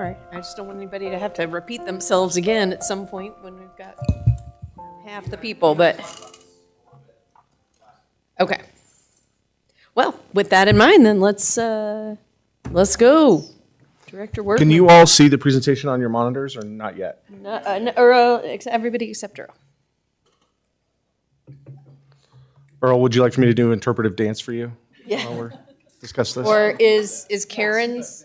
right. I just don't want anybody to have to repeat themselves again at some point when we've got half the people, but. Okay. Well, with that in mind, then let's go. Director Workman. Can you all see the presentation on your monitors or not yet? Everybody except Earl. Earl, would you like for me to do interpretive dance for you? Yeah. While we're discuss this? Or is Karen's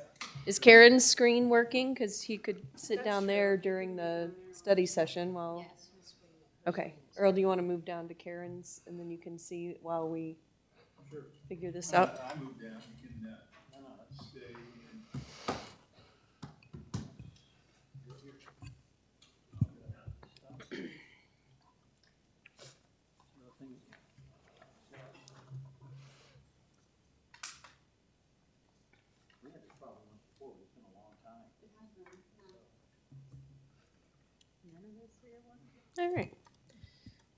screen working? Because he could sit down there during the study session while. Okay. Earl, do you want to move down to Karen's and then you can see while we figure this out? I moved down, you can, stay. All right.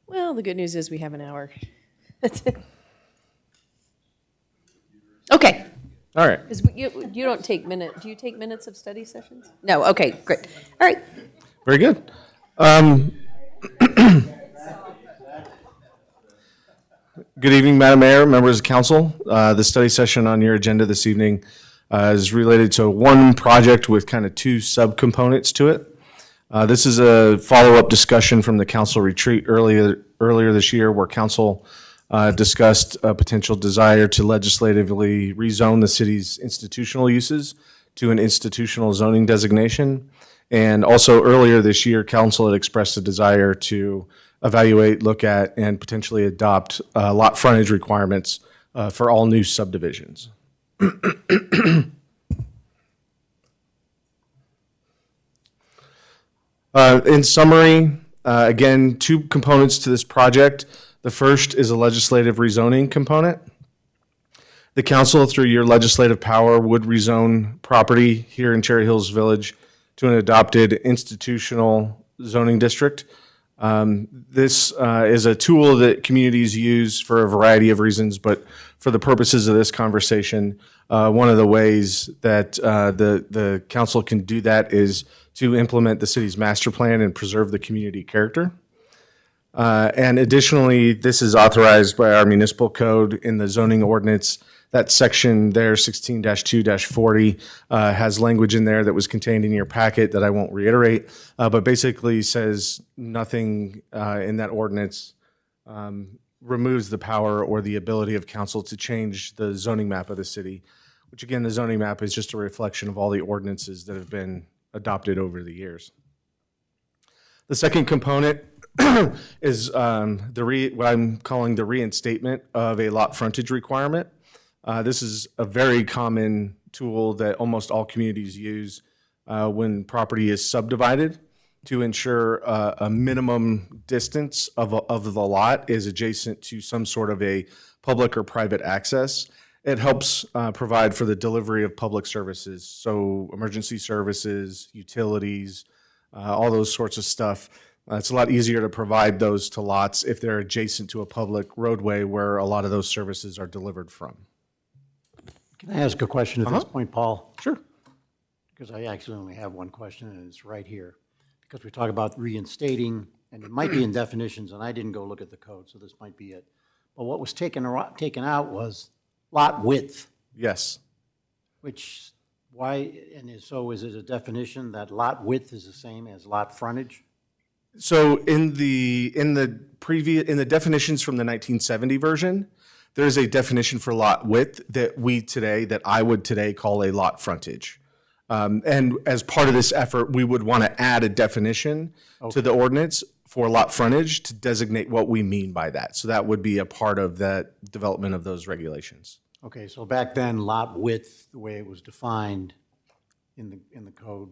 Well, the good news is we have an hour. That's it. Okay. All right. Because you don't take minutes. Do you take minutes of study sessions? No. Okay. Great. All right. Very good. Good evening, Madam Mayor, members of council. The study session on your agenda this evening is related to one project with kind of two subcomponents to it. This is a follow-up discussion from the council retreat earlier this year where council discussed a potential desire to legislatively rezone the city's institutional uses to an institutional zoning designation. And also earlier this year, council had expressed a desire to evaluate, look at, and potentially adopt lot frontage requirements for all new subdivisions. In summary, again, two components to this project. The first is a legislative rezoning component. The council, through your legislative power, would rezone property here in Cherry Hills Village to an adopted institutional zoning district. This is a tool that communities use for a variety of reasons, but for the purposes of this conversation, one of the ways that the council can do that is to implement the city's master plan and preserve the community character. And additionally, this is authorized by our municipal code in the zoning ordinance. That section there, 16-2-40, has language in there that was contained in your packet that I won't reiterate, but basically says nothing in that ordinance removes the power or the ability of council to change the zoning map of the city, which again, the zoning map is just a reflection of all the ordinances that have been adopted over the years. The second component is what I'm calling the reinstatement of a lot frontage requirement. This is a very common tool that almost all communities use when property is subdivided to ensure a minimum distance of the lot is adjacent to some sort of a public or private access. It helps provide for the delivery of public services, so emergency services, utilities, all those sorts of stuff. It's a lot easier to provide those to lots if they're adjacent to a public roadway where a lot of those services are delivered from. Can I ask a question at this point, Paul? Sure. Because I actually only have one question, and it's right here. Because we talk about reinstating, and it might be in definitions, and I didn't go look at the code, so this might be it. But what was taken out was lot width, Yes. which, why, and so is it a definition that lot width is the same as lot frontage? So in the definitions from the 1970 version, there's a definition for lot width that I would today call a lot frontage. And as part of this effort, we would want to add a definition to the ordinance for lot frontage to designate what we mean by that. So that would be a part of that development of those regulations. Okay, so back then, lot width, the way it was defined in the code,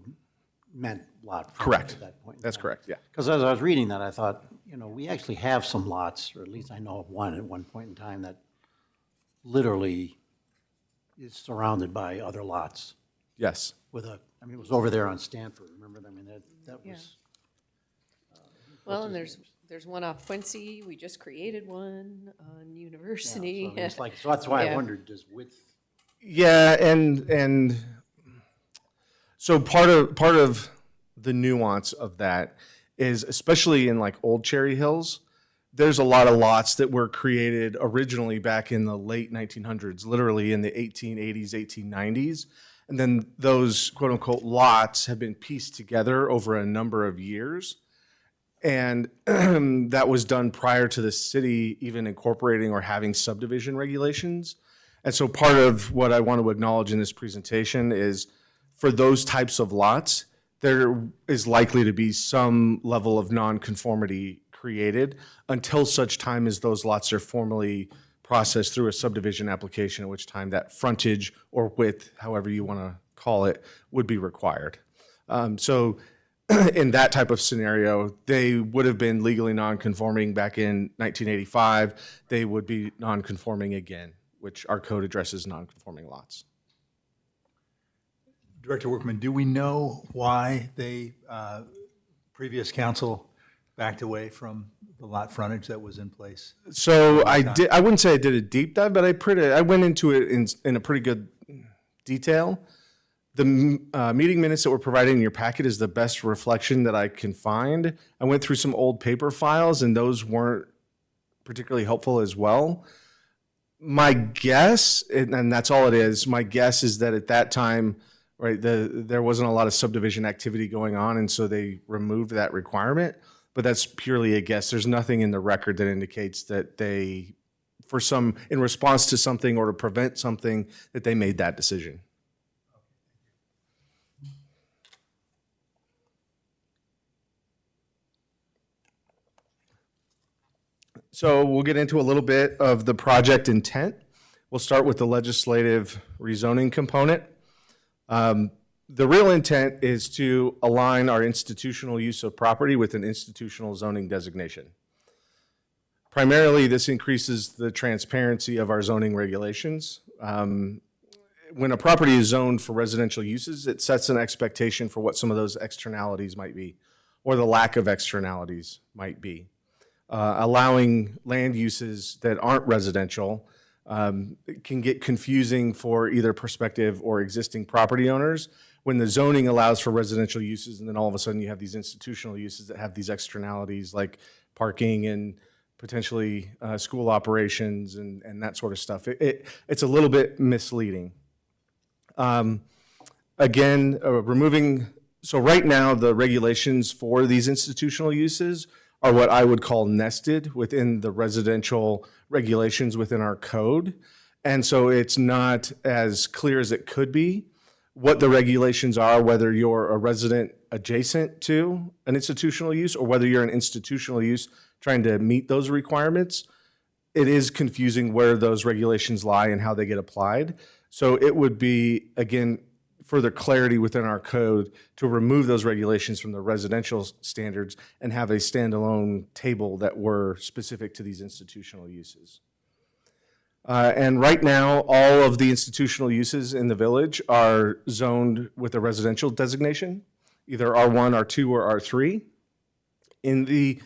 meant lot frontage Correct. at that point. That's correct, yeah. Because as I was reading that, I thought, we actually have some lots, or at least I know of one at one point in time that literally is surrounded by other lots Yes. with it was over there on Stanford, remember? That Yeah. was, Well, and there's one off Quincy. We just created one on yeah, University. so it's like, so that's why I Yeah. wondered, does width, Yeah, and So part of the nuance of that is, especially in like Old Cherry Hills, there's a lot of lots that were created originally back in the late 1900s, literally in the 1880s, 1890s. And then those quote unquote lots have been pieced together over a number of years. And that was done prior to the city even incorporating or having subdivision regulations. And so part of what I want to acknowledge in this presentation is for those types of lots, there is likely to be some level of nonconformity created until such time as those lots are formally processed through a subdivision application, at which time that frontage or width, however you want to call it, would be required. So in that type of scenario, they would have been legally nonconforming back in 1985. They would be nonconforming again, which our code addresses nonconforming lots. Director Workman, do we know why they, previous council backed away from the lot frontage that was in place? So I wouldn't say I did a deep dive, but I went into it in a pretty good detail. The meeting minutes that were provided in your packet is the best reflection that I can find. I went through some old paper files, and those weren't particularly helpful as well. My guess, and that's all it is, my guess is that at that time, right, there wasn't a lot of subdivision activity going on, and so they removed that requirement. But that's purely a guess. There's nothing in the record that indicates that they, in response to something or to prevent something, that they made that decision. So we'll get into a little bit of the project intent. We'll start with the legislative rezoning component. The real intent is to align our institutional use of property with an institutional zoning designation. Primarily, this increases the transparency of our zoning regulations. When a property is zoned for residential uses, it sets an expectation for what some of those externalities might be, or the lack of externalities might be. Allowing land uses that aren't residential can get confusing for either prospective or existing property owners when the zoning allows for residential uses, and then all of a sudden you have these institutional uses that have these externalities like parking and potentially school operations and that sort of stuff. It's a little bit misleading. Again, so right now the regulations for these institutional uses are what I would call nested within the residential regulations within our code. And so it's not as clear as it could be what the regulations are, whether you're a resident adjacent to an institutional use or whether you're an institutional use trying to meet those requirements. It is confusing where those regulations lie and how they get applied. So it would be, again, further clarity within our code to remove those regulations from the residential standards and have a standalone table that were specific to these institutional uses. And right now, all of the institutional uses in the village are zoned with a residential designation, either R1, R2, or R3. In the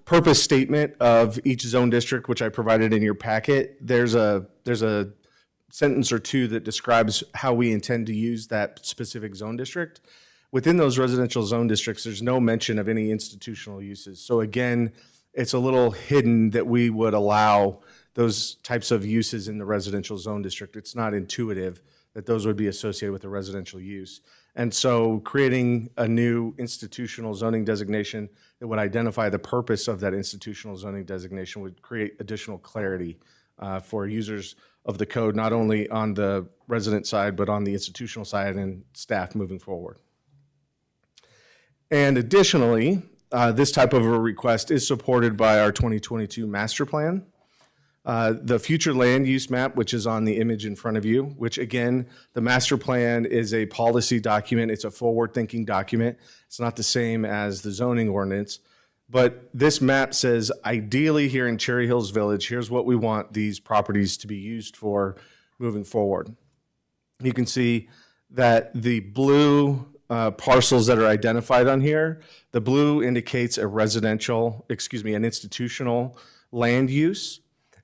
purpose statement of each zone district, which I provided in your packet, there's a sentence or two that describes how we intend to use that specific zone district. Within those residential zone districts, there's no mention of any institutional uses. So again, it's a little hidden that we would allow those types of uses in the residential zone district. It's not intuitive that those would be associated with a residential use. And so creating a new institutional zoning designation that would identify the purpose of that institutional zoning designation would create additional clarity for users of the code, not only on the resident side, but on the institutional side and staff moving forward. And additionally, this type of a request is supported by our 2022 master plan. The future land use map, which is on the image in front of you, which again, the master plan is a policy document. It's a forward-thinking document. It's not the same as the zoning ordinance. But this map says, ideally here in Cherry Hills Village, here's what we want these properties to be used for moving forward. You can see that the blue parcels that are identified on here, the blue indicates an institutional land use.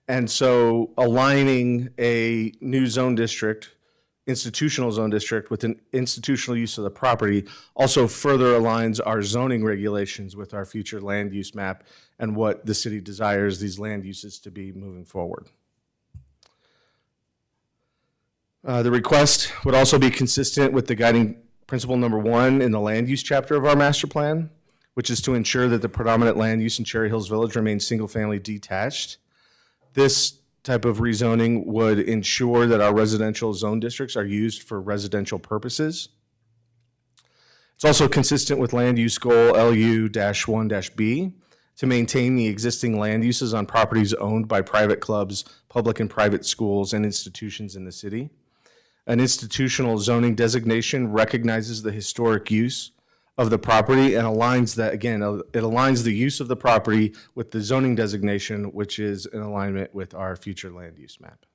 And so aligning a new zone district institutional zone district with an institutional use of the property also further aligns our zoning regulations with our future land use map and what the city desires these land uses to be moving forward. The request would also be consistent with the guiding principle number 1 in the land use chapter of our master plan, which is to ensure that the predominant land use in Cherry Hills Village remains single-family detached. This type of rezoning would ensure that our residential zone districts are used for residential purposes. It's also consistent with land use goal LU-1-B to maintain the existing land uses on properties owned by private clubs, public and private schools, and institutions in the city. An institutional zoning designation recognizes the historic use of the property and aligns that, again, it aligns the use of the property with the zoning designation, which is in alignment with our future land use map.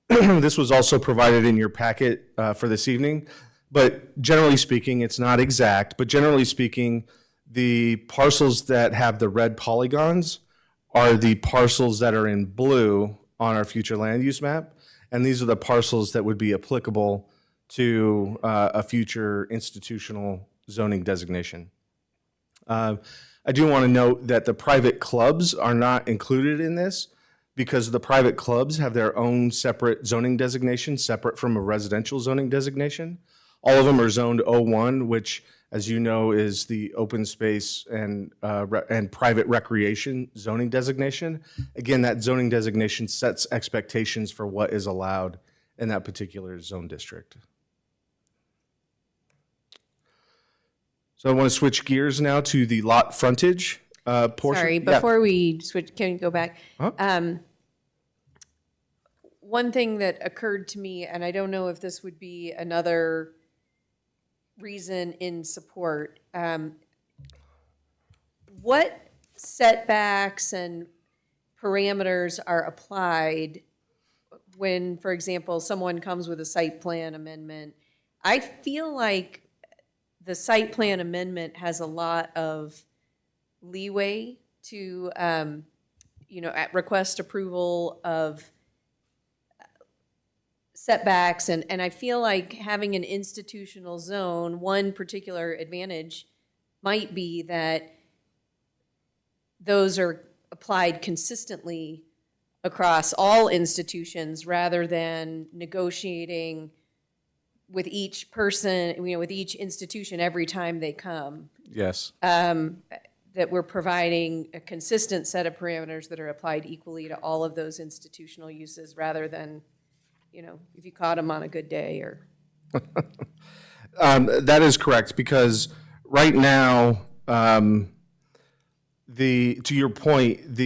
This was also provided in your packet for this evening, but generally speaking, it's not exact, but generally speaking, the parcels that have the red polygons are the parcels that are in blue on our future land use map, and these are the parcels that would be applicable to a future institutional zoning designation. I do want to note that the private clubs are not included in this because the private clubs have their own separate zoning designation, separate from a residential zoning designation. All of them are zoned O1, which, as you know, is the open space and private recreation zoning designation. Again, that zoning designation sets expectations for what is allowed in that particular zone district. So I want to switch gears now to the lot frontage portion. Sorry, Yeah. before we switch, can you go back? Huh? One thing that occurred to me, and I don't know if this would be another reason in support, what setbacks and parameters are applied when, for example, someone comes with a site plan amendment? I feel like the site plan amendment has a lot of leeway to, at request approval of setbacks, and I feel like having an institutional zone, one particular advantage might be that those are applied consistently across all institutions rather than negotiating with each person, with each institution every time they come. Yes. That we're providing a consistent set of parameters that are applied equally to all of those institutional uses rather than, if you caught them on a good day or. That is correct, because right now, to your point,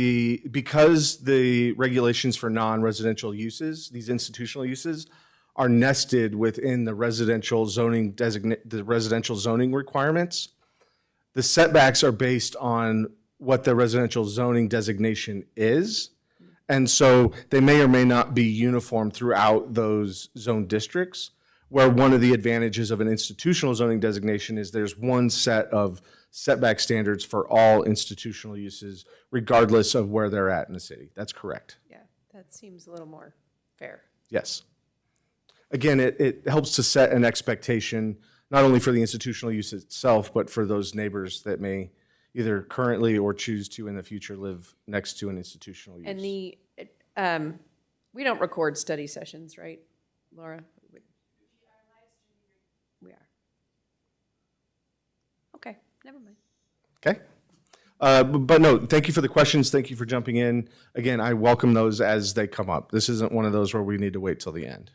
because the regulations for non-residential uses, these institutional uses, are nested within the residential zoning requirements, the setbacks are based on what the residential zoning designation is. And so they may or may not be uniform throughout those zone districts, where one of the advantages of an institutional zoning designation is there's one set of setback standards for all institutional uses, regardless of where they're at in the city. That's correct. Yeah, that seems a little more fair. Yes. Again, it helps to set an expectation, not only for the institutional use itself, but for those neighbors that may either currently or choose to in the future live next to an institutional use. And we don't record study sessions, right, Laura? We are. Okay, never mind. Okay. But no, thank you for the questions. Thank you for jumping in. Again, I welcome those as they come up. This isn't one of those where we need to wait till the end.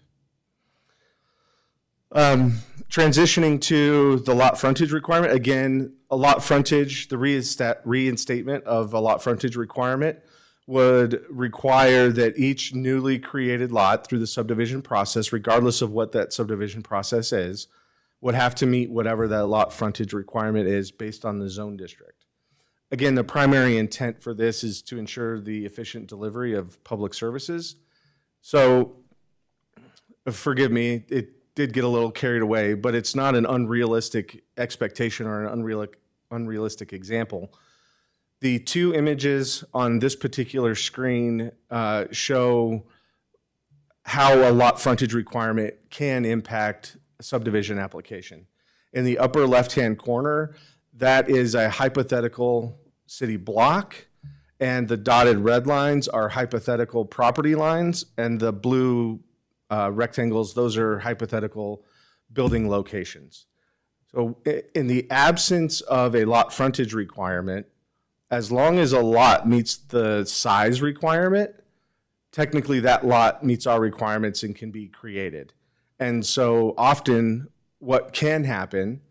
Transitioning to the lot frontage requirement, again, a lot frontage, the reinstatement of a lot frontage requirement would require that each newly created lot through the subdivision process, regardless of what that subdivision process is, would have to meet whatever that lot frontage requirement is based on the zone district. Again, the primary intent for this is to ensure the efficient delivery of public services. So, forgive me, it did get a little carried away, but it's not an unrealistic expectation or an unrealistic example. The two images on this particular screen show how a lot frontage requirement can impact a subdivision application. In the upper left-hand corner, that is a hypothetical city block, and the dotted red lines are hypothetical property lines, and the blue rectangles, those are hypothetical building locations. So in the absence of a lot frontage requirement, as long as a lot meets the size requirement, technically that lot meets our requirements and can be created. And so often what can happen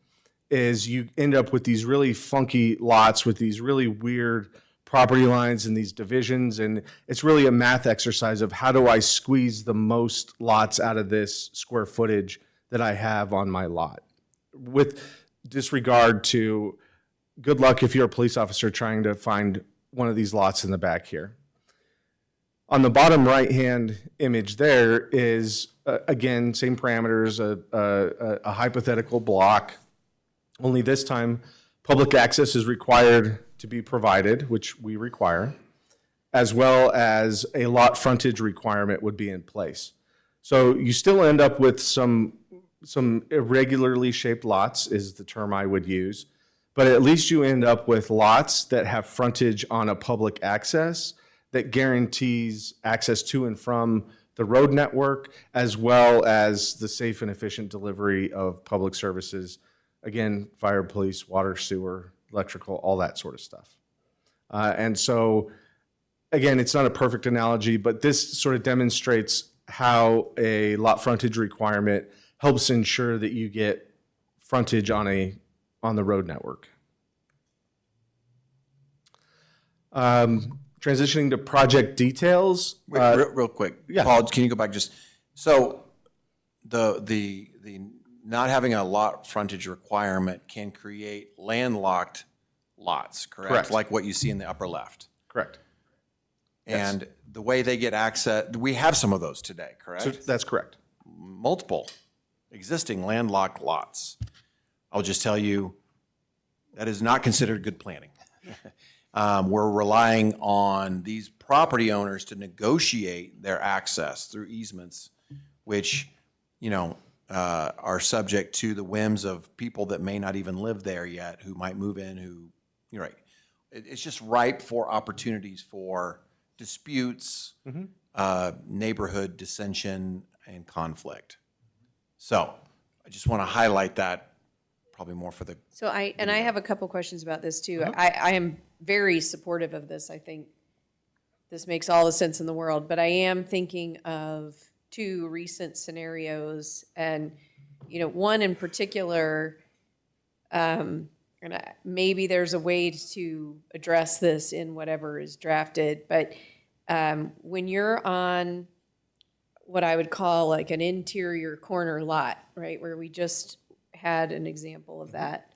is you end up with these really funky lots with these really weird property lines and these divisions, and it's really a math exercise of how do I squeeze the most lots out of this square footage that I have on my lot. With disregard to good luck if you're a police officer trying to find one of these lots in the back here. On the bottom right-hand image there is, again, same parameters, a hypothetical block, only this time public access is required to be provided, which we require, as well as a lot frontage requirement would be in place. So you still end up with some irregularly shaped lots is the term I would use, but at least you end up with lots that have frontage on a public access that guarantees access to and from the road network, as well as the safe and efficient delivery of public services. Again, fire, police, water, sewer, electrical, all that sort of stuff. And so, again, it's not a perfect analogy, but this sort of demonstrates how a lot frontage requirement helps ensure that you get frontage on the road network. Transitioning to project details. Wait, real quick. yeah. Paul, can you go back just, so the not having a lot frontage requirement can create landlocked lots, correct? Correct. Like what you see in the upper left. Correct. And the way they get access, we have some of those today, correct? So that's correct. Multiple existing landlocked lots. I'll just tell you, that is not considered good planning. We're relying on these property owners to negotiate their access through easements, which, are subject to the whims of people that may not even live there yet, who might move in, you're right. It's just ripe for opportunities for disputes, neighborhood dissension, and conflict. So I just want to highlight that, probably more for the. So I have a couple questions about this too. I am very supportive of this. I think this makes all the sense in the world, but I am thinking of two recent scenarios, and one in particular, and maybe there's a way to address this in whatever is drafted, but when you're on what I would call like an interior corner lot, right, where we just had an example of that.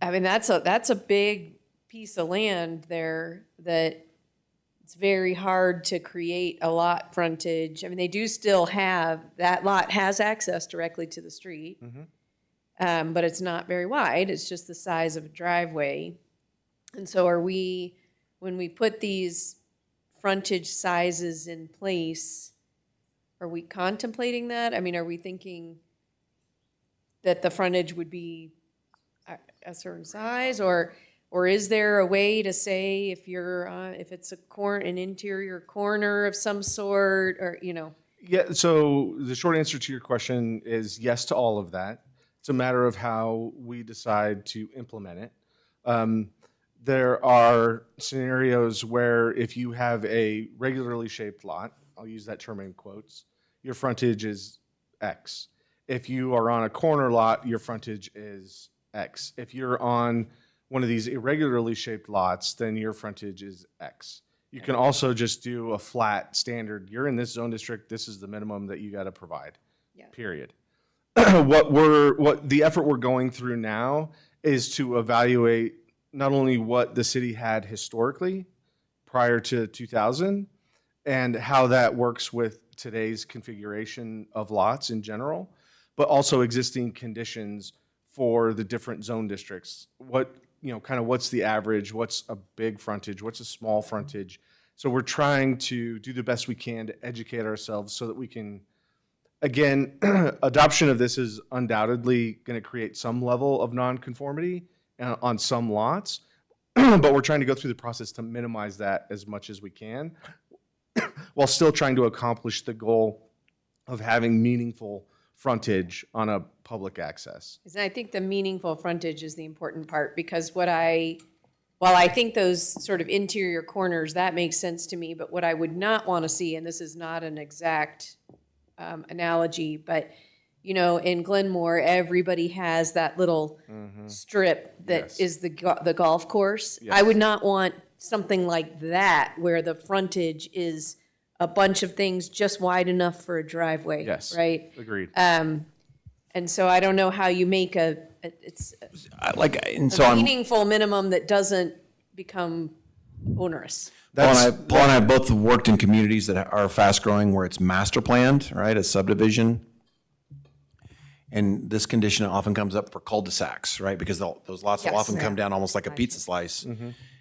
I mean, that's a big piece of land there that it's very hard to create a lot frontage. I mean, they do still have, that lot has access directly to the street, but it's not very wide. It's just the size of a driveway. And so when we put these frontage sizes in place, are we contemplating that? I mean, are we thinking that the frontage would be a certain size, or is there a way to say if it's an interior corner of some sort, or Yeah, so the short answer to your question is yes to all of that. It's a matter of how we decide to implement it. There are scenarios where if you have a regularly shaped lot, I'll use that term in quotes, your frontage is X. If you are on a corner lot, your frontage is X. If you're on one of these irregularly shaped lots, then your frontage is X. You can also just do a flat standard. You're in this zone district, this is the minimum that you got to provide, period. What the effort we're going through now is to evaluate not only what the city had historically prior to 2000 and how that works with today's configuration of lots in general, but also existing conditions for the different zone districts. What's the average, what's a big frontage, what's a small frontage, So we're trying to do the best we can to educate ourselves so that we can, again, adoption of this is undoubtedly going to create some level of nonconformity on some lots, but we're trying to go through the process to minimize that as much as we can, while still trying to accomplish the goal of having meaningful frontage on a public access. And I think the meaningful frontage is the important part, because while I think those sort of interior corners, that makes sense to me, but what I would not want to see, and this is not an exact analogy, but, you know, in Glenmore, everybody has that little strip that Yes. is the golf course. I would not want something like that, where the frontage is a bunch of things just wide enough for a driveway, Yes. right? Agreed. And so I don't know how you make it's And so a I'm, meaningful minimum that doesn't become onerous. Paul and I both have worked in communities that are fast growing where it's master planned, right, a subdivision. And this condition often comes up for cul-de-sacs, right? Because those lots will Yes. often come down almost like a pizza slice.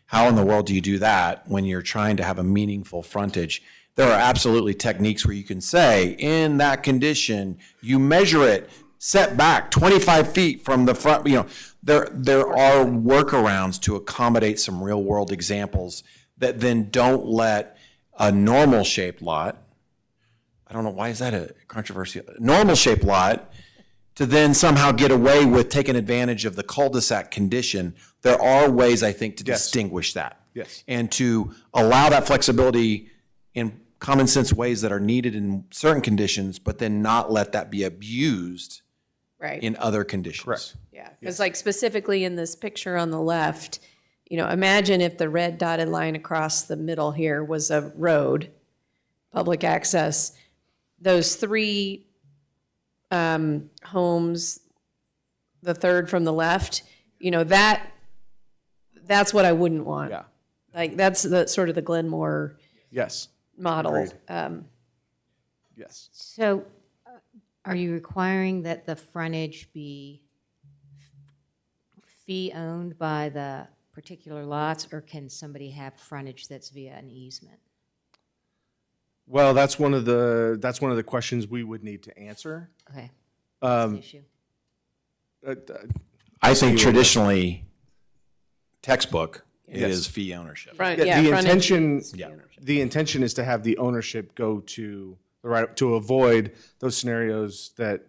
How in the world do you do that when you're trying to have a meaningful frontage? There are absolutely techniques where you can say, in that condition, you measure it set back 25 feet from the front, you know, there are workarounds to accommodate some real world examples that then don't let a normal shaped lot, I don't know, why is that a controversy? Normal shaped lot to then somehow get away with taking advantage of the cul-de-sac condition. There are ways, I think, to distinguish that. Yes. And to allow that flexibility in common sense ways that are needed in certain conditions, but then not let that be abused Right. in other conditions. Correct. Yeah, because like specifically in this picture on the left, you know, imagine if the red dotted line across the middle here was a road, public access. Those three homes, the third from the left, you know, that's what I wouldn't want. Yeah. Like, that's the sort of the Glenmore Yes. model. Agreed. Yes. So are you requiring that the frontage be fee-owned by the particular lots, or can somebody have frontage that's via an easement? Well, that's one of the questions we would need to answer. Okay, that's an issue. I think traditionally, textbook, it is fee ownership. Front, Yeah, yeah, the frontage intention, is fee ownership. the intention is to have the ownership go to the right, to avoid those scenarios that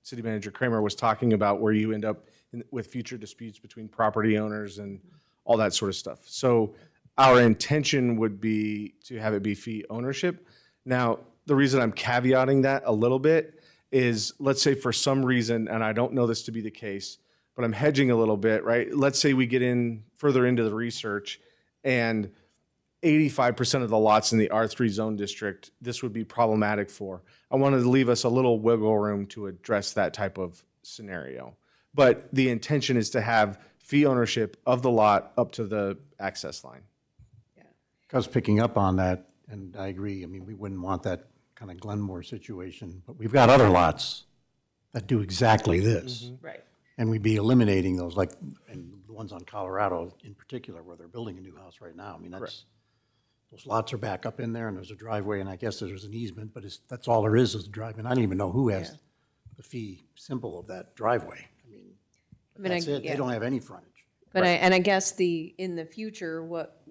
City Manager Kramer was talking about, where you end up with future disputes between property owners and all that sort of stuff. So our intention would be to have it be fee ownership. Now, the reason I'm caveating that a little bit is, let's say for some reason, and I don't know this to be the case, but I'm hedging a little bit, right? Let's say we get in further into the research and 85% of the lots in the R3 zone district, this would be problematic for. I wanted to leave us a little wiggle room to address that type of scenario. But the intention is to have fee ownership of the lot up to the access line. Because picking up on that, and I agree, I mean, we wouldn't want that kind of Glenmore situation, but we've got other lots that do exactly this. Right. And we'd be eliminating those, like, and the ones on Colorado in particular, where they're building a new house right now. I mean, those lots are back up in there, and there's a driveway, and I guess there's an easement, but that's all there is a driveway. And I don't even know who has the fee simple of that driveway. I mean, that's it. yeah. They don't have any frontage. But I guess in the future, what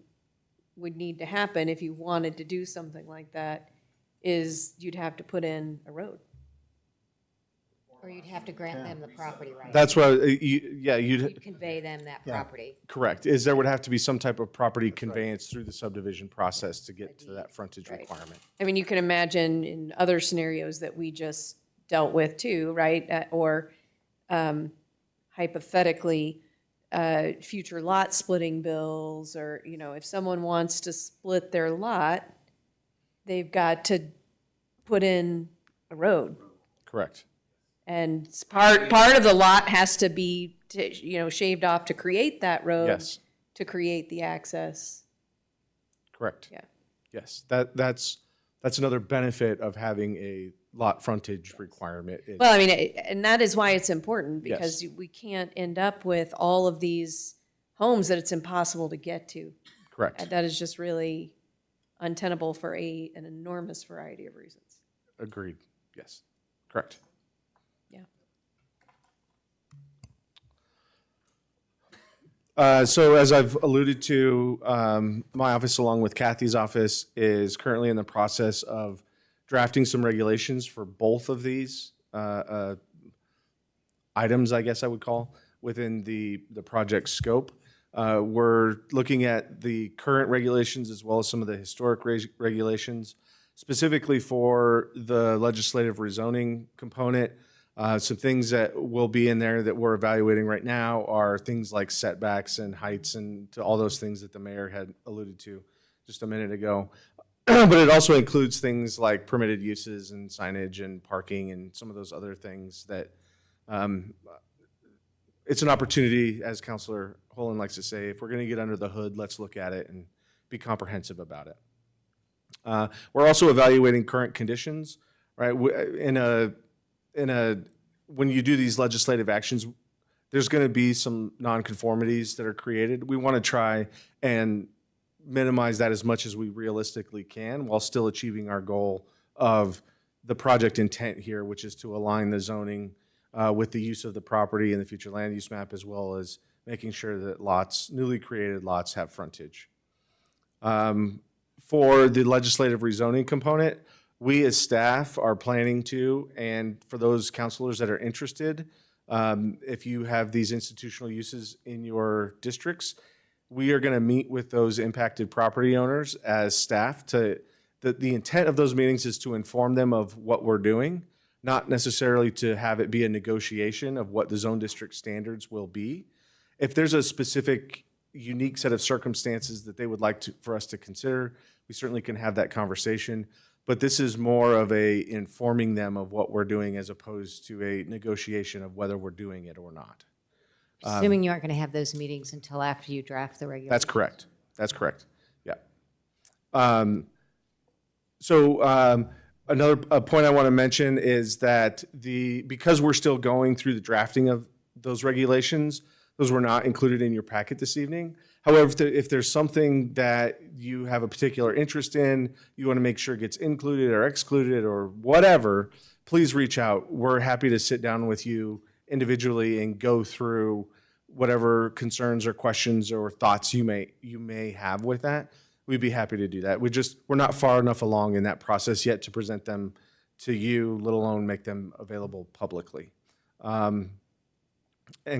would need to happen if you wanted to do something like that is you'd have to put in a road. Or you'd have to grant them the property right. That's what, yeah, You'd convey them that property. correct, is there would have to be some type of property conveyance through the subdivision process to get to that frontage requirement. I mean, you can imagine in other scenarios that we just dealt with too, right? Or hypothetically, future lot splitting bills, or, you know, if someone wants to split their lot, they've got to put in a road. Correct. And part of the lot has to be, you know, shaved off to create that road. Yes. To create the access. Correct. Yeah. Yes, that's another benefit of having a lot frontage requirement. is- Well, I mean, and that is why it's important, Yes. because we can't end up with all of these homes that it's impossible to get to. Correct. That is just really untenable for an enormous variety of reasons. Agreed. Yes. Correct. Yeah. So as I've alluded to, my office, along with Kathy's office, is currently in the process of drafting some regulations for both of these items, I guess I would call, within the project scope. We're looking at the current regulations as well as some of the historic regulations, specifically for the legislative rezoning component. Some things that will be in there that we're evaluating right now are things like setbacks and heights and to all those things that the mayor had alluded to just a minute ago. But it also includes things like permitted uses and signage and parking and some of those other things that it's an opportunity, as Councilor Holland likes to say, if we're going to get under the hood, let's look at it and be comprehensive about it. We're also evaluating current conditions, right? When you do these legislative actions, there's going to be some nonconformities that are created. We want to try and minimize that as much as we realistically can while still achieving our goal of the project intent here, which is to align the zoning with the use of the property in the future land use map, as well as making sure that lots, newly created lots, have frontage. For the legislative rezoning component, we as staff are planning to, and for those counselors that are interested, if you have these institutional uses in your districts, we are going to meet with those impacted property owners as staff to, the intent of those meetings is to inform them of what we're doing, not necessarily to have it be a negotiation of what the zone district standards will be. If there's a specific unique set of circumstances that they would like for us to consider, we certainly can have that conversation. But this is more of a informing them of what we're doing as opposed to a negotiation of whether we're doing it or not. Assuming you aren't going to have those meetings until after you draft the regulations. That's correct. That's correct. Yeah. Another point I want to mention is that because we're still going through the drafting of those regulations, those were not included in your packet this evening. However, if there's something that you have a particular interest in, you want to make sure it gets included or excluded or whatever, please reach out. We're happy to sit down with you individually and go through whatever concerns or questions or thoughts you may have with that. We'd be happy to do that. We're not far enough along in that process yet to present them to you, let alone make them available publicly. And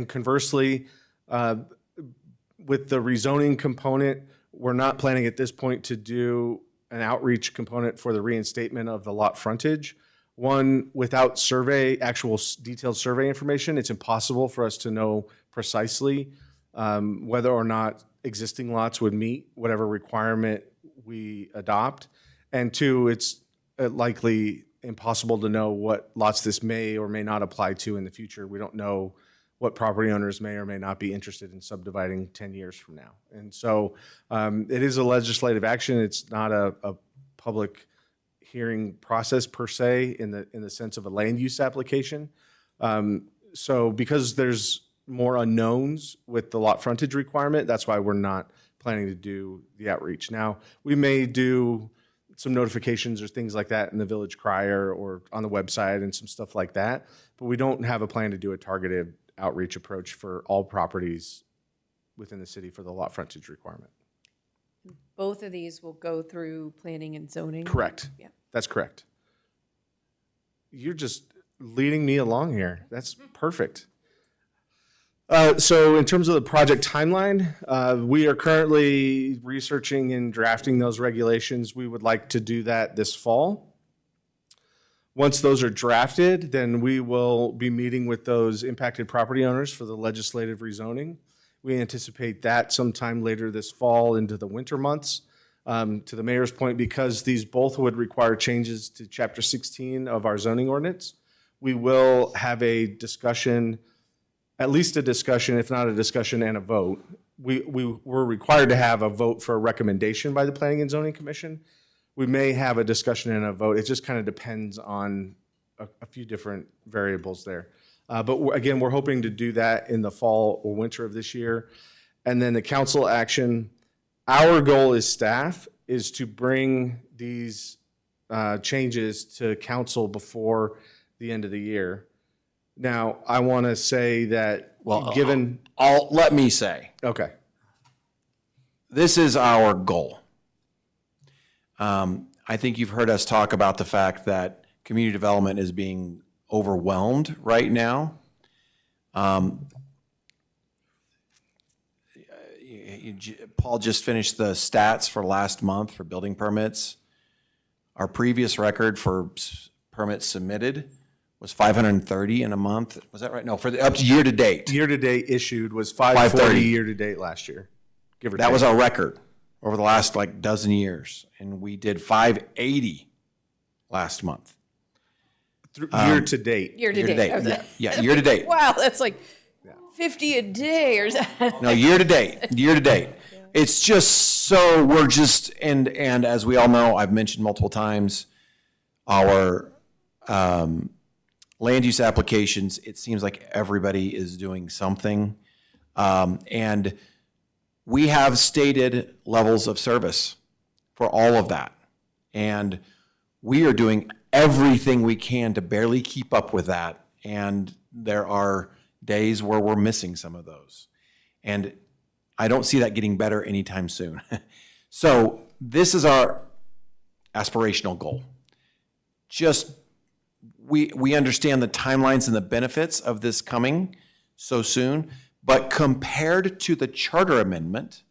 conversely, with the rezoning component, we're not planning at this point to do an outreach component for the reinstatement of the lot frontage. One, without actual detailed survey information, it's impossible for us to know precisely whether or not existing lots would meet whatever requirement we adopt. And two, it's likely impossible to know what lots this may or may not apply to in the future. We don't know what property owners may or may not be interested in subdividing 10 years from now. And so it is a legislative action. It's not a public hearing process per se in the sense of a land use application. So because there's more unknowns with the lot frontage requirement, that's why we're not planning to do the outreach. Now, we may do some notifications or things like that in the village crier or on the website and some stuff like that, but we don't have a plan to do a targeted outreach approach for all properties within the city for the lot frontage requirement. Both of these will go through planning and zoning. Correct. Yeah. That's correct. You're just leading me along here. That's perfect. So in terms of the project timeline, we are currently researching and drafting those regulations. We would like to do that this fall. Once those are drafted, then we will be meeting with those impacted property owners for the legislative rezoning. We anticipate that sometime later this fall into the winter months. To the mayor's point, because these both would require changes to Chapter 16 of our zoning ordinance, we will have a discussion, at least a discussion, if not a discussion and a vote. We're required to have a vote for a recommendation by the Planning and Zoning Commission. We may have a discussion and a vote. It just kind of depends on a few different variables there. But again, we're hoping to do that in the fall or winter of this year. And then the council action, our goal as staff is to bring these changes to council before the end of the year. Now, I want to say that, given, Let me say, okay, this is our goal. I think you've heard us talk about the fact that community development is being overwhelmed right now. Paul just finished the stats for last month for building permits. Our previous record for permits submitted was 530 in a month. Was that right? No, for the up to year to date. year-to-date issued was 540 530. year-to-date last year, give or take. That was our record over the last like dozen years. And we did 580 last month. Year-to-date. Year to date. Okay. Yeah, year to date. Wow, that's like 50 a day or something. No, year to date. It's just so, we're just, and as we all know, I've mentioned multiple times, our land use applications, it seems like everybody is doing something. And we have stated levels of service for all of that. And we are doing everything we can to barely keep up with that. And there are days where we're missing some of those. And I don't see that getting better anytime soon. So this is our aspirational goal. Just, we understand the timelines and the benefits of this coming so soon, but compared to the charter amendment,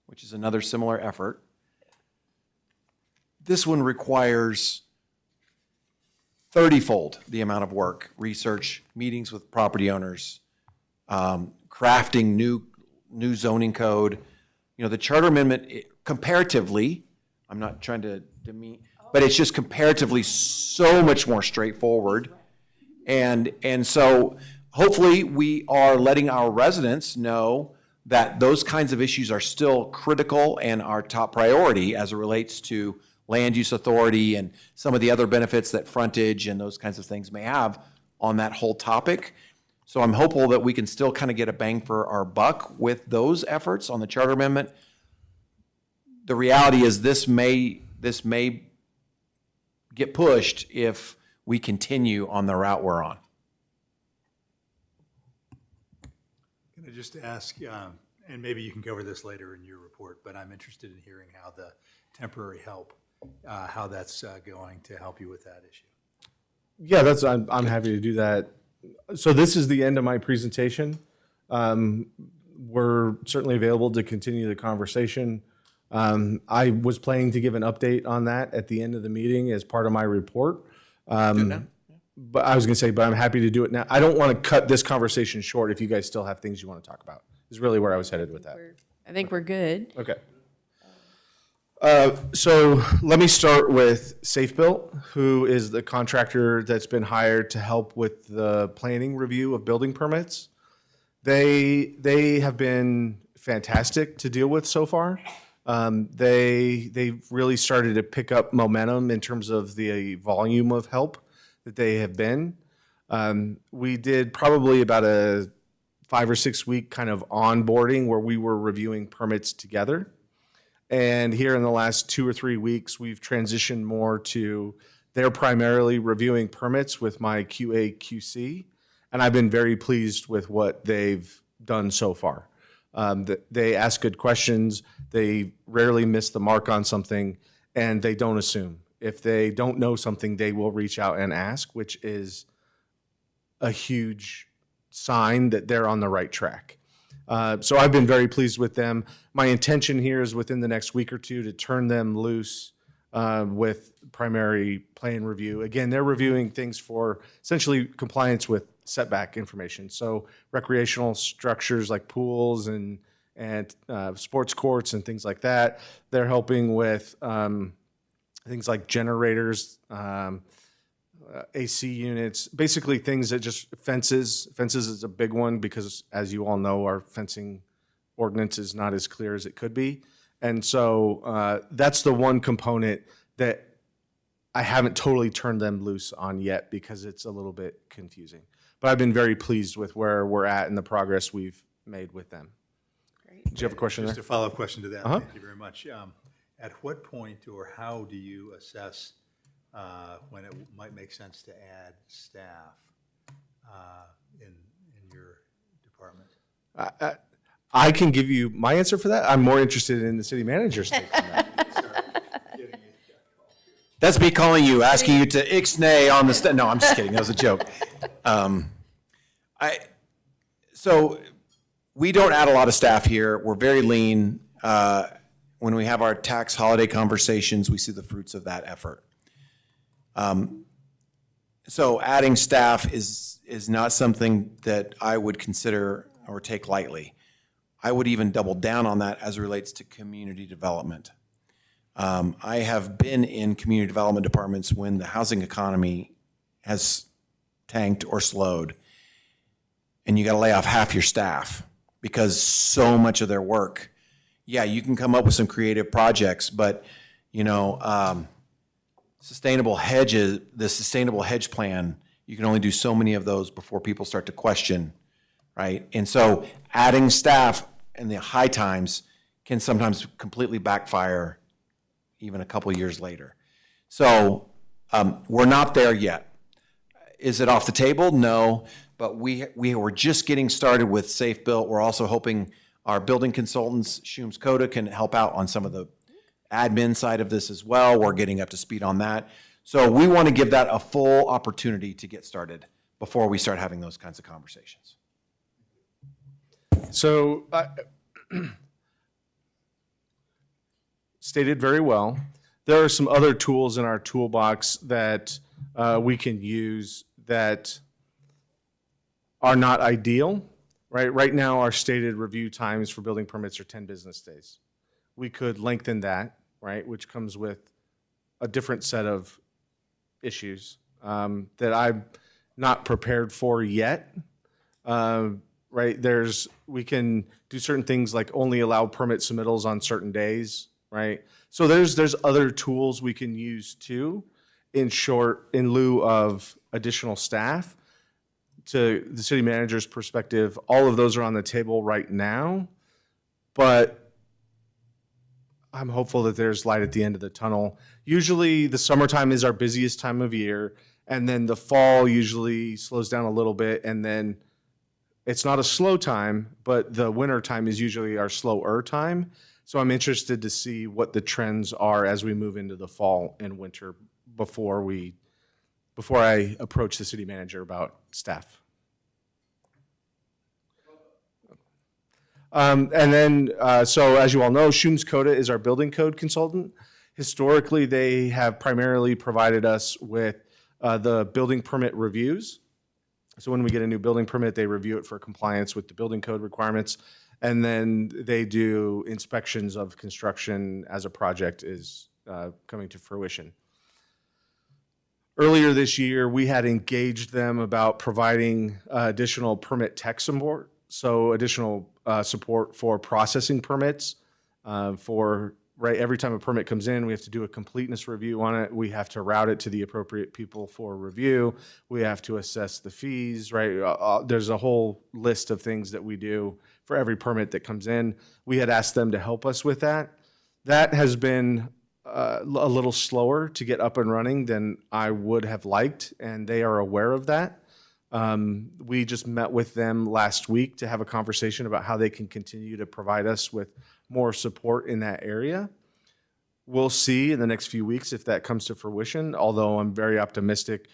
which is another similar effort, this one requires 30-fold the amount of work, research, meetings with property owners, crafting new zoning code. You know, the charter amendment, comparatively, I'm not trying to demean, but it's just comparatively so much more straightforward. And so hopefully we are letting our residents know that those kinds of issues are still critical and our top priority as it relates to land use authority and some of the other benefits that frontage and those kinds of things may have on that whole topic. So I'm hopeful that we can still kind of get a bang for our buck with those efforts on the charter amendment. The reality is this may get pushed if we continue on the route we're on. Can I just ask, and maybe you can cover this later in your report, but I'm interested in hearing how the temporary help, how that's going to help you with that issue. Yeah, I'm happy to do that. So this is the end of my presentation. We're certainly available to continue the conversation. I was planning to give an update on that at the end of the meeting as part of my report. But I was going to say, but I'm happy to do it now. I don't want to cut this conversation short if you guys still have things you want to talk about. Is really where I was headed with that. I think we're good. Okay. So let me start with Safe Built, who is the contractor that's been hired to help with the planning review of building permits. They have been fantastic to deal with so far. They really started to pick up momentum in terms of the volume of help that they have been. We did probably about a 5 or 6 week kind of onboarding where we were reviewing permits together. And here in the last 2 or 3 weeks, we've transitioned more to they're primarily reviewing permits with my QA QC. And I've been very pleased with what they've done so far. They ask good questions. They rarely miss the mark on something, and they don't assume. If they don't know something, they will reach out and ask, which is a huge sign that they're on the right track. So I've been very pleased with them. My intention here is within the next week or two to turn them loose with primary plan review. Again, they're reviewing things for essentially compliance with setback information. So recreational structures like pools and sports courts and things like that. They're helping with things like generators, AC units, basically things that just fences. Fences is a big one because, as you all know, our fencing ordinance is not as clear as it could be. And so that's the one component that I haven't totally turned them loose on yet because it's a little bit confusing. But I've been very pleased with where we're at and the progress we've made with them. Did you have a question Just there? a follow-up question to that. Thank you very much. at what point or how do you assess when it might make sense to add staff in your department? I can give you my answer for that. I'm more interested in the city manager's take on that. That's me calling you, asking you to ixnay on the, no, I'm just kidding, that was a joke. So we don't add a lot of staff here, we're very lean. When we have our tax holiday conversations, we see the fruits of that effort. So adding staff is not something that I would consider or take lightly. I would even double down on that as it relates to community development. I have been in community development departments when the housing economy has tanked or slowed, and you got to lay off half your staff because so much of their work, yeah, you can come up with some creative projects, but sustainable hedges, the sustainable hedge plan, you can only do so many of those before people start to question, right? And so adding staff in the high times can sometimes completely backfire even a couple years later. So we're not there yet. Is it off the table? No, but we were just getting started with Safe Built. We're also hoping our building consultants, Schum's Coda, can help out on some of the admin side of this as well. We're getting up to speed on that. So we want to give that a full opportunity to get started before we start having those kinds of conversations. So, stated very well. There are some other tools in our toolbox that we can use that are not ideal, right? Right now, our stated review times for building permits are 10 business days. We could lengthen that, right, which comes with a different set of issues that I'm not prepared for yet. Right, we can do certain things like only allow permit submittals on certain days, right? So there's other tools we can use too, in lieu of additional staff. To the city manager's perspective, all of those are on the table right now, but I'm hopeful that there's light at the end of the tunnel. Usually the summertime is our busiest time of year, and then the fall usually slows down a little bit, and then it's not a slow time, but the winter time is usually our slower time. So I'm interested to see what the trends are as we move into the fall and winter before I approach the city manager about staff. So as you all know, Schum's Coda is our building code consultant. Historically, they have primarily provided us with the building permit reviews. So when we get a new building permit, they review it for compliance with the building code requirements, and then they do inspections of construction as a project is coming to fruition. Earlier this year, we had engaged them about providing additional permit tech support, so additional support for processing permits. Every time a permit comes in, we have to do a completeness review on it. We have to route it to the appropriate people for review. We have to assess the fees, right? There's a whole list of things that we do for every permit that comes in. We had asked them to help us with that. That has been a little slower to get up and running than I would have liked, and they are aware of that. We just met with them last week to have a conversation about how they can continue to provide us with more support in that area. We'll see in the next few weeks if that comes to fruition, although I'm very optimistic.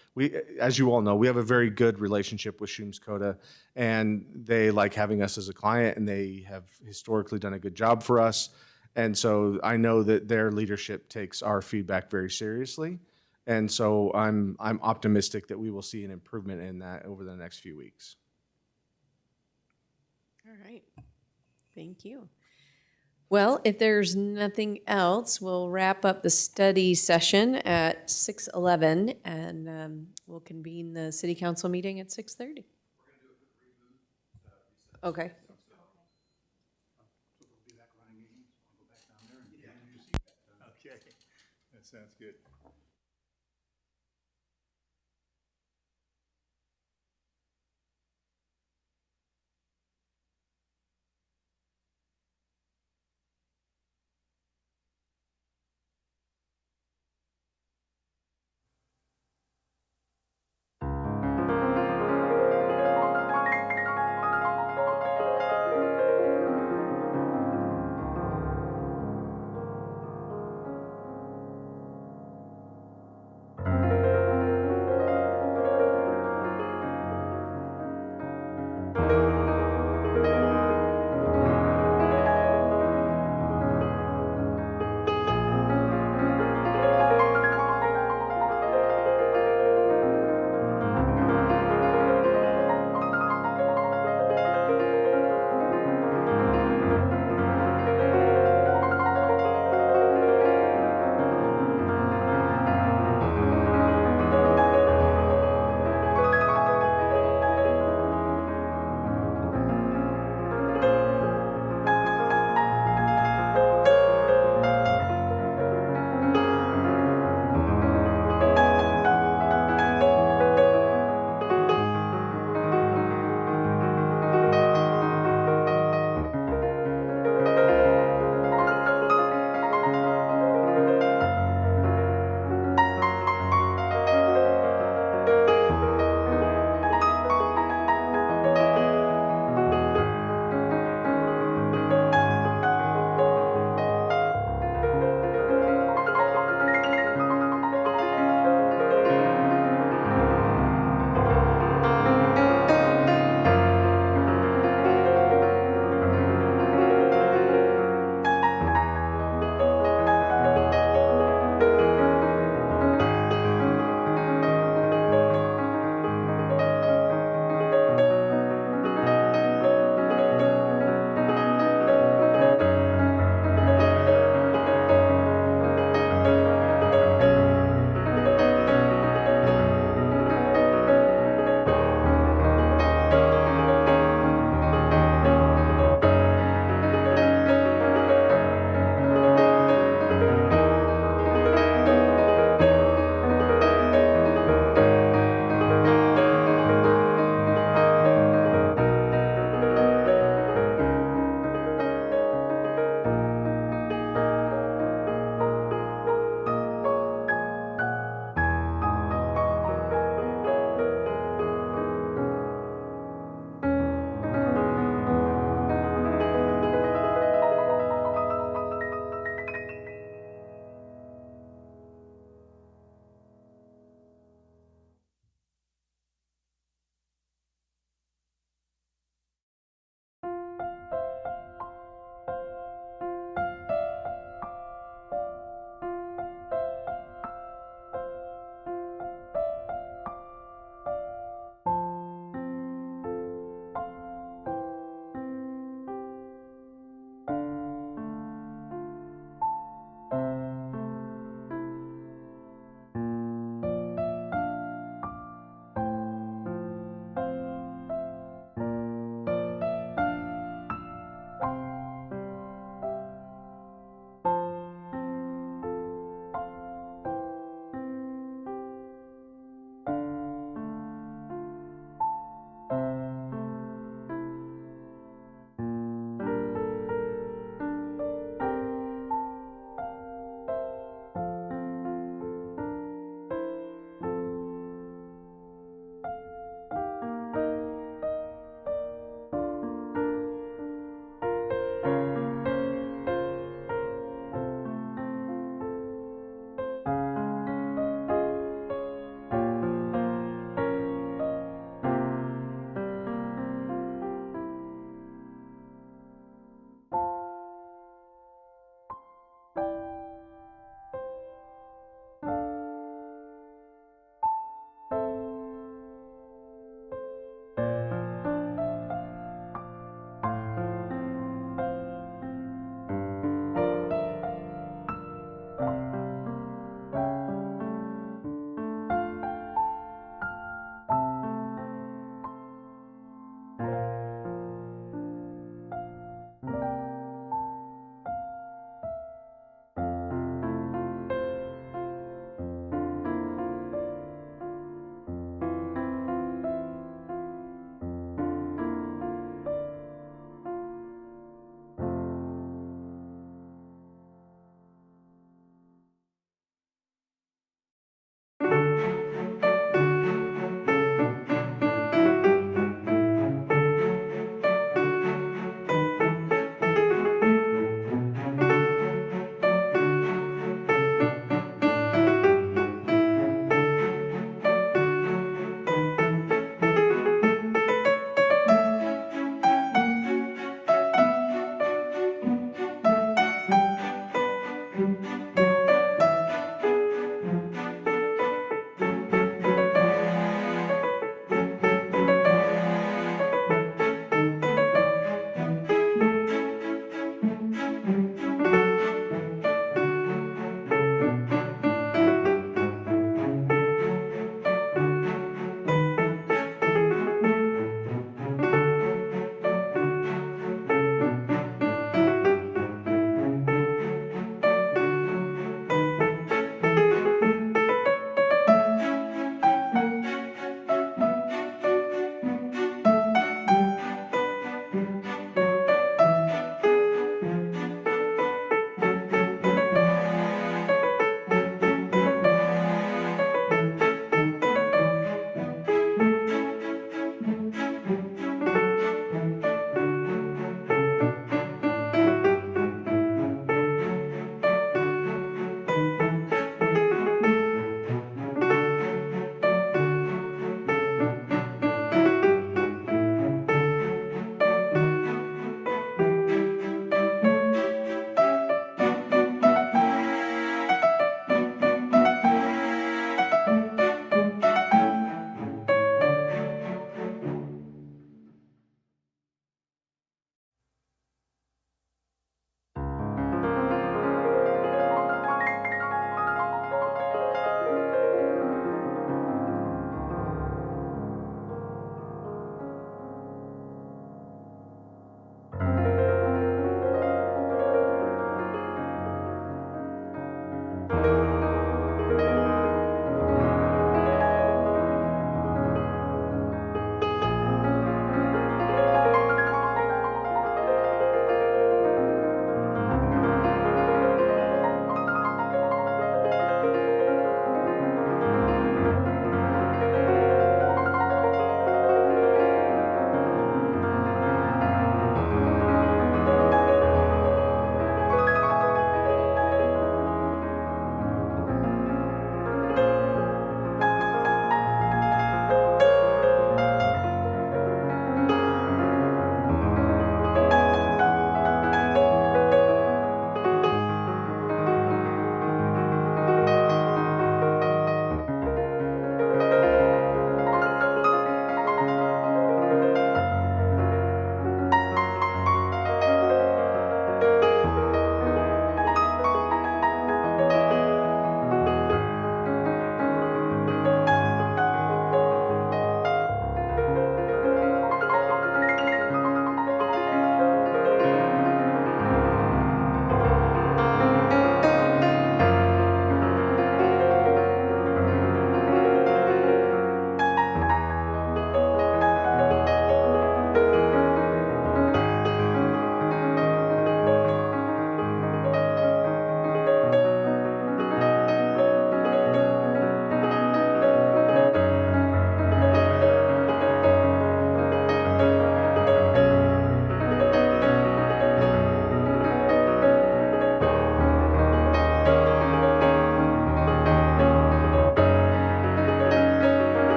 As you all know, we have a very good relationship with Schum's Coda, and they like having us as a client, and they have historically done a good job for us. And so I know that their leadership takes our feedback very seriously. And so I'm optimistic that we will see an improvement in that over the next few weeks. All right. Thank you. Well, if there's nothing else, we'll wrap up the study session at 6:11, and we'll convene the city council meeting at 6:30. Okay. Okay, that sounds good.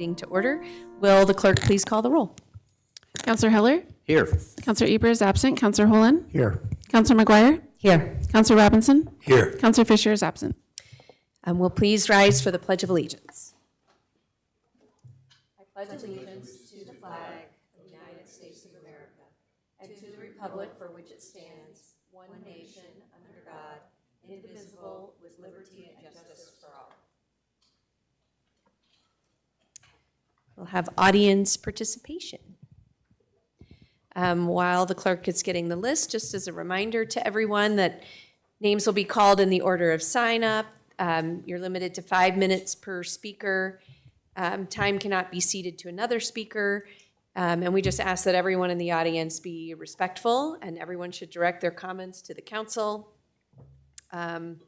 meeting to order. Will the clerk please call the roll? Counselor Heller? Here. Counselor Eber is absent. Counselor Holen? Here. Counselor McGuire? Here. Counselor Robinson? Here. Counselor Fisher is absent. Will please rise for the Pledge of Allegiance. I pledge allegiance to the flag of the United States of America and to the republic for which it stands, one nation, under God, indivisible, with liberty and justice for all. We'll have audience participation. While the clerk is getting the list, just as a reminder to everyone that names will be called in the order of sign up. You're limited to 5 minutes per speaker. Time cannot be ceded to another speaker. And we just ask that everyone in the audience be respectful, and everyone should direct their comments to the council and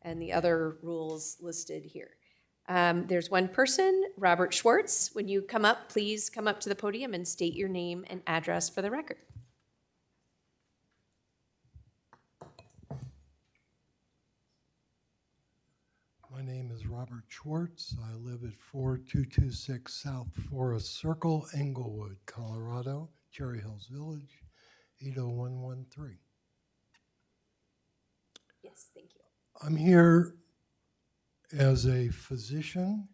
the other rules listed here. There's one person, Robert Schwartz. When you come up, please come up to the podium and state your name and address for the record. My name is Robert Schwartz. I live at 4226 South Forest Circle, Englewood, Colorado, Cherry Hills Village, 80113. Yes, thank you. I'm here as a physician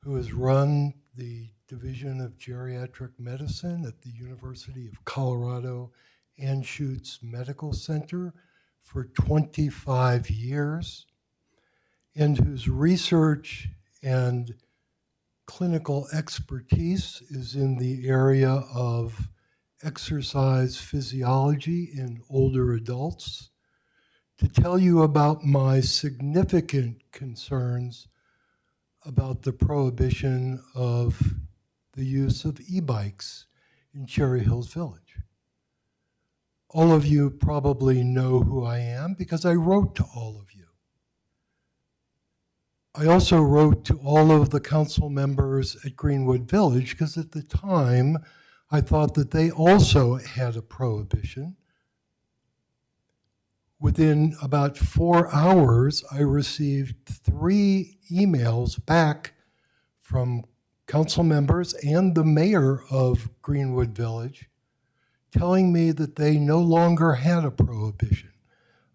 who has run the Division of Geriatric Medicine at the University of Colorado Anschutz Medical Center for 25 years, and whose research and clinical expertise is in the area of exercise physiology in older adults, to tell you about my significant concerns about the prohibition of the use of e-bikes in Cherry Hills Village. All of you probably know who I am because I wrote to all of you. I also wrote to all of the council members at Greenwood Village because at the time I thought that they also had a prohibition. Within about 4 hours, I received 3 emails back from council members and the mayor of Greenwood Village telling me that they no longer had a prohibition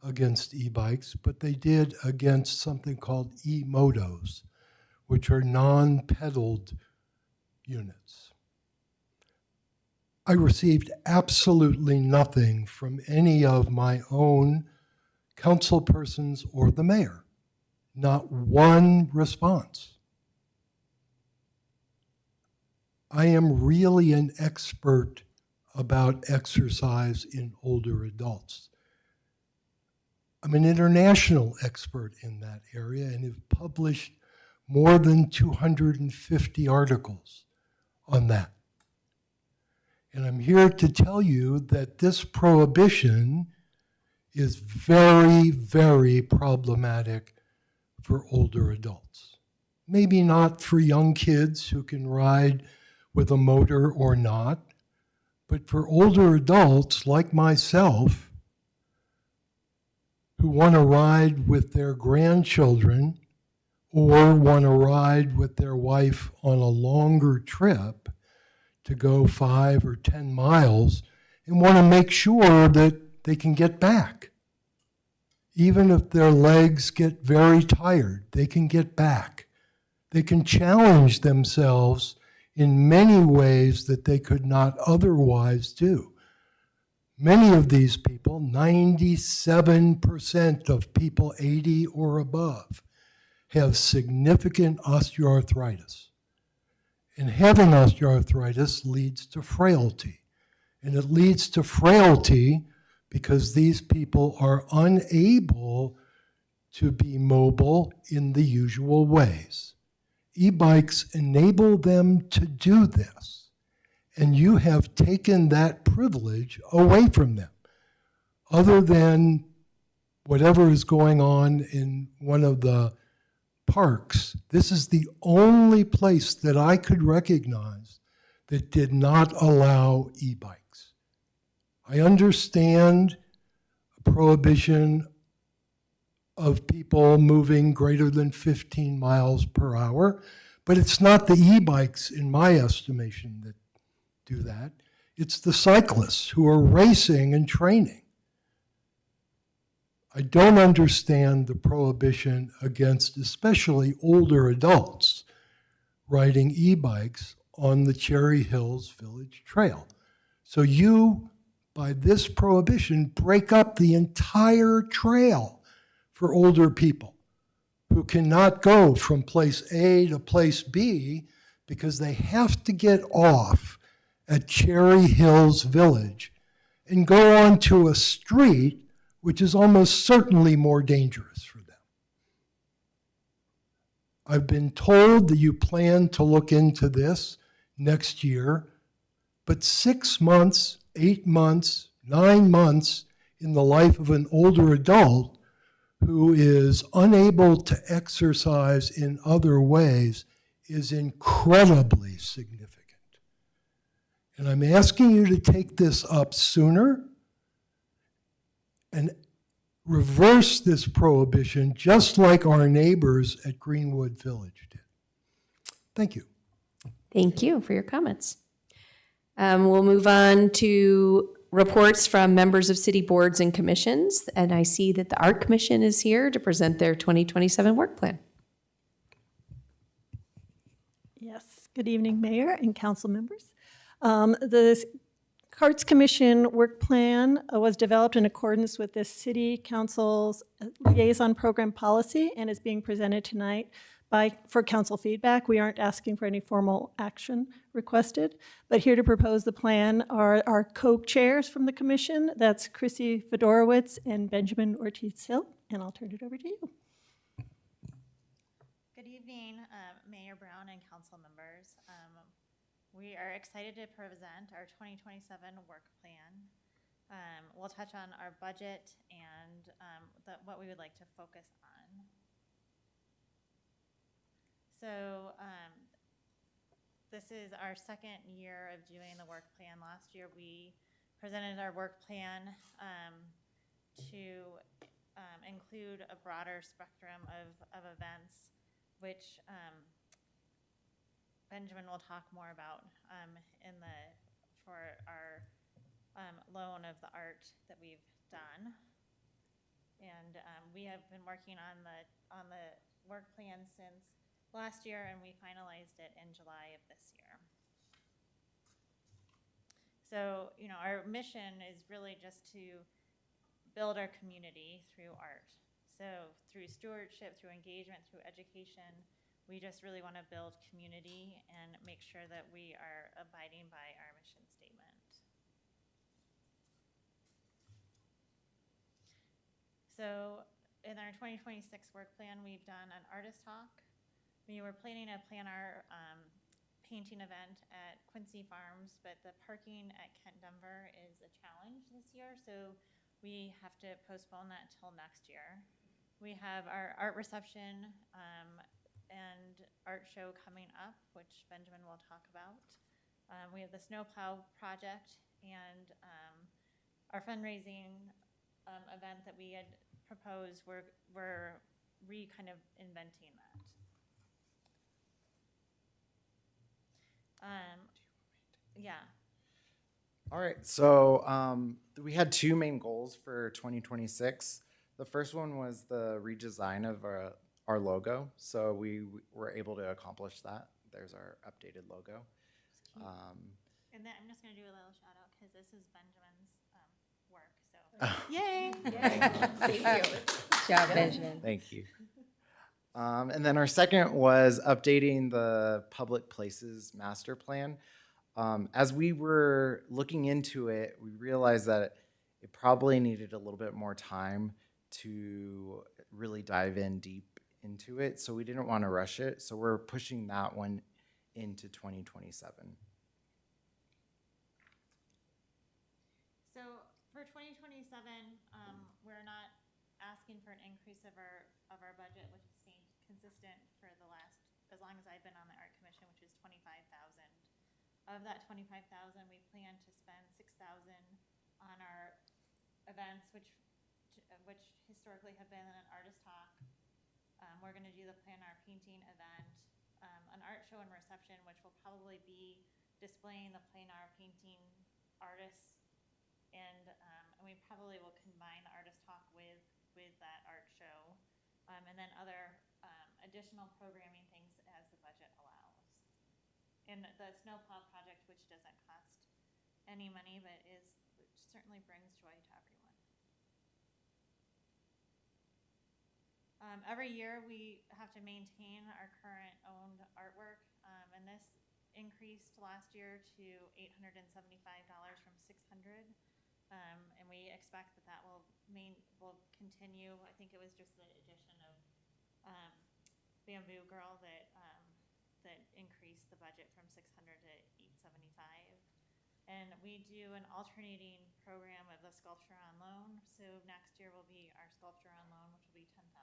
against e-bikes, but they did against something called e-motos, which are non-pedaled units. I received absolutely nothing from any of my own council persons or the mayor. Not one response. I am really an expert about exercise in older adults. I'm an international expert in that area and have published more than 250 articles on that. And I'm here to tell you that this prohibition is very, very problematic for older adults. Maybe not for young kids who can ride with a motor or not, but for older adults like myself who want to ride with their grandchildren or want to ride with their wife on a longer trip to go 5 or 10 miles and want to make sure that they can get back. Even if their legs get very tired, they can get back. They can challenge themselves in many ways that they could not otherwise do. Many of these people, 97% of people 80 or above, have significant osteoarthritis. And having osteoarthritis leads to frailty. And it leads to frailty because these people are unable to be mobile in the usual ways. E-bikes enable them to do this. And you have taken that privilege away from them. Other than whatever is going on in one of the parks, this is the only place that I could recognize that did not allow e-bikes. I understand a prohibition of people moving greater than 15 miles per hour, But it's not the e-bikes, in my estimation, that do that. It's the cyclists who are racing and training. I don't understand the prohibition against especially older adults riding e-bikes on the Cherry Hills Village Trail. So you, by this prohibition, break up the entire trail for older people who cannot go from place A to place B because they have to get off at Cherry Hills Village and go onto a street which is almost certainly more dangerous for them. I've been told that you plan to look into this next year, but 6 months, 8 months, 9 months in the life of an older adult who is unable to exercise in other ways is incredibly significant. And I'm asking you to take this up sooner and reverse this prohibition just like our neighbors at Greenwood Village did. Thank you. Thank you for your comments. We'll move on to reports from members of city boards and commissions. And I see that the Art Commission is here to present their 2027 work plan. Yes, good evening, Mayor and council members. The Arts Commission work plan was developed in accordance with the City Council's liaison program policy and is being presented tonight for council feedback. We aren't asking for any formal action requested, but here to propose the plan are our co-chairs from the commission. That's Chrissy Fedorowicz and Benjamin Ortiz-Hill, and I'll turn it over to you. Good evening, Mayor Brown and council members. We are excited to present our 2027 work plan. We'll touch on our budget and what we would like to focus on. So this is our second year of doing the work plan. Last year we presented our work plan to include a broader spectrum of events, which Benjamin will talk more about for our loan of the art that we've done. And we have been working on the work plan since last year, and we finalized it in July of this year. So, you know, our mission is really just to build our community through art. So through stewardship, through engagement, through education, we just really want to build community and make sure that we are abiding by our mission statement. So in our 2026 work plan, we've done an artist talk. We were planning to plan our painting event at Quincy Farms, but the parking at Kent Denver is a challenge this year, so we have to postpone that until next year. We have our art reception and art show coming up, which Benjamin will talk about. We have the snowplow project and our fundraising event that we had proposed. We're kind of inventing that. Yeah. All right, so we had two main goals for 2026. The first one was the redesign of our logo, so we were able to accomplish that. There's our updated logo. And then I'm just going to do a little shout out because this is Benjamin's work. So, yay! Thank you. Good job, Benjamin. Thank you. And then our second was updating the public places master plan. As we were looking into it, we realized that it probably needed a little bit more time to really dive in deep into it, so we didn't want to rush it. So we're pushing that one into 2027. So for 2027, we're not asking for an increase of our budget, which has stayed consistent for as long as I've been on the Art Commission, which is $25,000. Of that $25,000, we plan to spend $6,000 on our events, which historically have been an artist talk. We're going to do the plan our painting event, an art show and reception, which will probably be displaying the planar painting artists. And we probably will combine the artist talk with that art show. And then other additional programming things as the budget allows. And the snowplow project, which doesn't cost any money, but which certainly brings joy to everyone. Every year we have to maintain our current owned artwork, and this increased last year to $875 from $600. And we expect that will continue. I think it was just the addition of Bamboo Girl that increased the budget from 600 to 875. And we do an alternating program of the sculpture on loan. So next year will be our sculpture on loan, which will be $10,000.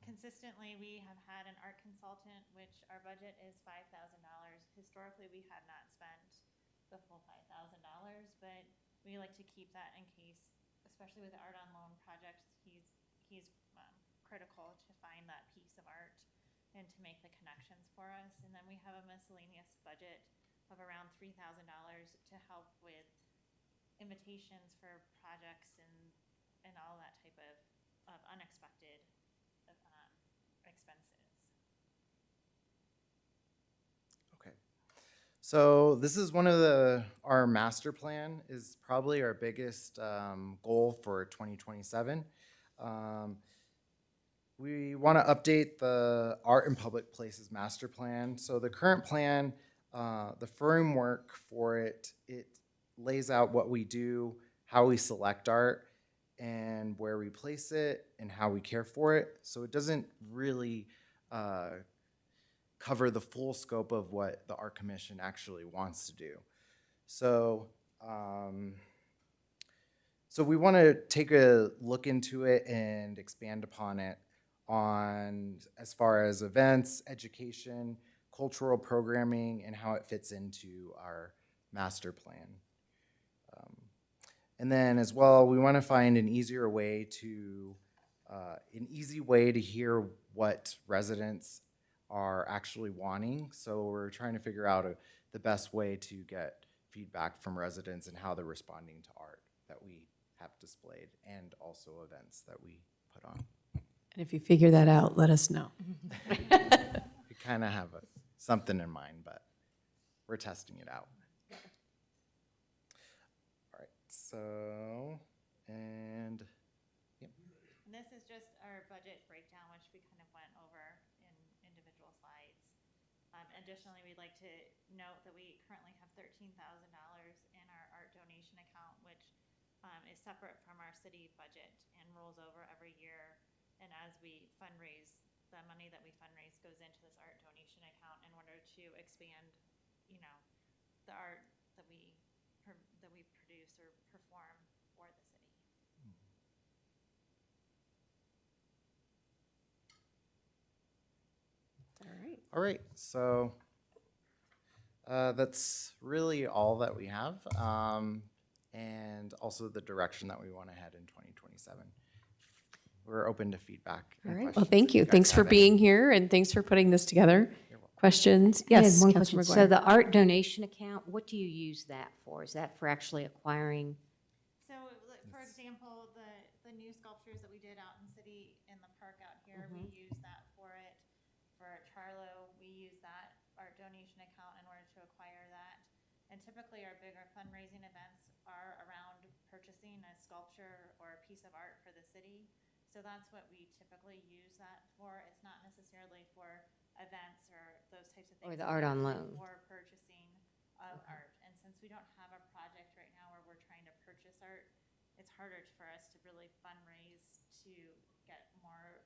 Consistently, we have had an art consultant, which our budget is $5,000. Historically, we had not spent the full $5,000, but we like to keep that in case, especially with the art on loan projects, he's critical to find that piece of art and to make the connections for us. And then we have a miscellaneous budget of around $3,000 to help with invitations for projects and all that type of unexpected expenses. Okay. So this is one of our master plan is probably our biggest goal for 2027. We want to update the Art in Public Places master plan. So the current plan, the framework for it lays out what we do, how we select art, and where we place it, and how we care for it. So it doesn't really cover the full scope of what the Art Commission actually wants to do. So, so we want to take a look into it and expand upon it on as far as events, education, cultural programming, and how it fits into our master plan. And then as well, we want to find an easy way to hear what residents are actually wanting. So we're trying to figure out the best way to get feedback from residents and how they're responding to art that we have displayed and also events that we put on. And if you figure that out, let us know. We kind of have something in mind, but we're testing it out. All right, so, and This is just our budget breakdown, which we kind of went over in individual slides. Additionally, we'd like to note that we currently have $13,000 in our art donation account, which is separate from our city budget and rolls over every year. And as we fundraise, the money that we fundraise goes into this art donation account in order to expand, the art that we produce or perform for the city. All right. all right, so that's really all that we have, and also the direction that we want to head in 2027. We're open to feedback. All and right. Well, questions thank if you. guys Thanks for have any. being here and thanks for putting this together. Questions? I had Yes, one Councilor question. So McGuire. the art donation account, what do you use that for? Is that for actually acquiring? So, for example, the new sculptures that we did out in city in the park out here, we use that for it. For Charlo, we use that art donation account in order to acquire that. And typically our bigger fundraising events are around purchasing a sculpture or a piece of art for the city. So that's what we typically use that for. It's not necessarily for events or those types of things. Or the art on loan. Or purchasing of art. And since we don't have a project right now where we're trying to purchase art, it's harder for us to really fundraise to get more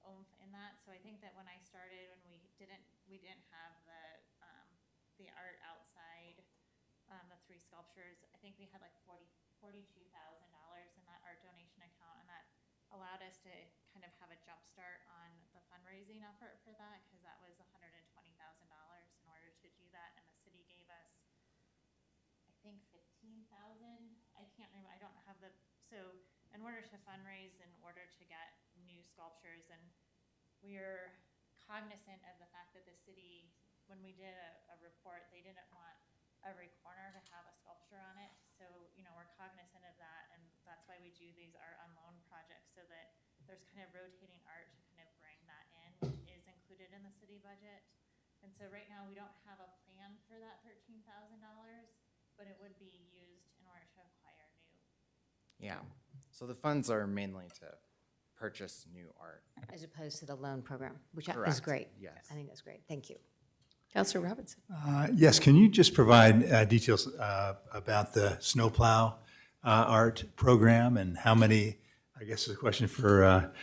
oomph in that. So I think that when I started, when we didn't have the art outside, the three sculptures, I think we had like $42,000 in that art donation account, and that allowed us to kind of have a jump start on the fundraising effort for that, because that was $120,000 in order to do that, and the city gave us, I think, $15,000. I can't remember. I don't have so in order to fundraise in order to get new sculptures, and we're cognizant of the fact that the city, when we did a report, they didn't want every corner to have a sculpture on it. So, we're cognizant of that, and that's why we do these art on loan projects, so that there's kind of rotating art to kind of bring that in, which is included in the city budget. And so right now, we don't have a plan for that $13,000, but it would be used in order to acquire new. Yeah. So the funds are mainly to purchase new art. As opposed to the loan program, which is Correct. great. Yes. I think that's great. Thank you. Counselor Robinson. Yes, can you just provide details about the snowplow art program and how many, I guess it's a question for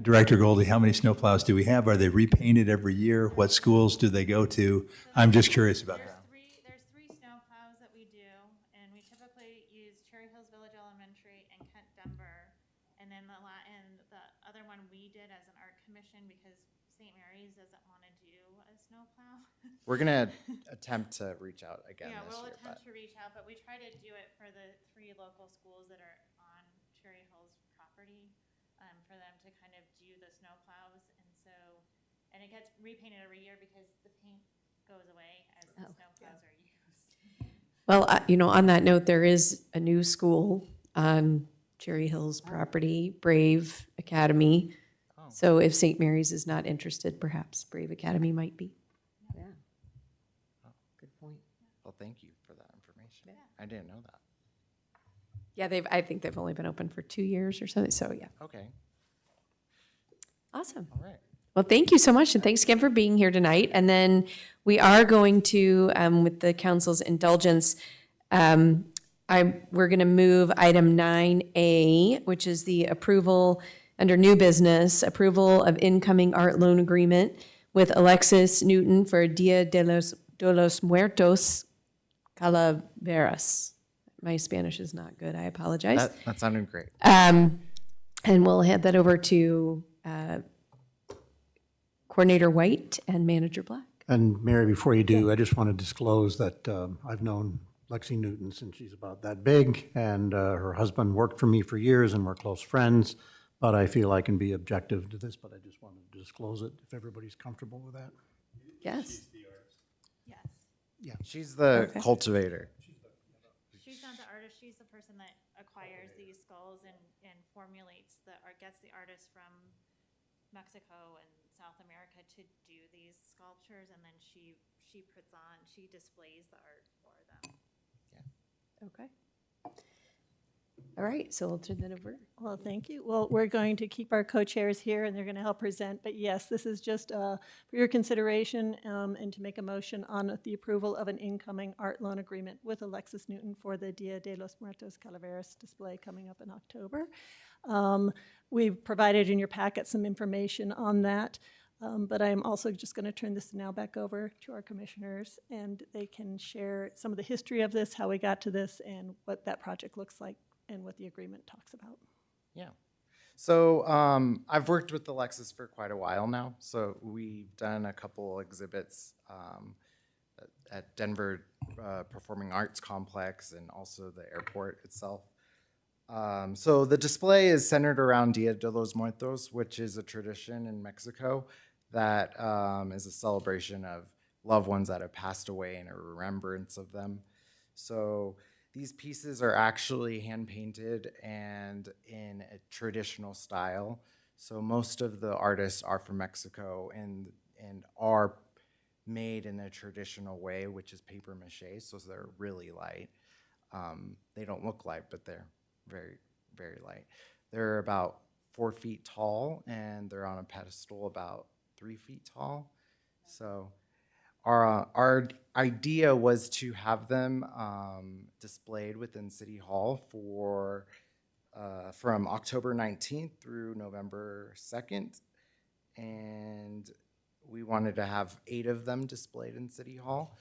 Director Goldie, how many snowplows do we have? Are they repainted every year? What schools do they go to? I'm just curious about that. There's three snow plows that we do, and we typically use Cherry Hills Village Elementary and Kent Denver. And then the other one we did as an art commission because St. Mary's doesn't want to do a snow plow. We're gonna attempt to reach out again Yeah, this we'll year, but attempt to reach out, but we try to do it for the 3 local schools that are on Cherry Hills property, for them to kind of do the snow plows. And so, and it gets repainted every year because the paint goes away as the snow plows are used. Well, on that note, there is a new school on Cherry Hills property, Brave Academy. So if St. Mary's is not interested, perhaps Brave Academy might be. Yeah. Good point. well, thank you for that information. I didn't know that. Yeah, I think they've only been open for 2 years or something, so yeah. Okay, Awesome. all right. Well, thank you so much, and thanks again for being here tonight. And then we are going to, with the council's indulgence, we're going to move item 9A, which is the approval, under new business, approval of incoming art loan agreement with Alexis Newton for Dia de los Muertos Calaveras. My Spanish is not good, I apologize. That sounded great. And we'll hand that over to Coordinator White and Manager Black. And Mary, before you do, I just want to disclose that I've known Lexi Newton since she's about that big, and her husband worked for me for years, and we're close friends, but I feel I can be objective to this, but I just wanted to disclose it, if everybody's comfortable with that. Yes. Yes. She's the Okay. cultivator. She's not the artist, she's the person that acquires these skulls and formulates or gets the artists from Mexico and South America to do these sculptures, and then she displays the art for them. Okay. All right, so we'll turn that over. Well, thank you. Well, we're going to keep our co-chairs here, and they're going to help present. But yes, this is just for your consideration and to make a motion on the approval of an incoming art loan agreement with Alexis Newton for the Dia de los Muertos Calaveras display coming up in October. We've provided in your packet some information on that, but I am also just going to turn this now back over to our commissioners, and they can share some of the history of this, how we got to this, and what that project looks like, and what the agreement talks about. Yeah. So I've worked with Alexis for quite a while now. So we've done a couple exhibits at Denver Performing Arts Complex and also the airport itself. So the display is centered around Dia de los Muertos, which is a tradition in Mexico that is a celebration of loved ones that have passed away and a remembrance of them. So these pieces are actually hand-painted and in a traditional style. So most of the artists are from Mexico and are made in a traditional way, which is paper mache, so they're really light. They don't look light, but they're very, very light. They're about 4 feet tall, and they're on a pedestal about 3 feet tall. So our idea was to have them displayed within City Hall from October 19th through November 2nd. And we wanted to have 8 of them displayed in City Hall.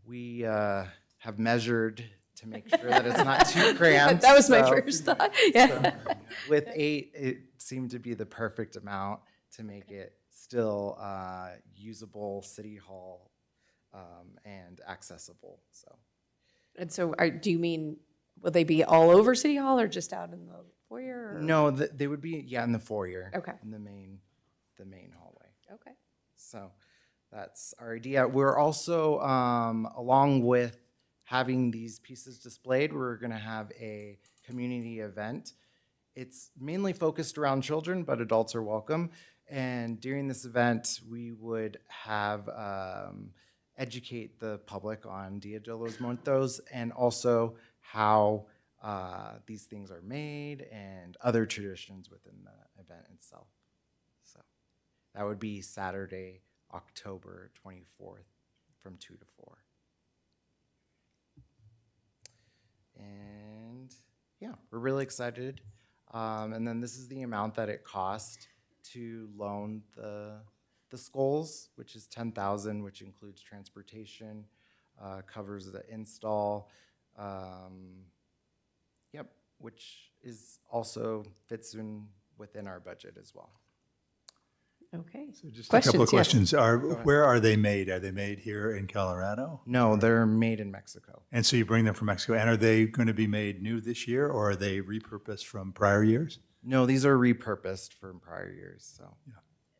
We have measured to make sure that it's not too cramped. That was my so- first thought, yeah. With 8, it seemed to be the perfect amount to make it still usable City Hall and accessible, so. And so do you mean will they be all over City Hall or just out in the foyer? Or? No, they would be, yeah, in the foyer. Okay. In the main hallway. Okay. So that's our idea. We're also, along with having these pieces displayed, we're going to have a community event. It's mainly focused around children, but adults are welcome. And during this event, we would have educate the public on Dia de los Muertos and also how these things are made and other traditions within the event itself. So that would be Saturday, October 24th from 2 to 4. And yeah, we're really excited. And then this is the amount that it cost to loan the skulls, which is $10,000, which includes transportation, covers the install. Yep, which is also fits in within our budget as well. Okay. So just a couple of Questions, questions. Where are they made? Are they made here in Colorado? No, they're made in Mexico. And so you bring them from Mexico. And are they going to be made new this year, or are they repurposed from prior years? No, these are repurposed from prior years. So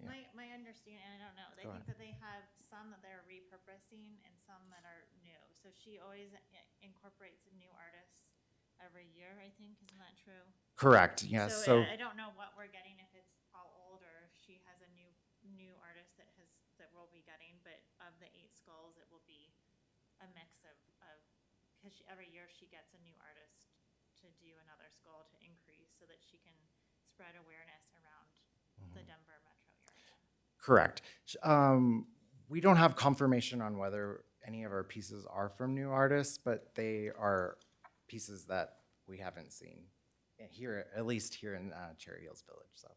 My understanding, and I don't know, I think that they have some that they're repurposing and some that are new. So she always incorporates a new artist every year, I think, isn't that true? correct. Yes. So I don't know what we're getting, if it's all old or if she has a new artist that we'll be getting, but of the 8 skulls, it will be a mix of because every year she gets a new artist to do another skull to increase so that she can spread awareness around the Denver metro area. correct. We don't have confirmation on whether any of our pieces are from new artists, but they are pieces that we haven't seen here, at least here in Cherry Hills Village. So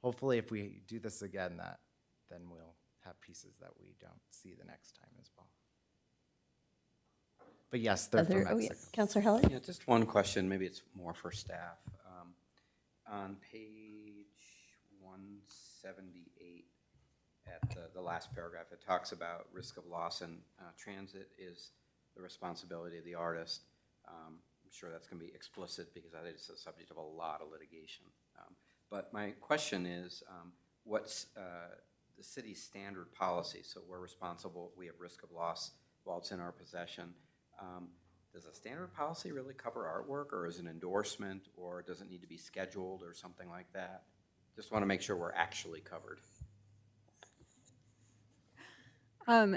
hopefully if we do this again, then we'll have pieces that we don't see the next time as well. But yes, they're from Mexico. Counselor Heller? Yeah, just one question, maybe it's more for staff. On page 178, at the last paragraph, it talks about risk of loss and transit is the responsibility of the artist. I'm sure that's going to be explicit because that is the subject of a lot of litigation. But my question is, what's the city's standard policy? So we're responsible, we have risk of loss while it's in our possession. Does a standard policy really cover artwork, or is it an endorsement, or does it need to be scheduled or something like that? Just want to make sure we're actually covered.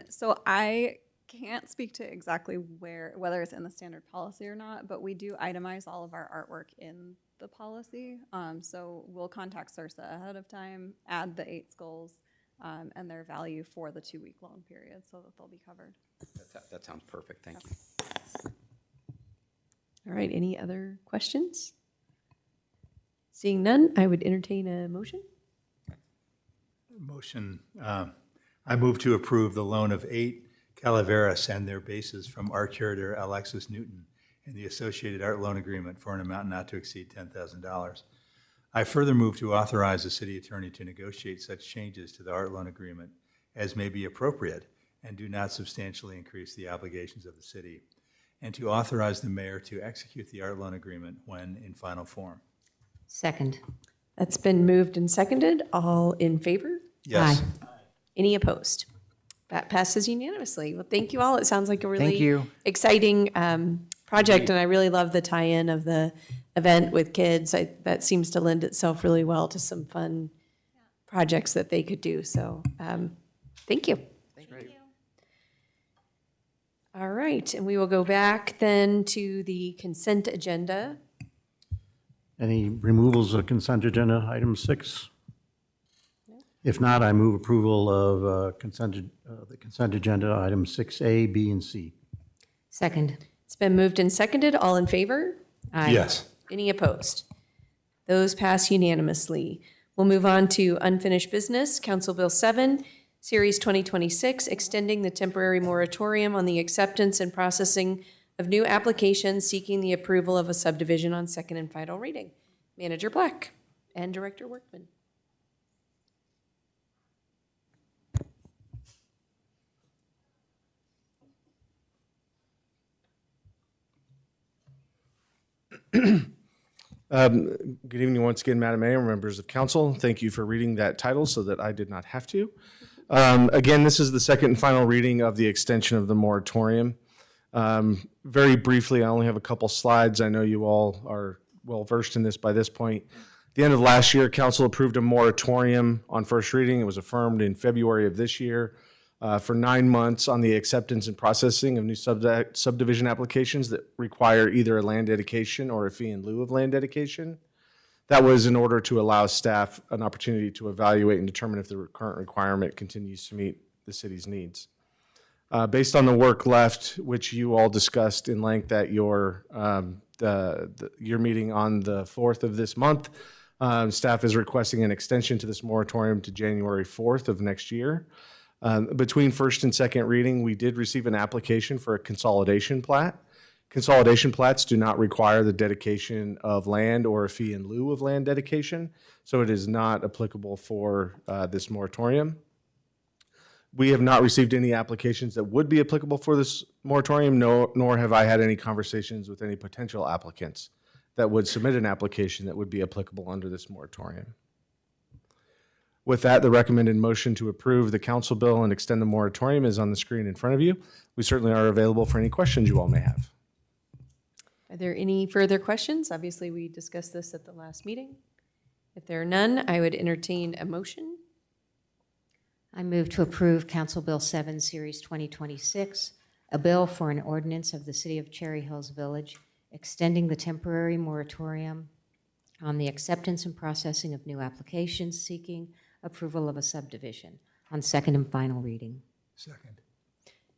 So I can't speak to exactly whether it's in the standard policy or not, but we do itemize all of our artwork in the policy. So we'll contact CIRSA ahead of time, add the 8 skulls and their value for the 2-week loan period so that they'll be covered. That sounds perfect, thank you. All right, any other questions? Seeing none, I would entertain a motion. Motion, I move to approve the loan of 8 Calaveras and their bases from art curator Alexis Newton and the associated art loan agreement for an amount not to exceed $10,000. I further move to authorize the city attorney to negotiate such changes to the art loan agreement as may be appropriate and do not substantially increase the obligations of the city, and to authorize the mayor to execute the art loan agreement when in final form. Second. That's been moved and seconded. All in favor? Yes. Aye. Any opposed? That passes unanimously. Well, thank you all. It sounds like a really you. exciting project, and I really love the tie-in of the event with kids. That seems to lend itself really well to some fun projects that they could do. So thank you. Thank you. All right, and we will go back then to the consent agenda. Any removals of consent agenda, item 6? If not, I move approval of the consent agenda, items 6A, B, and C. Second. It's been moved and seconded. All in favor? Aye. Yes. Any opposed? Those pass unanimously. We'll move on to unfinished business. Council Bill 7, Series 2026, extending the temporary moratorium on the acceptance and processing of new applications seeking the approval of a subdivision on second and final reading. Manager Black and Director Workman. Good evening once again, Madam Mayor, members of council. Thank you for reading that title so that I did not have to. Again, this is the second and final reading of the extension of the moratorium. Very briefly, I only have a couple slides. I know you all are well versed in this by this point. At the end of last year, council approved a moratorium on first reading. It was affirmed in February of this year for 9 months on the acceptance and processing of new subdivision applications that require either a land dedication or a fee in lieu of land dedication. That was in order to allow staff an opportunity to evaluate and determine if the current requirement continues to meet the city's needs. Based on the work left, which you all discussed in length at your meeting on the 4th of this month, staff is requesting an extension to this moratorium to January 4th of next year. Between first and second reading, we did receive an application for a consolidation plat. Consolidation plats do not require the dedication of land or a fee in lieu of land dedication, so it is not applicable for this moratorium. We have not received any applications that would be applicable for this moratorium, nor have I had any conversations with any potential applicants that would submit an application that would be applicable under this moratorium. With that, the recommended motion to approve the council bill and extend the moratorium is on the screen in front of you. We certainly are available for any questions you all may have. Are there any further questions? Obviously, we discussed this at the last meeting. If there are none, I would entertain a motion. I move to approve Council Bill 7, Series 2026, a bill for an ordinance of the City of Cherry Hills Village extending the temporary moratorium on the acceptance and processing of new applications seeking approval of a subdivision on second and final reading. Second.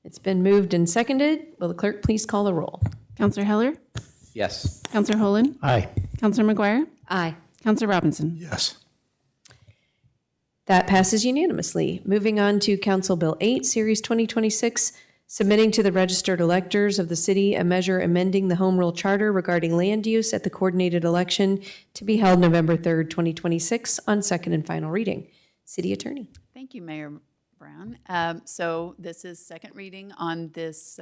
It's been moved and seconded. Will the clerk please call the roll? Counselor Heller? Yes. Counselor Holen? Aye. Counselor McGuire? Aye. Counselor Robinson? Yes. That passes unanimously. Moving on to Council Bill 8, Series 2026, submitting to the registered electors of the city a measure amending the Home Rule Charter regarding land use at the coordinated election to be held November 3rd, 2026 on second and final reading. City Attorney. Thank you, Mayor Brown. So this is second reading on this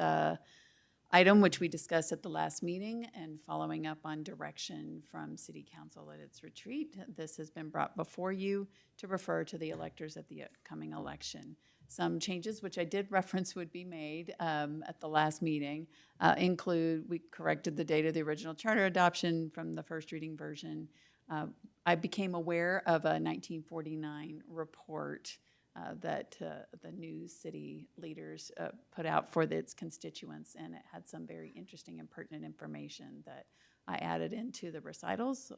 item, which we discussed at the last meeting, and following up on direction from City Council at its retreat. This has been brought before you to refer to the electors at the upcoming election. Some changes, which I did reference would be made at the last meeting, include we corrected the date of the original charter adoption from the first reading version. I became aware of a 1949 report that the new city leaders put out for its constituents, and it had some very interesting and pertinent information that I added into the recitals,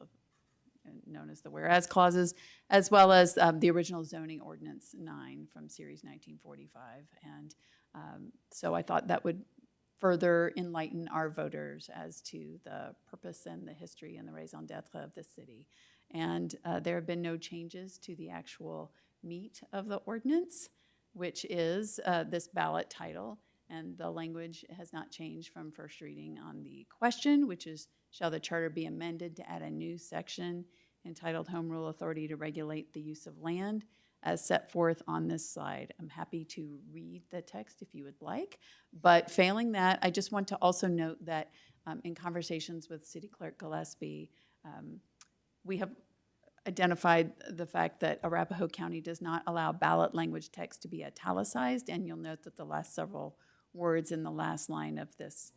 known as the whereas clauses, as well as the original zoning ordinance 9 from Series 1945. And so I thought that would further enlighten our voters as to the purpose and the history and the raison d'etre of the city. And there have been no changes to the actual meat of the ordinance, which is this ballot title, and the language has not changed from first reading on the question, which is, shall the charter be amended to add a new section entitled Home Rule Authority to regulate the use of land, as set forth on this slide. I'm happy to read the text if you would like, but failing that, I just want to also note that in conversations with City Clerk Gillespie, we have identified the fact that Arapahoe County does not allow ballot language text to be italicized, and you'll note that the last several words in the last line of this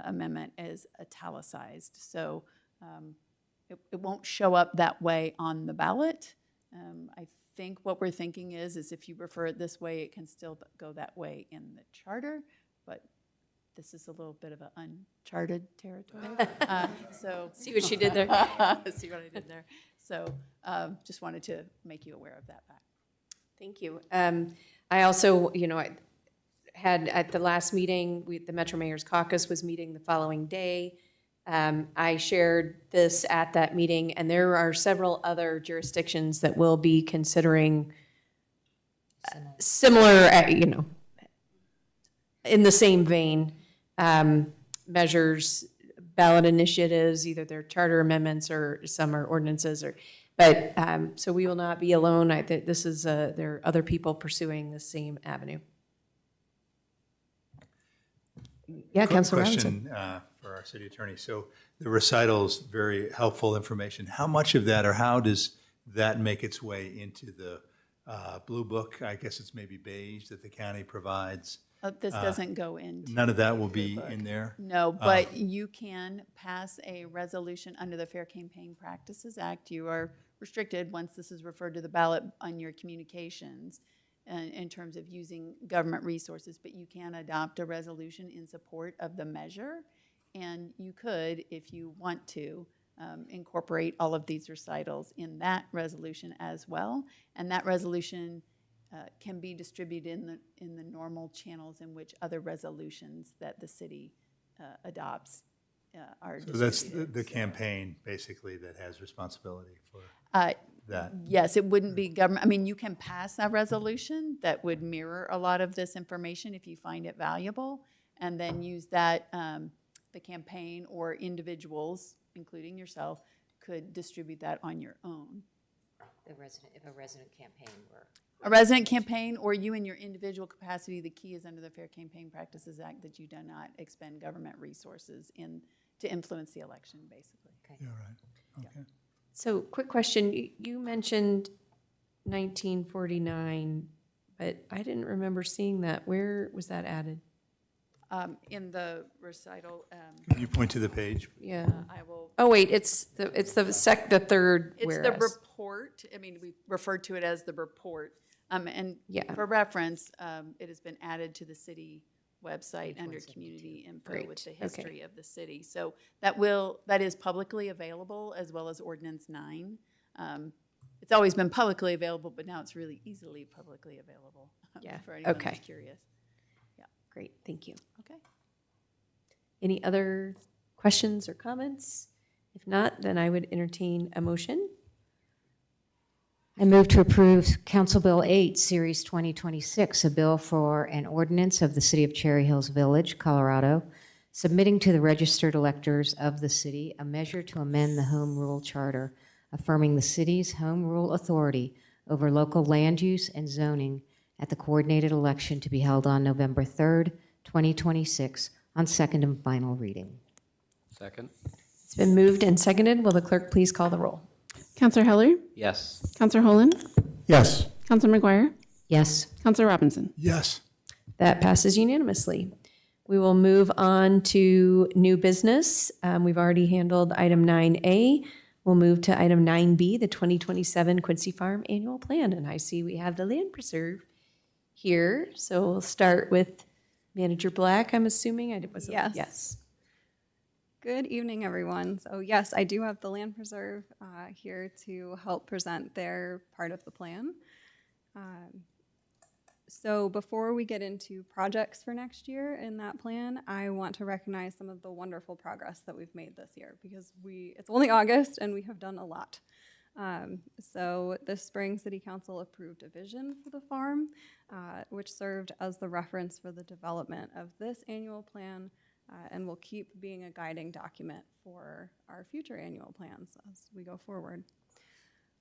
amendment is italicized. So it won't show up that way on the ballot. I think what we're thinking is if you refer it this way, it can still go that way in the charter, but this is a little bit of an uncharted territory. So See what she did there? See what I did there. So just wanted to make you aware of that fact. Thank you. I also, I had at the last meeting, the Metro Mayor's Caucus was meeting the following day. I shared this at that meeting, and there are several other jurisdictions that will be considering similar, in the same vein, measures, ballot initiatives, either they're charter amendments or some are ordinances, but so we will not be alone. This is there are other people pursuing the same avenue. Yeah, Quick Councilor Robinson. question for our city attorney. So the recitals, very helpful information. How much of that, or how does that make its way into the Blue Book? I guess it's maybe beige that the county provides. This doesn't go into. None of that will the be book. in there? No, but you can pass a resolution under the Fair Campaign Practices Act. You are restricted, once this is referred to the ballot, on your communications in terms of using government resources, but you can adopt a resolution in support of the measure. And you could, if you want to, incorporate all of these recitals in that resolution as well. And that resolution can be distributed in the normal channels in which other resolutions that the city adopts are So that's distributed. the campaign, basically, that has responsibility for that. Yes, it wouldn't be government. I mean, you can pass a resolution that would mirror a lot of this information if you find it valuable, and then use that, the campaign or individuals, including yourself, could distribute that on your own. If a resident campaign were. A resident campaign, or you in your individual capacity, the key is under the Fair Campaign Practices Act that you do not expend government resources to influence the election, basically. Yeah, right. Okay. So, quick question. You mentioned 1949, but I didn't remember seeing that. Where was that added? In the recital, Can you point to the page? Yeah. I will. Oh, wait, it's the third It's whereas. the report. I mean, we referred to it as the report. And Yeah. for reference, it has been added to the city website under community info with Great. the Okay. history of the city. So that is publicly available, as well as Ordinance 9. It's always been publicly available, but now it's really easily publicly available. Yeah. For anyone Okay. who's curious. Great, thank you. Okay. Any other questions or comments? If not, then I would entertain a motion. I move to approve Council Bill 8, Series 2026, a bill for an ordinance of the City of Cherry Hills Village, Colorado, submitting to the registered electors of the city a measure to amend the Home Rule Charter, affirming the city's home rule authority over local land use and zoning at the coordinated election to be held on November 3rd, 2026, on second and final reading. Second? It's been moved and seconded. Will the clerk please call the roll? Counselor Heller? Yes. Counselor Holen? Yes. Counselor McGuire? Yes. Counselor Robinson? Yes. That passes unanimously. We will move on to new business. We've already handled item 9A. We'll move to item 9B, the 2027 Quincy Farm Annual Plan. And I see we have the land preserve here. So we'll start with Manager Black, I'm assuming. Yes. Yes. Good evening, everyone. So yes, I do have the Land Preserve here to help present their part of the plan. So before we get into projects for next year in that plan, I want to recognize some of the wonderful progress that we've made this year, because it's only August and we have done a lot. So this spring, City Council approved a vision for the farm, which served as the reference for the development of this annual plan, and will keep being a guiding document for our future annual plans as we go forward.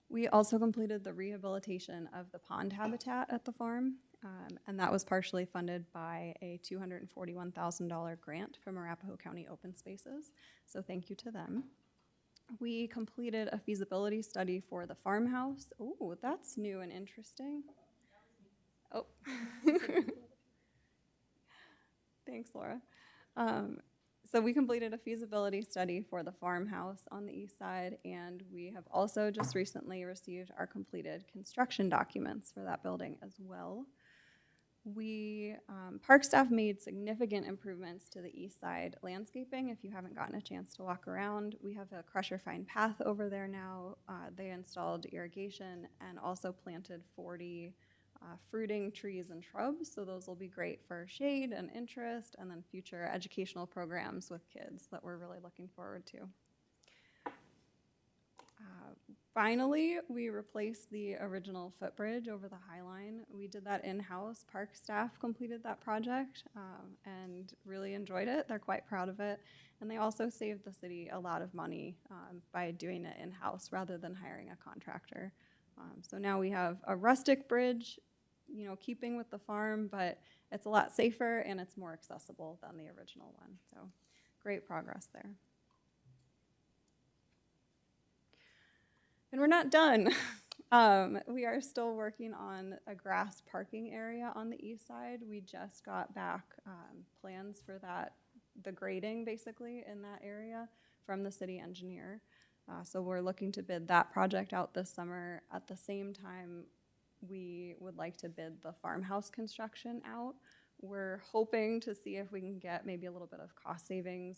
We also completed the rehabilitation of the pond habitat at the farm, and that was partially funded by a $241,000 grant from Arapahoe County Open Spaces, so thank you to them. We completed a feasibility study for the farmhouse. Oh, that's new and interesting. Oh. Thanks, Laura. So we completed a feasibility study for the farmhouse on the east side, and we have also just recently received our completed construction documents for that building as well. We, park staff made significant improvements to the east side landscaping. If you haven't gotten a chance to walk around, we have a crusher fine path over there now. They installed irrigation and also planted 40 fruiting trees and shrubs, so those will be great for shade and interest, and then future educational programs with kids that we're really looking forward to. Finally, we replaced the original footbridge over the High Line. We did that in-house. Park staff completed that project and really enjoyed it. They're quite proud of it. And they also saved the city a lot of money by doing it in-house rather than hiring a contractor. So now we have a rustic bridge, you know, keeping with the farm, but it's a lot safer and it's more accessible than the original one. So great progress there. And we're not done. We are still working on a grass parking area on the east side. We just got back plans for that, the grading basically in that area from the city engineer. So we're looking to bid that project out this summer. At the same time, we would like to bid the farmhouse construction out. We're hoping to see if we can get maybe a little bit of cost savings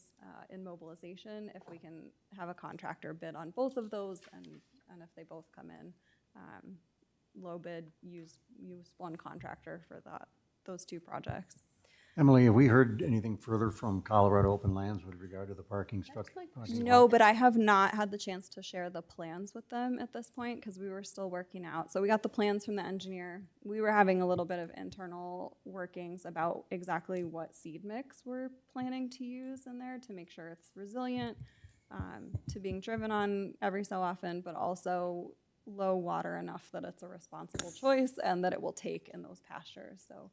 in mobilization, if we can have a contractor bid on both of those, and if they both come in, low bid, use one contractor for those two projects. Emily, have we heard anything further from Colorado Open Lands with regard to the parking structure? No, but I have not had the chance to share the plans with them at this point because we were still working out. So we got the plans from the engineer. We were having a little bit of internal workings about exactly what seed mix we're planning to use in there to make sure it's resilient to being driven on every so often, but also low water enough that it's a responsible choice and that it will take in those pastures. So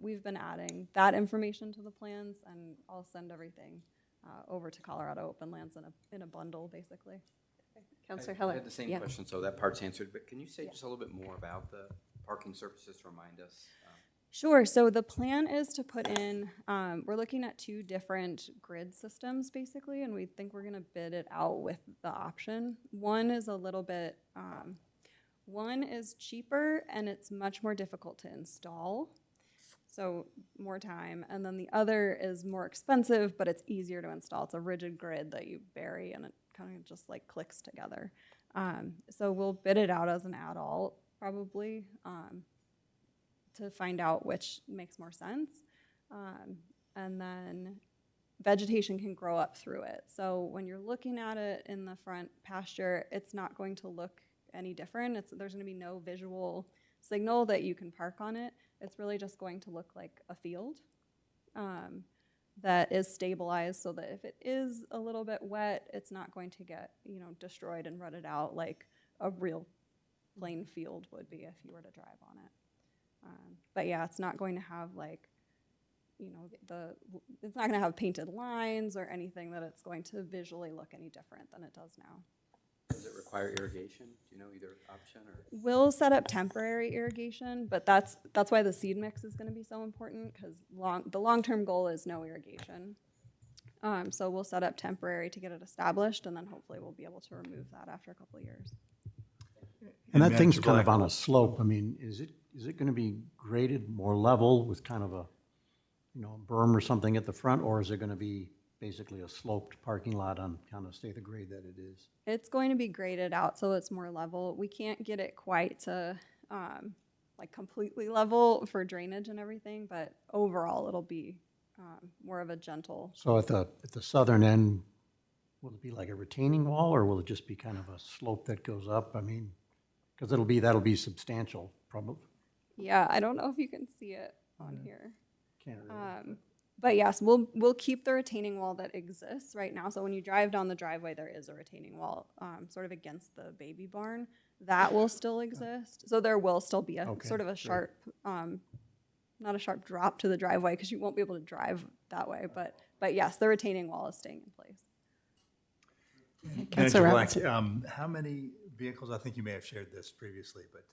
we've been adding that information to the plans, and I'll send everything over to Colorado Open Lands in a bundle, basically. Counselor I Heller. had the same Yeah. question, so that part's answered, but can you say just a little bit more about the parking surfaces to remind us? Sure. So the plan is to put in, we're looking at 2 different grid systems, basically, and we think we're going to bid it out with the option. One is a little bit, one is cheaper, and it's much more difficult to install. So more time. And then the other is more expensive, but it's easier to install. It's a rigid grid that you bury and it kind of just like clicks together. So we'll bid it out as an add-all probably to find out which makes more sense. And then vegetation can grow up through it. So when you're looking at it in the front pasture, it's not going to look any different. There's going to be no visual signal that you can park on it. It's really just going to look like a field that is stabilized so that if it is a little bit wet, it's not going to get, destroyed and rutted out like a real plain field would be if you were to drive on it. But yeah, it's not going to have it's not going to have painted lines or anything that it's going to visually look any different than it does now. Does it require irrigation? Do you know either option or? We'll set up temporary irrigation, but that's why the seed mix is going to be so important because the long-term goal is no irrigation. So we'll set up temporary to get it established, and then hopefully we'll be able to remove that after a couple of years. And that Mr. thing's kind of Black. on a slope. I mean, is it going to be graded more level with kind of a, berm or something at the front, or is it going to be basically a sloped parking lot on kind of the grade that it is? It's going to be graded out so it's more level. We can't get it quite to completely level for drainage and everything, but overall it'll be more of a gentle. So at the southern end, will it be like a retaining wall, or will it just be kind of a slope that goes up? I mean, because that'll be substantial, probably. Yeah, I don't know if you can see it on here. Can't really. But yes, we'll keep the retaining wall that exists right now. So when you drive down the driveway, there is a retaining wall sort of against the baby barn. That will still exist. So there will still be a Okay, sort of a great. sharp, not a sharp drop to the driveway because you won't be able to drive that way. But yes, the retaining wall is staying in place. Manager Black, Robinson. how many vehicles, I think you may have shared this previously, but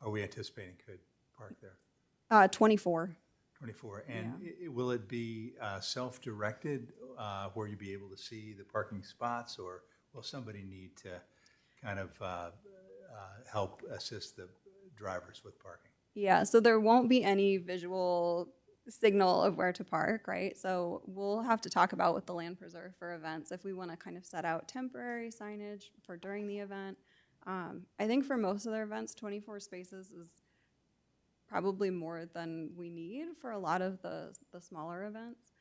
are we anticipating could park there? 24. 24. And will it be self-directed where you'll be able to see the parking spots, or will somebody need to kind of help assist the drivers with parking? Yeah, so there won't be any visual signal of where to park, right? So we'll have to talk about with the land preserve for events if we want to kind of set out temporary signage for during the event. I think for most of their events, 24 spaces is probably more than we need for a lot of the smaller events.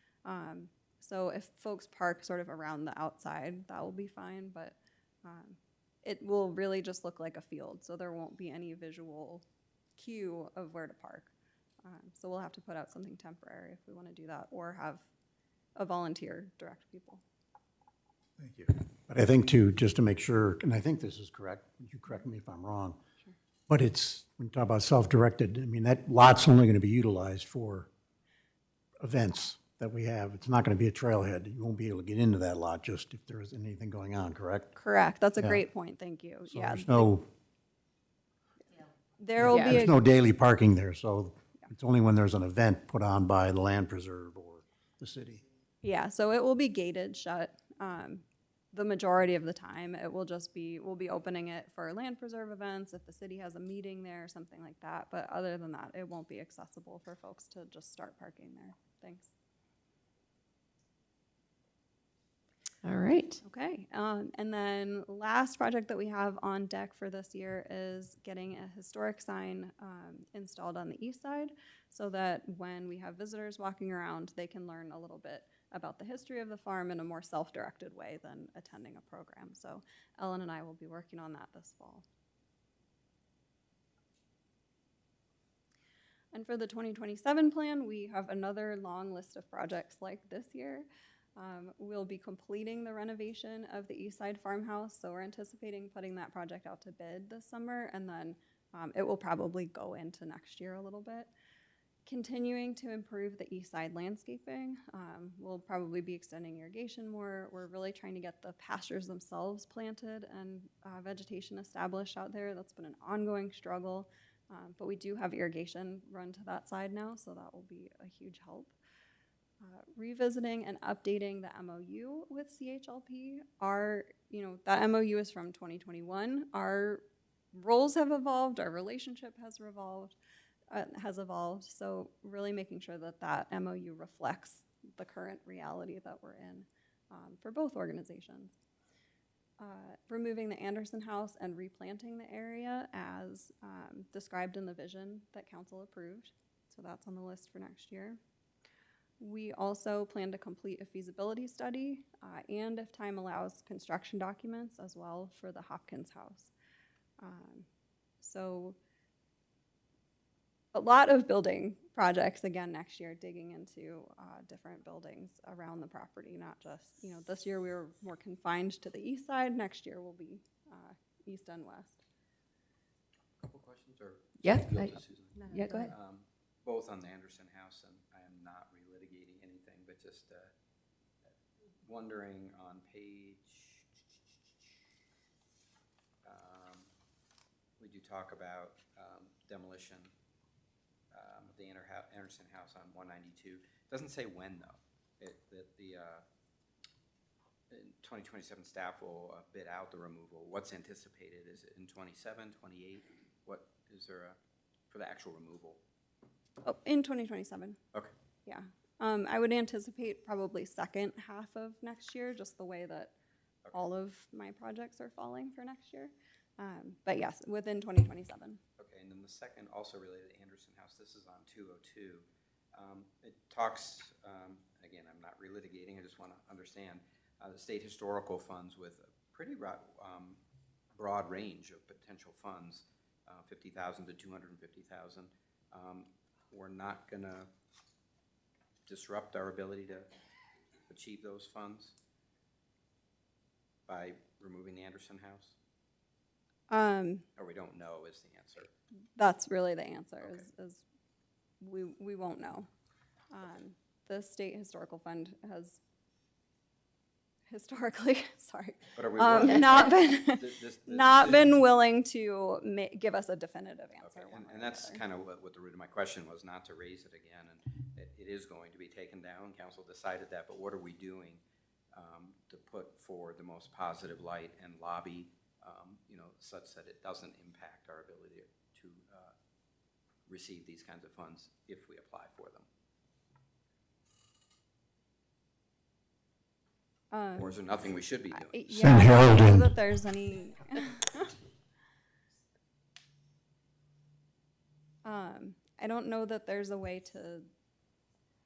So if folks park sort of around the outside, that will be fine, but it will really just look like a field, so there won't be any visual cue of where to park. So we'll have to put out something temporary if we want to do that, or have a volunteer direct people. Thank you. But I think too, just to make sure, and I think this is correct, you correct me if I'm wrong, but it's, when you talk about self-directed, I mean, that lot's only going to be utilized for events, that we have, it's not going to be a trailhead. You won't be able to get into that lot just if there isn't anything going on, correct? Correct. That's a Yeah. great point. Thank you. So Yeah. there's no, There will be there's a, no daily parking there, so it's only when there's an event put on by the land preserve or the city. yeah, so it will be gated shut. The majority of the time, it will just be, we'll be opening it for land preserve events, if the city has a meeting there or something like that. But other than that, it won't be accessible for folks to just start parking there. Thanks. All right. Okay, and then last project that we have on deck for this year is getting a historic sign installed on the east side so that when we have visitors walking around, they can learn a little bit about the history of the farm in a more self-directed way than attending a program. So Ellen and I will be working on that this fall. And for the 2027 plan, we have another long list of projects like this year. We'll be completing the renovation of the East Side Farmhouse, so we're anticipating putting that project out to bid this summer, and then it will probably go into next year a little bit. Continuing to improve the East Side landscaping. We'll probably be extending irrigation more. We're really trying to get the pastures themselves planted and vegetation established out there. That's been an ongoing struggle, but we do have irrigation run to that side now, so that will be a huge help. Revisiting and updating the MOU with CHLP. That MOU is from 2021. Our roles have evolved, our relationship has evolved, so really making sure that that MOU reflects the current reality that we're in for both organizations. Removing the Anderson House and replanting the area as described in the vision that council approved, so that's on the list for next year. We also plan to complete a feasibility study and, if time allows, construction documents as well for the Hopkins House. So a lot of building projects again next year, digging into different buildings around the property, not just, this year we were more confined to the east side, next year will be east and west. Couple questions, or? Yeah, Susan? yeah, go ahead. Both on the Anderson House, and I am not relitigating anything, but just wondering on page, we do talk about demolition of the Anderson House on 192. Doesn't say when, though. That the 2027 staff will bid out the removal. What's anticipated? Is it in 27, 28? What is there for the actual removal? Oh, in 2027. Okay. Yeah. I would anticipate probably second half of next year, just the way that all of my projects are falling for next year. But yes, within 2027. Okay, and then the second, also related to Anderson House, this is on 202. It talks, again, I'm not relitigating, I just want to understand, the state historical funds with a pretty broad range of potential funds, 50,000 to 250,000. We're not going to disrupt our ability to achieve those funds by removing the Anderson House? Or we don't know is the answer. That's really the answer, Okay. is we won't know. The State Historical Fund has historically, sorry, But are we not been, this not been decision- willing to give us a definitive answer. Okay, one way or and that's the other. kind of what the root of my question was, not to raise it again, and it is going to be taken down, council decided that, but what are we doing to put forward the most positive light and lobby, such that it doesn't impact our ability to receive these kinds of funds if we apply for them? Or is there nothing we should be doing? Yeah, I Harold don't know in. that there's any. I don't know that there's a way to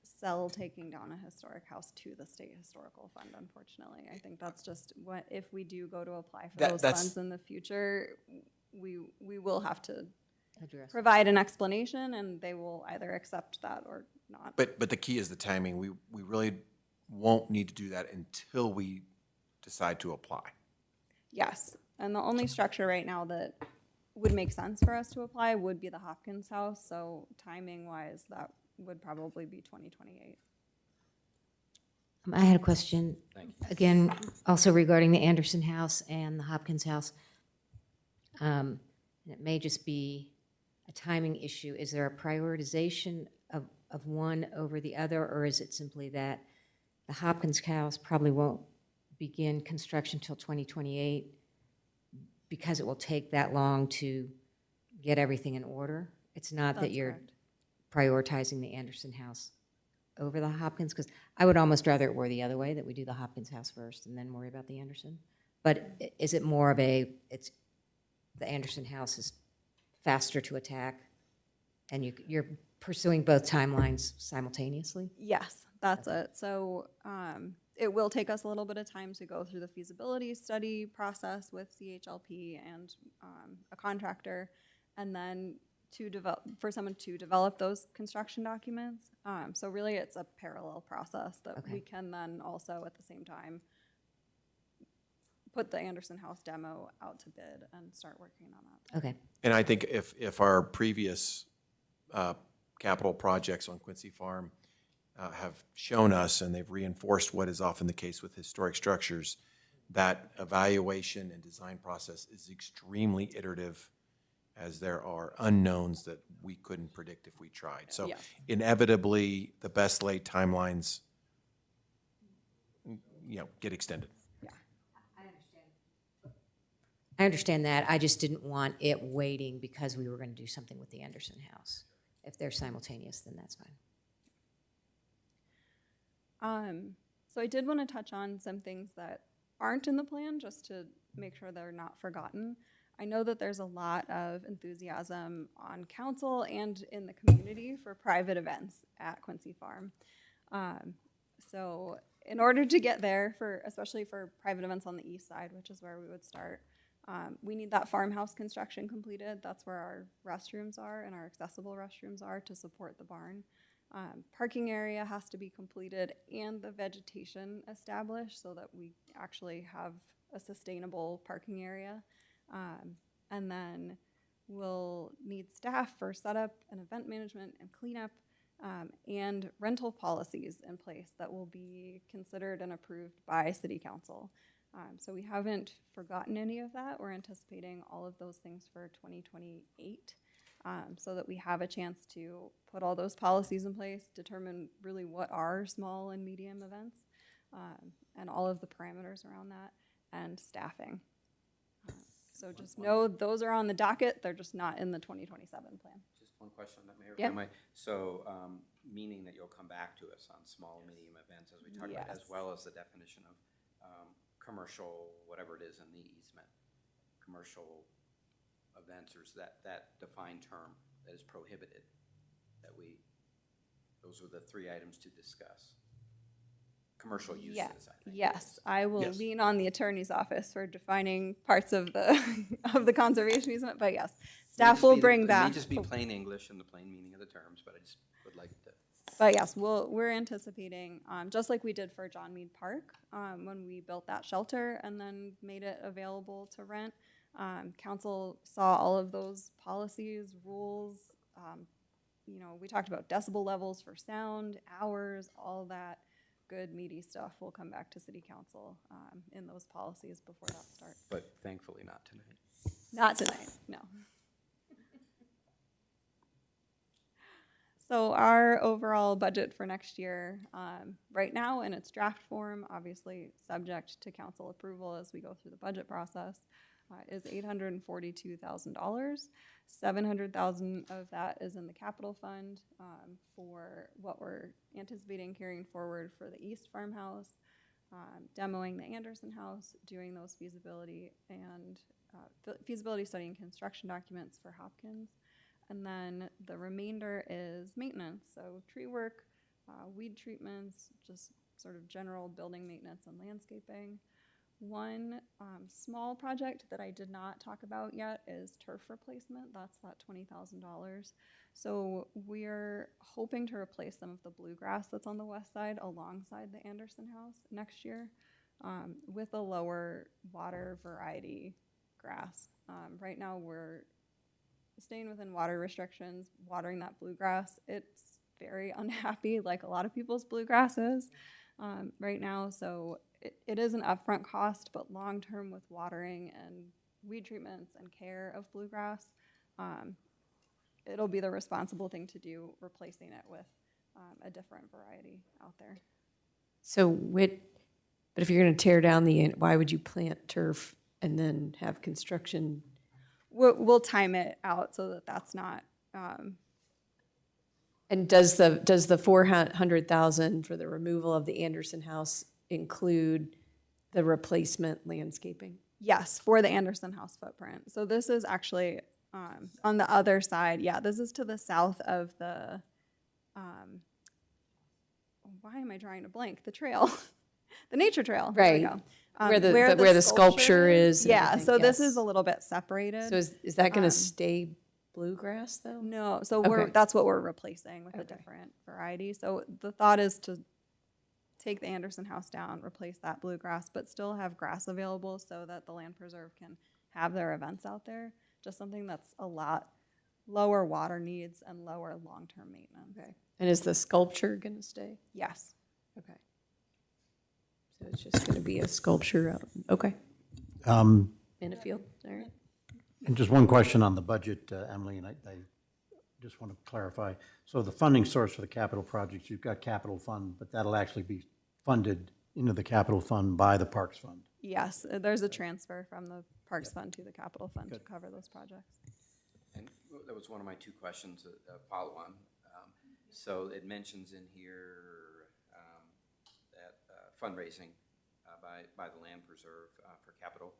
sell taking down a historic house to the State Historical Fund, unfortunately. I think that's just what, if we do go to apply for those That's- funds in the future, we will have to Address. provide an explanation, and they will either accept that or not. But the key is the timing. We really won't need to do that until we decide to apply. Yes, and the only structure right now that would make sense for us to apply would be the Hopkins House, so timing-wise, that would probably be 2028. I had a question. Again, also regarding the Anderson House and the Hopkins House. And it may just be a timing issue. Is there a prioritization of one over the other, or is it simply that the Hopkins House probably won't begin construction till 2028 because it will take that long to get everything in order? It's not that That's you're correct. prioritizing the Anderson House over the Hopkins, because I would almost rather it were the other way, that we do the Hopkins House first and then worry about the Anderson. But is it more of a, it's, the Anderson House is faster to attack, and you're pursuing both timelines simultaneously? Yes, that's it. So it will take us a little bit of time to go through the feasibility study process with CHLP and a contractor, and then to develop, for someone to develop those construction documents. So really, it's a parallel process that we can then also at the same time put the Anderson House demo out to bid and start working on that. Okay. And I think if our previous capital projects on Quincy Farm have shown us, and they've reinforced what is often the case with historic structures, that evaluation and design process is extremely iterative, as there are unknowns that we couldn't predict if we tried. So Yes. inevitably, the best laid timelines, get extended. I understand that. I just didn't want it waiting because we were going to do something with the Anderson House. If they're simultaneous, then that's fine. So I did want to touch on some things that aren't in the plan, just to make sure they're not forgotten. I know that there's a lot of enthusiasm on council and in the community for private events at Quincy Farm. So in order to get there, especially for private events on the east side, which is where we would start, we need that farmhouse construction completed. That's where our restrooms are and our accessible restrooms are to support the barn. Parking area has to be completed and the vegetation established so that we actually have a sustainable parking area. And then we'll need staff for setup and event management and cleanup, and rental policies in place that will be considered and approved by City Council. So we haven't forgotten any of that. We're anticipating all of those things for 2028, so that we have a chance to put all those policies in place, determine really what are small and medium events, and all of the parameters around that, and staffing. So just know those are on the docket. They're just not in the 2027 plan. Just one question on that, Mayor, if Yeah. I might. So, meaning that you'll come back to us on small, medium events as we talk about, as Yes. well as the definition of commercial, whatever it is in the easement, commercial events, or is that defined term that is prohibited, those are the three items to discuss. Commercial uses, Yeah. I think. Yes, I will Yes. lean on the attorney's office for defining parts of the of the conservation easement, but yes, staff will bring It that. may just be plain English and the plain meaning of the terms, but I just would like to. But yes, we're anticipating, just like we did for John Mead Park, when we built that shelter and then made it available to rent. Council saw all of those policies, rules. We talked about decibel levels for sound, hours, all that good meaty stuff will come back to City Council in those policies before that starts. But thankfully not tonight. Not tonight, no. So our overall budget for next year, right now in its draft form, obviously subject to council approval as we go through the budget process, is $842,000. $700,000 of that is in the capital fund for what we're anticipating carrying forward for the East Farmhouse, demoing the Anderson House, doing those feasibility study and construction documents for Hopkins. And then the remainder is maintenance, so tree work, weed treatments, just sort of general building maintenance and landscaping. One small project that I did not talk about yet is turf replacement. That's that $20,000. So we're hoping to replace some of the bluegrass that's on the west side alongside the Anderson House next year with a lower water variety grass. Right now we're staying within water restrictions, watering that bluegrass. It's very unhappy, like a lot of people's bluegrass is. right now. So it is an upfront cost, but long-term with watering and weed treatments and care of bluegrass, it'll be the responsible thing to do, replacing it with a different variety out there. So but if you're gonna tear down why would you plant turf and then have construction? We'll time it out so that that's not, And does the 400,000 for the removal of the Anderson House include the replacement landscaping? yes, for the Anderson House footprint. So this is actually on the other side. Yeah, this is to the south of the, why am I drawing a blank? The trail, the nature trail. There we Right. go. Where the sculpture is and Yeah, everything, so this yes. is a little bit separated. So is that gonna Um, stay bluegrass though? No, so Okay. that's what we're replacing with a Okay. different variety. So the thought is to take the Anderson House down, replace that bluegrass, but still have grass available so that the land preserve can have their events out there. Just something that's a lot lower water needs and lower long-term maintenance. Okay. And is the sculpture gonna stay? Yes. Okay. So it's just gonna be a sculpture out, okay, Um, in a field, all right. And just one question on the budget, Emily, and I just want to clarify. So the funding source for the capital projects, you've got capital fund, but that'll actually be funded into the capital fund by the Parks Fund. Yes, there's a transfer from the Parks Fund to the Capital Fund to cover those projects. And that was one of my two questions, follow on. So it mentions in here that fundraising by the land preserve for capital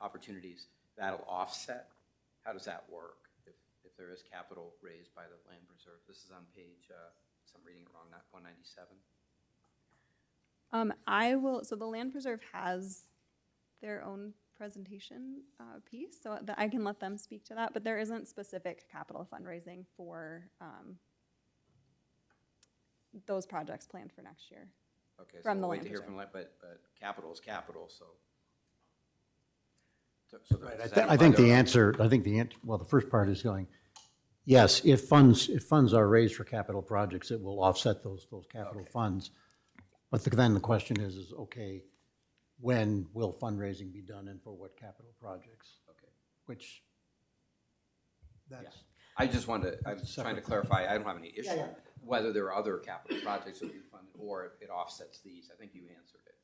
opportunities, that'll offset. How does that work if there is capital raised by the land preserve? This is on page, so I'm reading it wrong, not 197. So the Land Preserve has their own presentation piece, so that I can let them speak to that, but there isn't specific capital fundraising for those projects planned for next year. Okay, so From the we'll wait land to hear preserve. from that, but capital is capital, so. So I does thi- that I think apply the to- answer, well, the first part is going, yes, if funds are raised for capital projects, it will offset those capital funds. But then the question is, okay, when will fundraising be done and for what capital projects? Okay. Which, that's, I just wanted to, I was trying to clarify, I don't have any issue yeah. whether there are other capital projects that will be funded or if it offsets these. I think you answered it.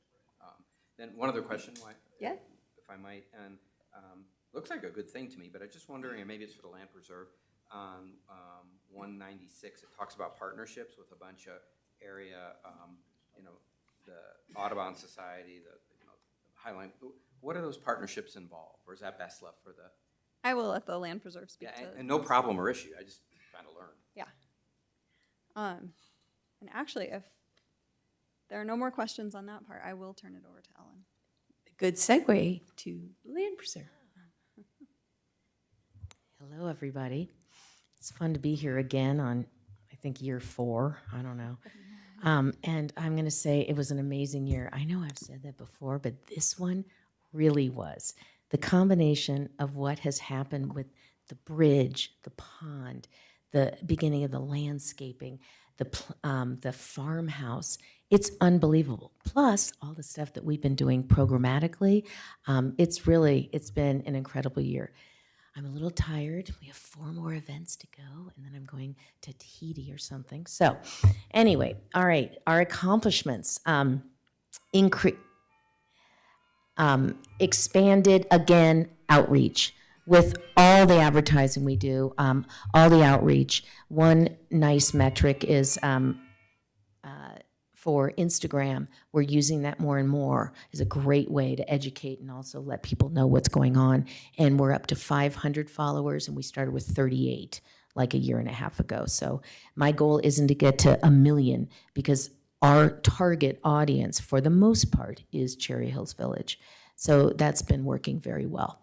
Then one other question, Yeah. if I might, and looks like a good thing to me, but I'm just wondering, and maybe it's for the land preserve, on 196, it talks about partnerships with a bunch of area, the Audubon Society, the Highline. What do those partnerships involve, or is that best left for the? I will let the Land Preserve speak Yeah, to. and no problem or issue. I just trying to learn. Yeah. And actually, if there are no more questions on that part, I will turn it over to Ellen. Good segue to land preserve. Hello, everybody. It's fun to be here again on, I think, year 4. I don't know. And I'm going to say it was an amazing year. I know I've said that before, but this one really was. The combination of what has happened with the bridge, the pond, the beginning of the landscaping, the farmhouse, it's unbelievable. Plus, all the stuff that we've been doing programmatically, it's been an incredible year. I'm a little tired. We have 4 more events to go, and then I'm going to Tahiti or something. So anyway, all right, our accomplishments. Expanded, again, outreach. With all the advertising we do, all the outreach, one nice metric is for Instagram. We're using that more and more as a great way to educate and also let people know what's going on. And we're up to 500 followers, and we started with 38 like a year and a half ago. So my goal isn't to get to 1 million, because our target audience, for the most part, is Cherry Hills Village. So that's been working very well.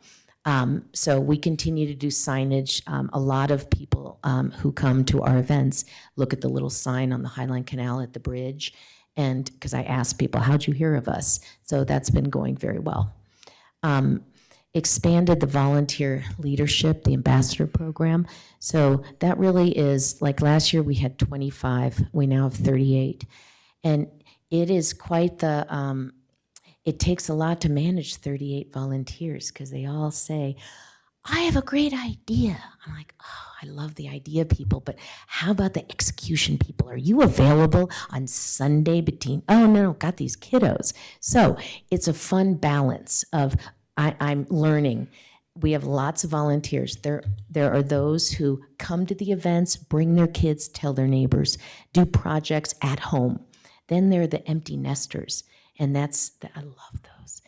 So we continue to do signage. A lot of people who come to our events look at the little sign on the Highline Canal at the bridge, and because I ask people, how'd you hear of us? So that's been going very well. Expanded the volunteer leadership, the ambassador program. So that really is, like last year we had 25, we now have 38. And it is quite the, it takes a lot to manage 38 volunteers because they all say, I have a great idea. I'm like, oh, I love the idea people, but how about the execution people? Are you available on Sunday between, oh no, got these kiddos. So it's a fun balance of, I'm learning. We have lots of volunteers. There are those who come to the events, bring their kids, tell their neighbors, do projects at home. Then there are the empty nesters, and I love those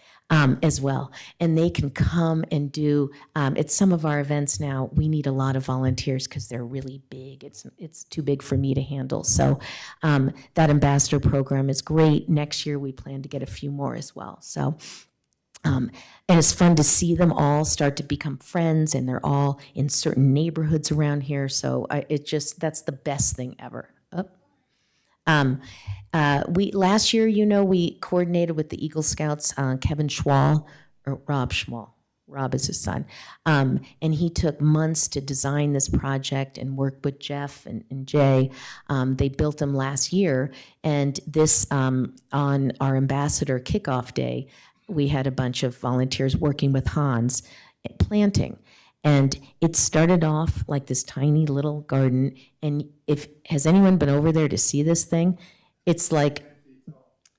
as well. And they can come and do, at some of our events now, we need a lot of volunteers because they're really big. It's too big for me to handle. So that ambassador program is great. Next year, we plan to get a few more as well. So. And it's fun to see them all start to become friends, and they're all in certain neighborhoods around here. So that's the best thing ever. Last year, we coordinated with the Eagle Scouts, Kevin Schwall, or Rob Schwall. Rob is his son. And he took months to design this project and work with Jeff and Jay. They built them last year. And this, on our ambassador kickoff day, we had a bunch of volunteers working with Hans planting. And it started off like this tiny little garden. And has anyone been over there to see this thing? It's like,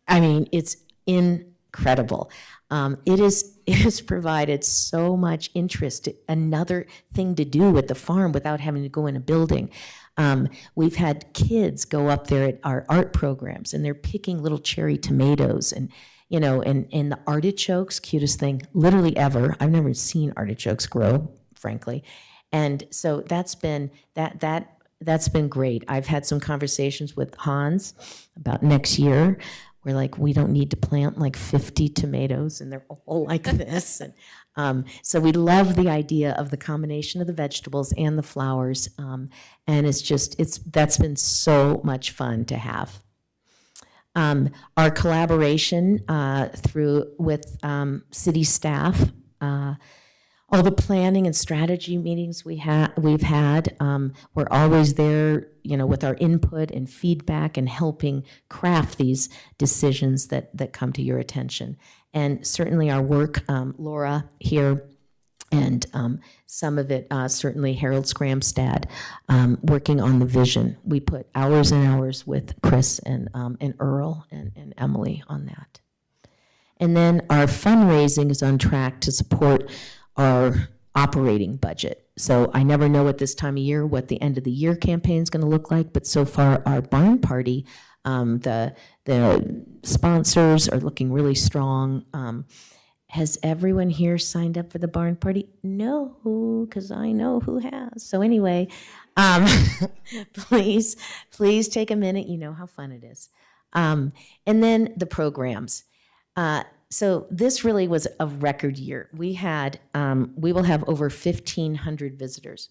it's incredible. It has provided so much interest, another thing to do with the farm without having to go in a building. We've had kids go up there at our art programs, and they're picking little cherry tomatoes and the artichokes, cutest thing literally ever. I've never seen artichokes grow, frankly. And so that's been great. I've had some conversations with Hans about next year. We're like, we don't need to plant like 50 tomatoes, and they're all like this. And so we love the idea of the combination of the vegetables and the flowers. And that's been so much fun to have. Our collaboration with city staff, all the planning and strategy meetings we've had, we're always there, with our input and feedback and helping craft these decisions that come to your attention. And certainly our work, Laura here, and some of it, certainly Harold Scramstad, working on the vision. We put hours and hours with Chris and Earl and Emily on that. And then our fundraising is on track to support our operating budget. So I never know at this time of year what the end of the year campaign is going to look like, but so far our barn party, the sponsors are looking really strong. Has everyone here signed up for the barn party? No, because I know who has. So anyway, please take a minute. You know how fun it is. And then the programs. So this really was a record year. We will have over 1,500 visitors.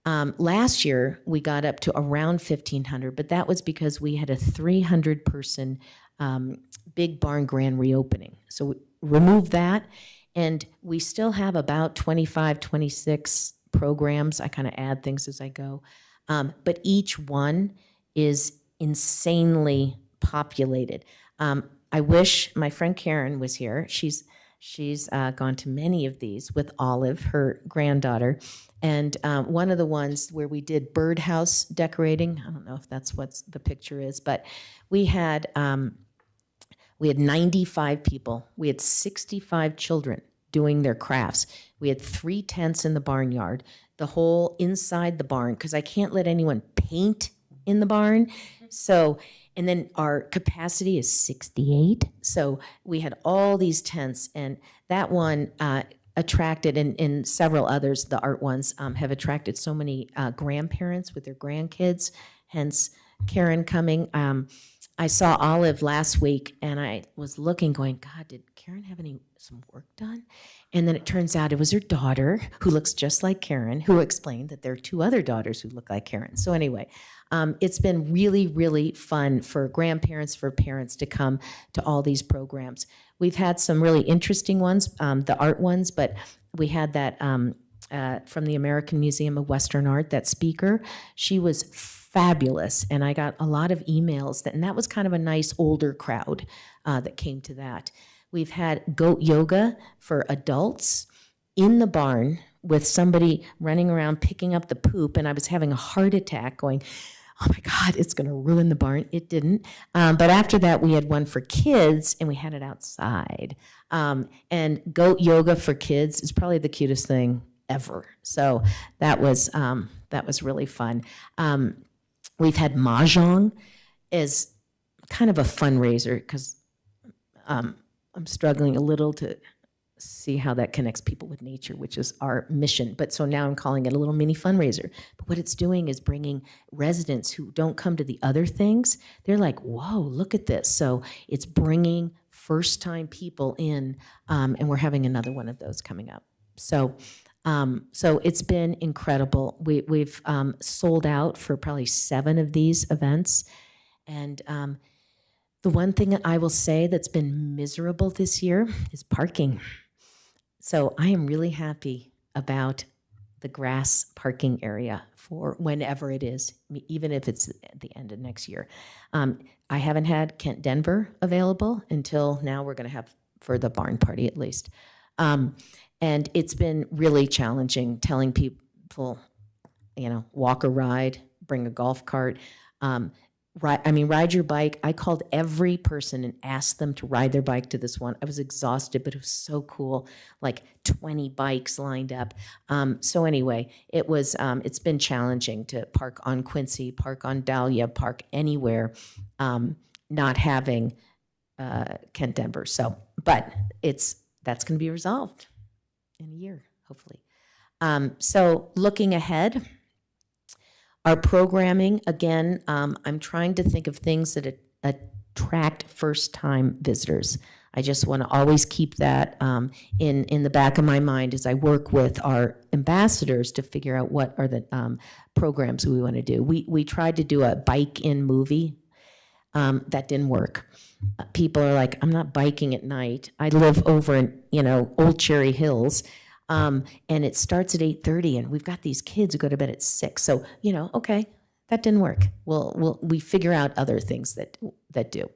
Last year, we got up to around 1,500, but that was because we had a 300-person big barn grand reopening. So we remove that, and we still have about 25, 26 programs. I kind of add things as I go. But each one is insanely populated. I wish my friend Karen was here. She's gone to many of these with Olive, her granddaughter. And one of the ones where we did birdhouse decorating, I don't know if that's what the picture is, but we had 95 people. We had 65 children doing their crafts. We had 3 tents in the barnyard, the whole inside the barn, because I can't let anyone paint in the barn. So, and then our capacity is 68. So we had all these tents, and that one attracted, and several others, the art ones, have attracted so many grandparents with their grandkids, hence Karen coming. I saw Olive last week, and I was looking, going, God, did Karen have some work done? And then it turns out it was her daughter, who looks just like Karen, who explained that there are 2 other daughters who look like Karen. So anyway, it's been really, really fun for grandparents, for parents to come to all these programs. We've had some really interesting ones, the art ones, but we had that from the American Museum of Western Art, that speaker. She was fabulous. And I got a lot of emails and that was kind of a nice older crowd that came to that. We've had goat yoga for adults in the barn with somebody running around picking up the poop, and I was having a heart attack going, oh my God, it's going to ruin the barn. It didn't. But after that, we had one for kids, and we had it outside. And goat yoga for kids is probably the cutest thing ever. So that was really fun. We've had mahjong as kind of a fundraiser because I'm struggling a little to see how that connects people with nature, which is our mission. But so now I'm calling it a little mini fundraiser. But what it's doing is bringing residents who don't come to the other things. They're like, whoa, look at this. So it's bringing first-time people in, and we're having another one of those coming up. So it's been incredible. We've sold out for probably 7 of these events. And the one thing that I will say that's been miserable this year is parking. So I am really happy about the grass parking area for whenever it is, even if it's at the end of next year. I haven't had Kent Denver available until now. We're going to have for the barn party at least. And it's been really challenging telling people, walk or ride, bring a golf cart. Ride your bike. I called every person and asked them to ride their bike to this one. I was exhausted, but it was so cool, like 20 bikes lined up. So anyway, it's been challenging to park on Quincy, park on Dahlia, park anywhere, not having Kent Denver. So, but that's going to be resolved in a year, hopefully. So looking ahead, our programming, again, I'm trying to think of things that attract first-time visitors. I just want to always keep that in the back of my mind as I work with our ambassadors to figure out what are the programs we want to do. We tried to do a bike-in movie. That didn't work. People are like, I'm not biking at night. I live over in, Old Cherry Hills. And it starts at 8:30, and we've got these kids who go to bed at 6. So, okay, that didn't work. We figure out other things that do.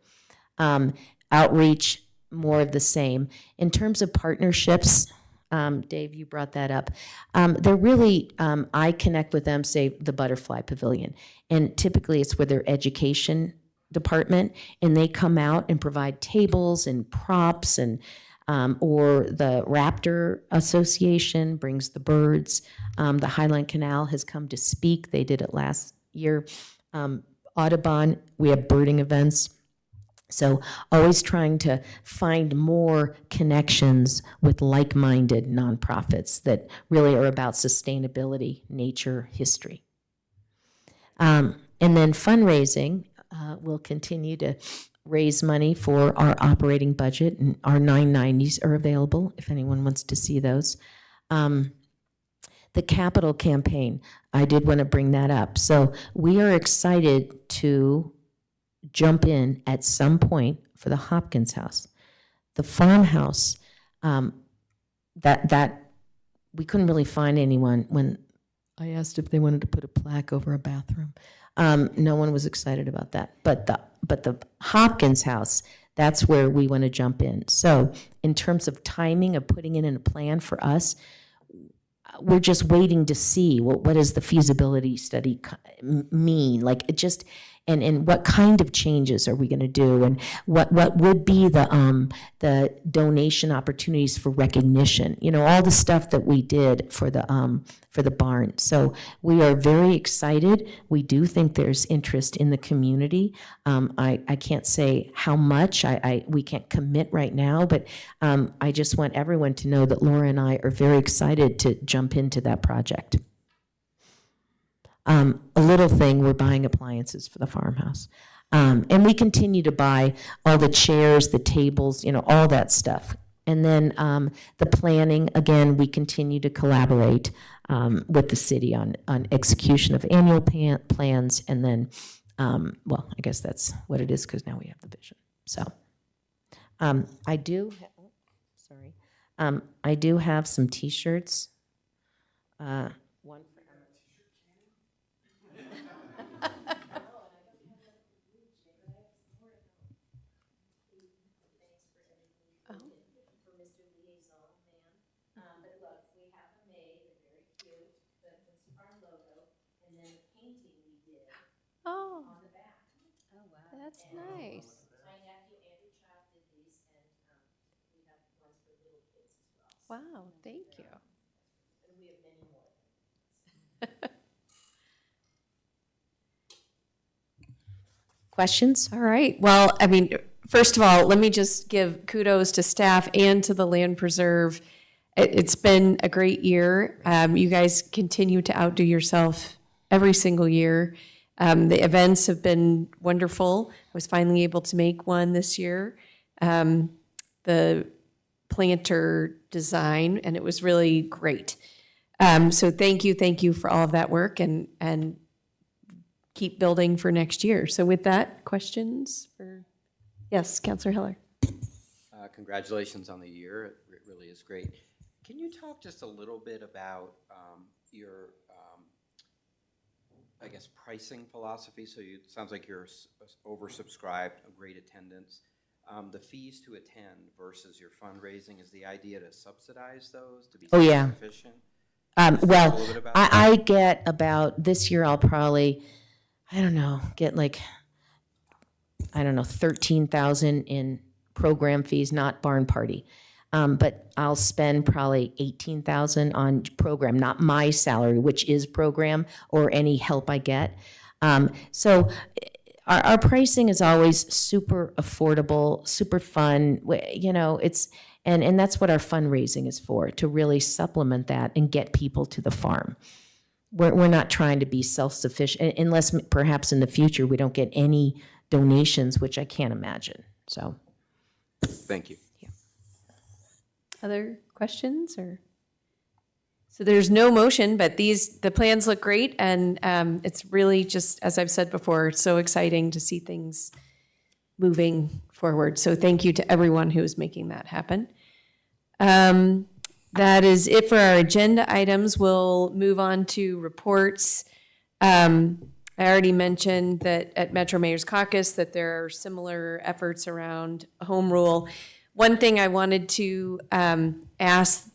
Outreach, more of the same. In terms of partnerships, Dave, you brought that up. They're really, I connect with them, say, the Butterfly Pavilion. And typically it's with their education department, and they come out and provide tables and props and or the Raptor Association brings the birds. The Highland Canal has come to speak. They did it last year. Audubon, we have birding events. So always trying to find more connections with like-minded nonprofits that really are about sustainability, nature, history. And then fundraising, we'll continue to raise money for our operating budget, and our 990s are available if anyone wants to see those. The capital campaign, I did want to bring that up. So we are excited to jump in at some point for the Hopkins House. The farmhouse, that we couldn't really find anyone when I asked if they wanted to put a plaque over a bathroom. No one was excited about that. But the Hopkins House, that's where we want to jump in. So in terms of timing of putting it in a plan for us, we're just waiting to see what does the feasibility study mean? Like it just, and what kind of changes are we going to do, and what would be the donation opportunities for recognition? All the stuff that we did for the barn. So we are very excited. We do think there's interest in the community. I can't say how much. We can't commit right now, but I just want everyone to know that Laura and I are very excited to jump into that project. A little thing, we're buying appliances for the farmhouse. And we continue to buy all the chairs, the tables, all that stuff. And then the planning, again, we continue to collaborate with the city on execution of annual plans. And then, well, I guess that's what it is because now we have the vision. So I do have some T-shirts. One for Oh. That's nice. Wow, thank you. Questions? All right. Well, I mean, first of all, let me just give kudos to staff and to the Land Preserve. It's been a great year. You guys continue to outdo yourself every single year. The events have been wonderful. I was finally able to make one this year. The planter design, and it was really great. So thank you for all of that work, and keep building for next year. So with that, questions for, yes, Councilor Heller. Congratulations on the year. It really is great. Can you talk just a little bit about your, I guess, pricing philosophy? So it sounds like you're oversubscribed, a great attendance. The fees to attend versus your fundraising, is the idea to subsidize those to be self-sufficient? Well, I get about, this year I'll probably, get like, 13,000 in program fees, not barn party. But I'll spend probably 18,000 on program, not my salary, which is program, or any help I get. So our pricing is always super affordable, super fun. It's, and that's what our fundraising is for, to really supplement that and get people to the farm. We're not trying to be self-sufficient, unless perhaps in the future we don't get any donations, which I can't imagine. So, Thank you. Other questions or? So there's no motion, but the plans look great, and it's really just, as I've said before, so exciting to see things moving forward. So thank you to everyone who is making that happen. That is it for our agenda items. We'll move on to reports. I already mentioned that at Metro Mayor's Caucus that there are similar efforts around home rule. One thing I wanted to ask,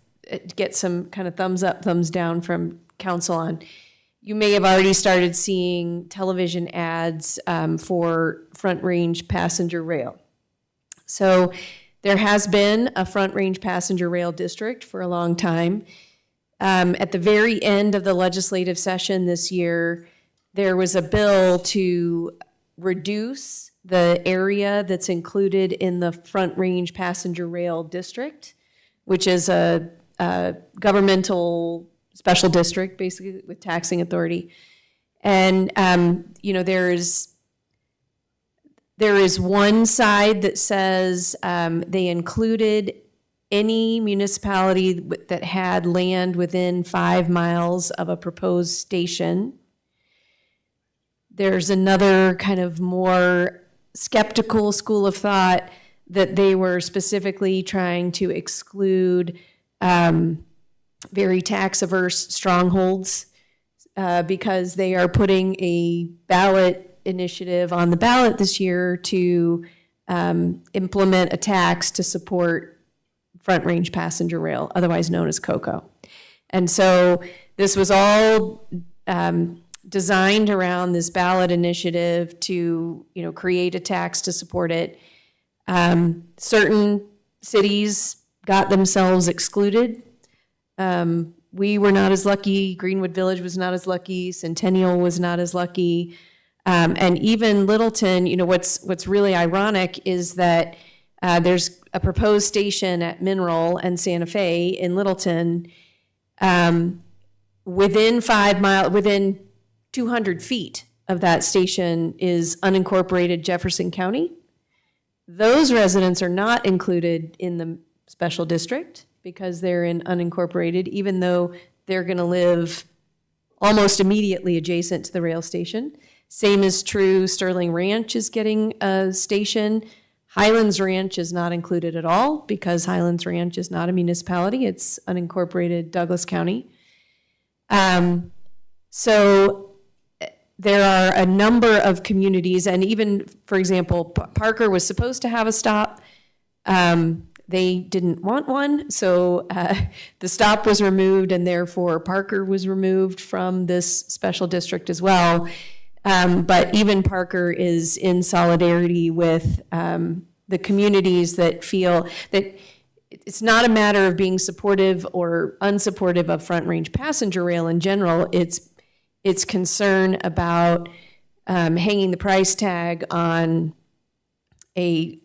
get some kind of thumbs up, thumbs down from council on. You may have already started seeing television ads for Front Range passenger rail. So there has been a Front Range passenger rail district for a long time. At the very end of the legislative session this year, there was a bill to reduce the area that's included in the Front Range passenger rail district, which is a governmental special district, basically with taxing authority. And, there is one side that says they included any municipality that had land within 5 miles of a proposed station. There's another kind of more skeptical school of thought that they were specifically trying to exclude very tax-averse strongholds because they are putting a ballot initiative on the ballot this year to implement a tax to support Front Range passenger rail, otherwise known as COCO. And so this was all designed around this ballot initiative to, create a tax to support it. Certain cities got themselves excluded. We were not as lucky. Greenwood Village was not as lucky. Centennial was not as lucky. And even Littleton, what's really ironic is that there's a proposed station at Mineral and Santa Fe in Littleton. Within 200 feet of that station is unincorporated Jefferson County. Those residents are not included in the special district because they're in unincorporated, even though they're going to live almost immediately adjacent to the rail station. Same is true, Sterling Ranch is getting a station. Highlands Ranch is not included at all because Highlands Ranch is not a municipality, it's unincorporated Douglas County. So there are a number of communities, and even, for example, Parker was supposed to have a stop. They didn't want one, so the stop was removed, and therefore Parker was removed from this special district as well. But even Parker is in solidarity with the communities that feel that it's not a matter of being supportive or unsupportive of Front Range passenger rail in general. It's concern about hanging the price tag on a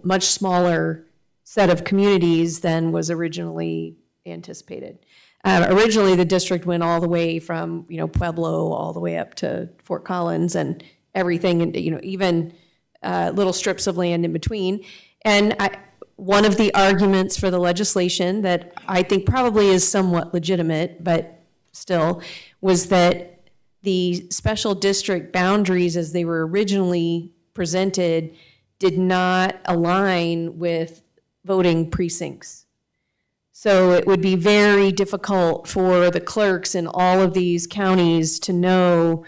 much smaller set of communities than was originally anticipated. Originally, the district went all the way from, Pueblo all the way up to Fort Collins and everything, and, even little strips of land in between. And one of the arguments for the legislation that I think probably is somewhat legitimate, but still, was that the special district boundaries as they were originally presented did not align with voting precincts. So it would be very difficult for the clerks in all of these counties to know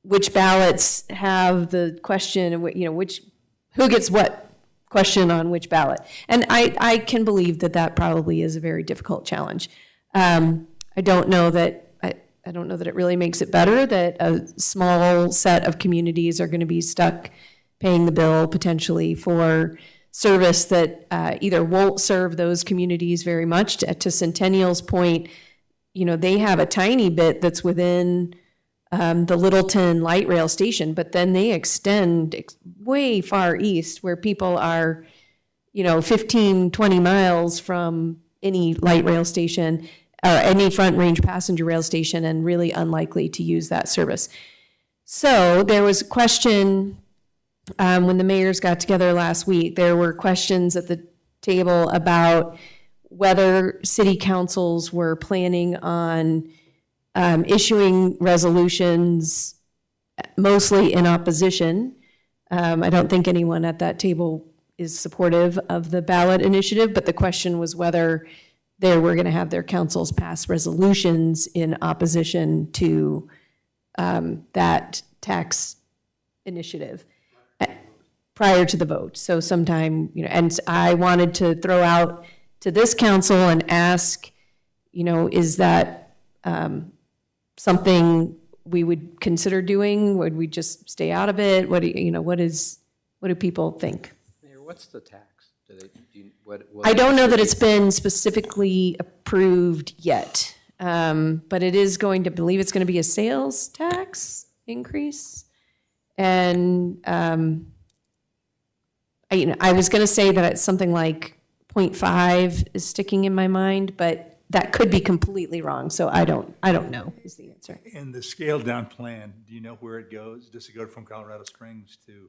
which ballots have the question, who gets what question on which ballot. And I can believe that probably is a very difficult challenge. I don't know that it really makes it better that a small set of communities are going to be stuck paying the bill potentially for service that either won't serve those communities very much. To Centennial's point, they have a tiny bit that's within the Littleton light rail station, but then they extend way far east where people are, 15, 20 miles from any light rail station or any Front Range passenger rail station and really unlikely to use that service. So there was a question when the mayors got together last week, there were questions at the table about whether city councils were planning on issuing resolutions mostly in opposition. I don't think anyone at that table is supportive of the ballot initiative, but the question was whether they were going to have their councils pass resolutions in opposition to that tax initiative prior to the vote. So sometime, and I wanted to throw out to this council and ask, is that something we would consider doing? Would we just stay out of it? What do people think? Mayor, what's the tax? I don't know that it's been specifically approved yet, but it is going to, believe it's going to be a sales tax increase. And I was going to say that it's something like 0.5 is sticking in my mind, but that could be completely wrong. So I don't know is the answer. And the scaled down plan, do you know where it goes? Does it go from Colorado Springs to?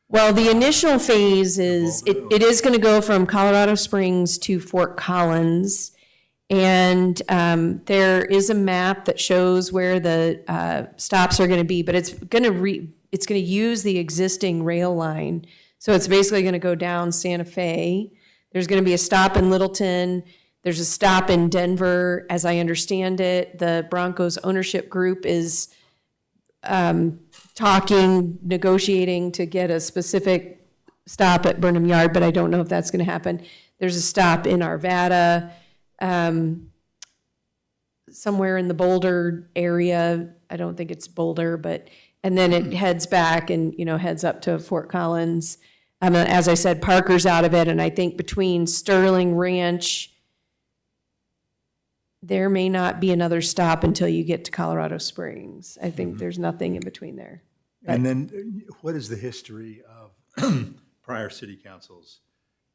Well, the initial phase is, it is going to go from Colorado Springs to Fort Collins. And there is a map that shows where the stops are going to be, but it's going to use the existing rail line. So it's basically going to go down Santa Fe. There's going to be a stop in Littleton. There's a stop in Denver. As I understand it, the Broncos ownership group is negotiating to get a specific stop at Burnham Yard, but I don't know if that's going to happen. There's a stop in Arvada, somewhere in the Boulder area. I don't think it's Boulder, and then it heads back and, heads up to Fort Collins. As I said, Parker's out of it, and I think between Sterling Ranch, there may not be another stop until you get to Colorado Springs. I think there's nothing in between there. And then what is the history of prior city councils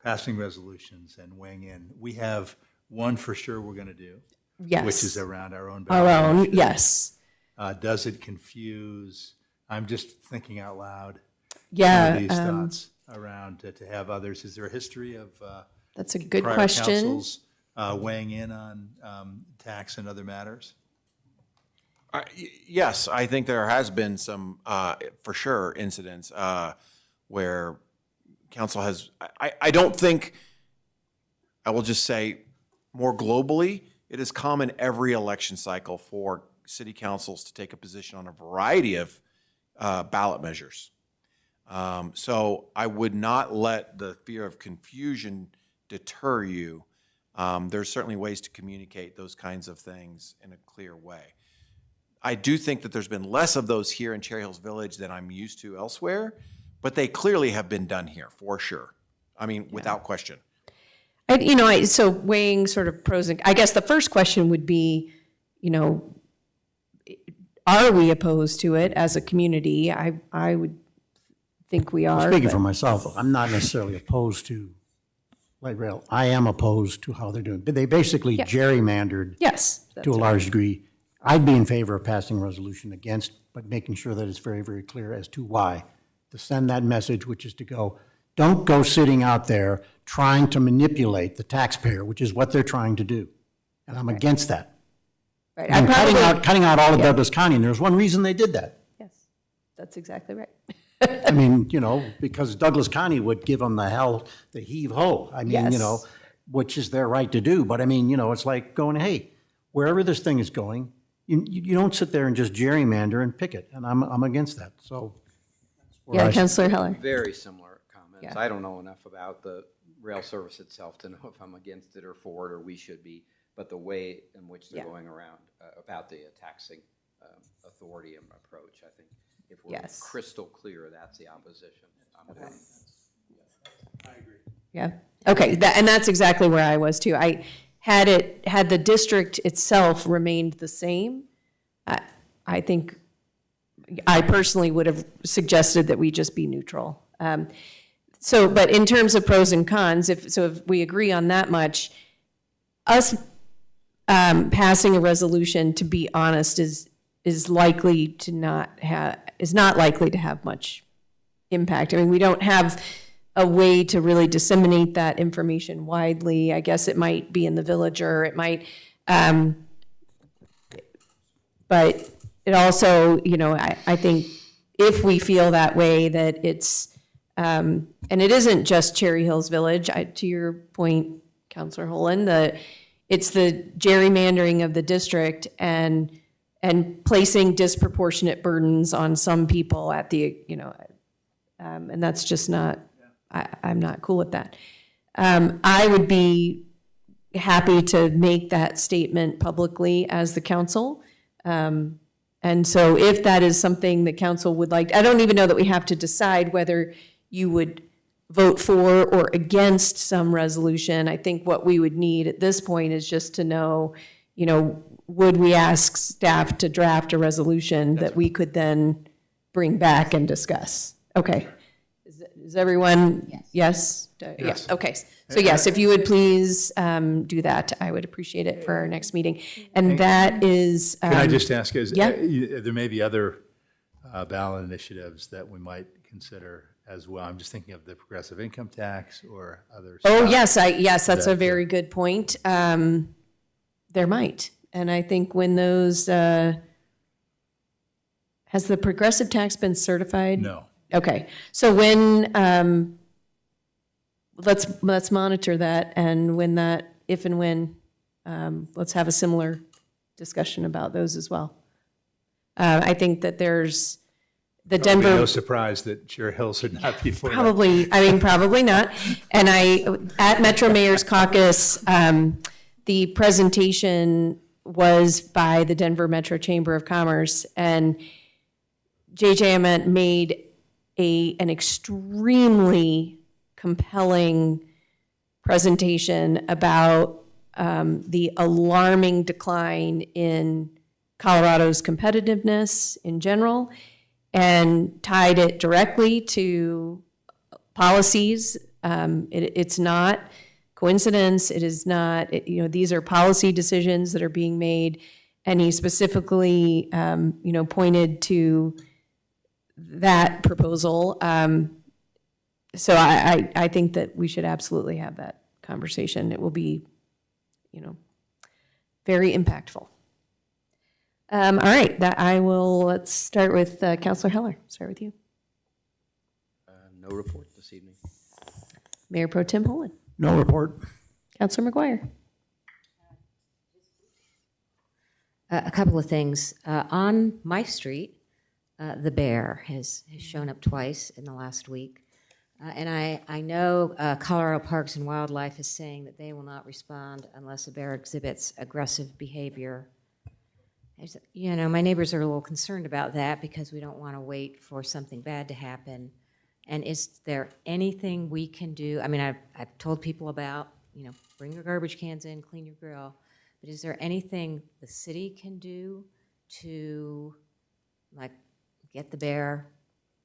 passing resolutions and weighing in? We have one for sure we're going to do. Yes. Which is around our own. Our own, yes. Does it confuse? I'm just thinking out loud. Yeah. Some of these thoughts around to have others. Is there a history of that's a good prior question. councils weighing in on tax and other matters? Yes, I think there has been some, for sure, incidents where council has, I don't think, I will just say more globally, it is common every election cycle for city councils to take a position on a variety of ballot measures. So I would not let the fear of confusion deter you. There's certainly ways to communicate those kinds of things in a clear way. I do think that there's been less of those here in Cherry Hills Village than I'm used to elsewhere, but they clearly have been done here, for sure. I mean, without question. So weighing sort of pros and, I guess the first question would be, are we opposed to it as a community? I would think we are. Speaking but- for myself, I'm not necessarily opposed to light rail. I am opposed to how they're doing. They basically gerrymandered Yes. to a large degree. I'd be in favor of passing a resolution against, but making sure that it's very, very clear as to why. To send that message, which is to go, don't go sitting out there trying to manipulate the taxpayer, which is what they're trying to do. And I'm against that. Right. And cutting out all of Douglas County, and there's one reason they did that. Yes, that's exactly right. I mean, because Douglas County would give them the heave-ho. I mean, Yes. which is their right to do. But I mean, it's like going, hey, wherever this thing is going, you don't sit there and just gerrymander and pick it. And I'm against that, so. Yeah, Councilor Heller. Very similar comments. Yeah. I don't know enough about the rail service itself to know if I'm against it or for it, or we should be, but the way in which they're going around about the taxing authority and approach, I think if we're crystal clear, that's the opposition. I'm with that. Yeah, okay, and that's exactly where I was too. Had the district itself remained the same, I think I personally would have suggested that we just be neutral. But in terms of pros and cons, if we agree on that much, us passing a resolution, to be honest, is not likely to have much impact. I mean, we don't have a way to really disseminate that information widely. I guess it might be in the Villager, it might, but it also, I think if we feel that way, that it's, and it isn't just Cherry Hills Village, to your point, Councilor Holen, it's the gerrymandering of the district and placing disproportionate burdens on some people at the, and that's just not, I'm not cool with that. I would be happy to make that statement publicly as the council. And so if that is something the council would like, I don't even know that we have to decide whether you would vote for or against some resolution. I think what we would need at this point is just to know, would we ask staff to draft a resolution that we could then bring back and discuss? Okay. Is everyone, yes? Yes. Okay, so yes, if you would please do that, I would appreciate it for our next meeting. And that is. Can I just ask, yeah. there may be other ballot initiatives that we might consider as well? I'm just thinking of the progressive income tax or other Oh, stuff. yes, that's a very good point. There might, and I think when those, has the progressive tax been certified? No. Okay, so when, let's monitor that, and when that, if and when, let's have a similar discussion about those as well. I think that there's the Probably Denver. no surprise that Cherry Hills would not be for that. Probably not. And at Metro Mayor's Caucus, the presentation was by the Denver Metro Chamber of Commerce, and J.J. Ament made an extremely compelling presentation about the alarming decline in Colorado's competitiveness in general, and tied it directly to policies. It's not coincidence. It is not, these are policy decisions that are being made. And he specifically, pointed to that proposal. So I think that we should absolutely have that conversation. It will be, very impactful. All right, let's start with Councilor Heller. Start with you. No report this evening. Mayor Pro Tem Holen. No report. Councilor McGuire. A couple of things. On my street, the bear has shown up twice in the last week. And I know Colorado Parks and Wildlife is saying that they will not respond unless a bear exhibits aggressive behavior. You know, my neighbors are a little concerned about that because we don't want to wait for something bad to happen. And is there anything we can do? I mean, I've told people about, you know, bring your garbage cans in, clean your grill. But is there anything the city can do to, like, get the bear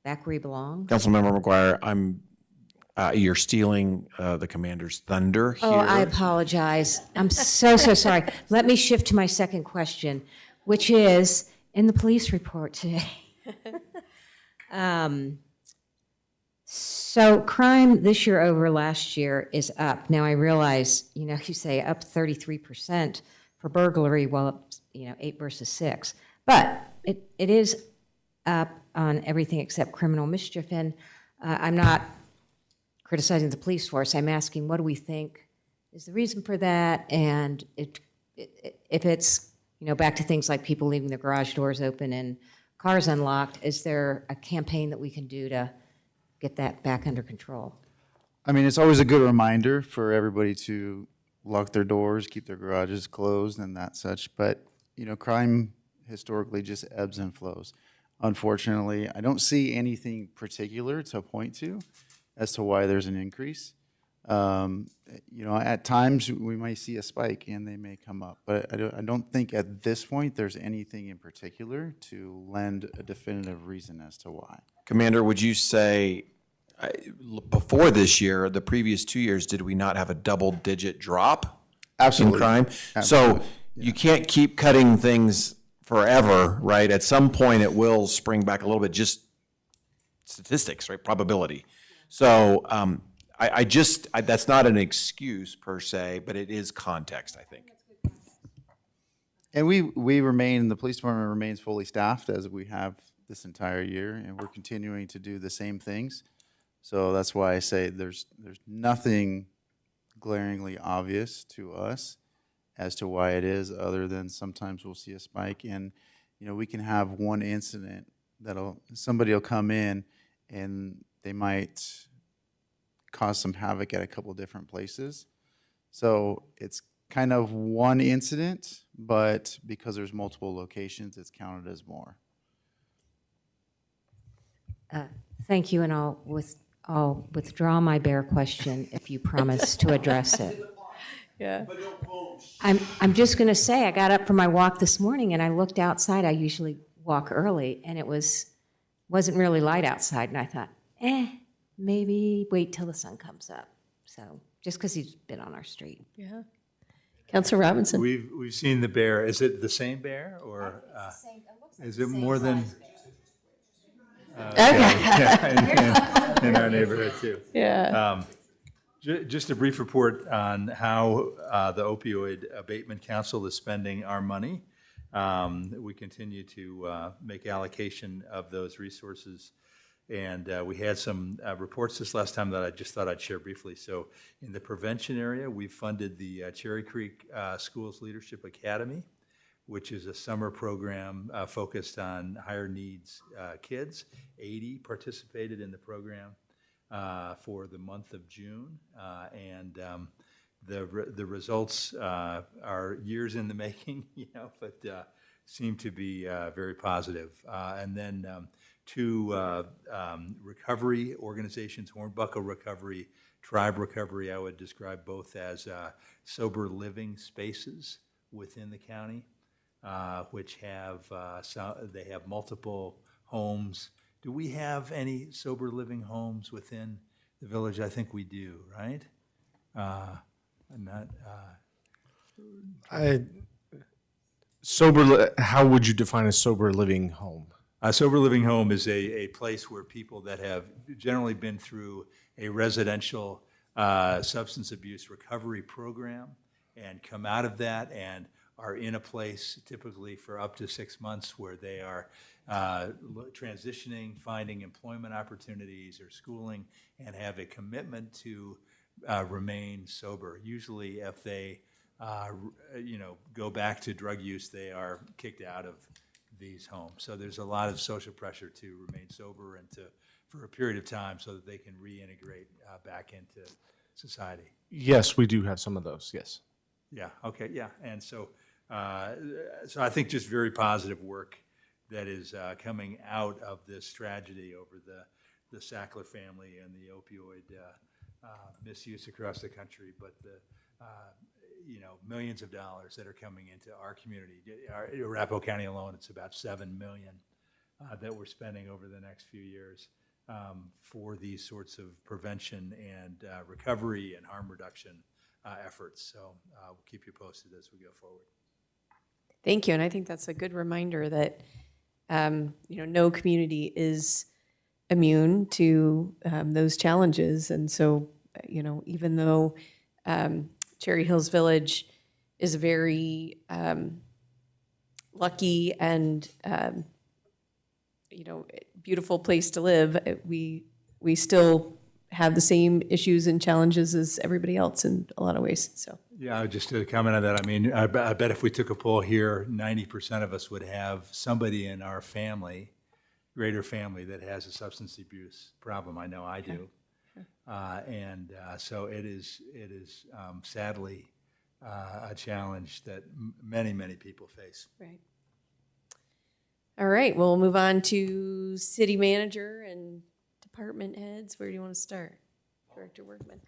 back where he belongs? Councilmember McGuire, you're stealing the commander's thunder here. Oh, I apologize. I'm so sorry. Let me shift to my second question, which is, in the police report today. So crime this year over last year is up. Now, I realize, you know, you say up 33% for burglary, well, up, you know, 8 versus 6. But it is up on everything except criminal mischief. And I'm not criticizing the police force. I'm asking, what do we think is the reason for that? And if it's, you know, back to things like people leaving their garage doors open and cars unlocked, is there a campaign that we can do to get that back under control? I mean, it's always a good reminder for everybody to lock their doors, keep their garages closed and that such. But, you know, crime historically just ebbs and flows. Unfortunately, I don't see anything particular to point to as to why there's an increase. You know, at times we might see a spike and they may come up, but I don't think at this point there's anything in particular to lend a definitive reason as to why. Commander, would you say, before this year, the previous 2 years, did we not have a double-digit drop Absolutely. in crime? Absolutely. So you can't keep cutting things forever, right? At some point, it will spring back a little bit, just statistics, right? Probability. So that's not an excuse per se, but it is context, I think. And we remain, the police department remains fully staffed as we have this entire year, and we're continuing to do the same things. So that's why I say there's nothing glaringly obvious to us as to why it is, other than sometimes we'll see a spike. And, you know, we can have one incident somebody will come in and they might cause some havoc at a couple different places. So it's kind of one incident, but because there's multiple locations, it's counted as more. Thank you, and I'll withdraw my bear question if you promise to address it. Yeah. I'm just going to say, I got up for my walk this morning and I looked outside. I usually walk early, and it wasn't really light outside, and I thought, maybe wait till the sun comes up. So just because he's been on our street. Yeah. Councilor Robinson. We've seen the bear. Is it the same bear, or is it more than? Yeah, in our neighborhood too. Yeah. Just a brief report on how the Opioid Abatement Council is spending our money. We continue to make allocation of those resources. And we had some reports this last time that I just thought I'd share briefly. So in the prevention area, we funded the Cherry Creek Schools Leadership Academy, which is a summer program focused on higher needs kids. 80 participated in the program for the month of June. The results are years in the making, you know, but seem to be very positive. And then two recovery organizations, Hornbuckle Recovery, Tribe Recovery, I would describe both as sober living spaces within the county, which have, they have multiple homes. Do we have any sober living homes within the village? I think we do, right? I'm not. How would you define a sober living home? A sober living home is a place where people that have generally been through a residential substance abuse recovery program and come out of that and are in a place typically for up to 6 months where they are transitioning, finding employment opportunities or schooling, and have a commitment to remain sober. Usually if they go back to drug use, they are kicked out of these homes. So there's a lot of social pressure to remain sober and for a period of time so that they can reintegrate back into society. Yes, we do have some of those, yes. Yeah, okay, yeah. And so So I think just very positive work that is coming out of this tragedy over the Sackler family and the opioid misuse across the country, but the millions of dollars that are coming into our community. Arapahoe County alone, it's about $7 million that we're spending over the next few years for these sorts of prevention and recovery and harm reduction efforts. So we'll keep you posted as we go forward. Thank you, and I think that's a good reminder that, no community is immune to those challenges. And so, even though Cherry Hills Village is a very lucky and, beautiful place to live, we still have the same issues and challenges as everybody else in a lot of ways, so. Yeah, just to comment on that, I mean, I bet if we took a poll here, 90% of us would have somebody in our family, greater family, that has a substance abuse problem. I know I do. So it is sadly a challenge that many, many people face. Right. All right, we'll move on to city manager and department heads. Where do you want to start? Director Workman.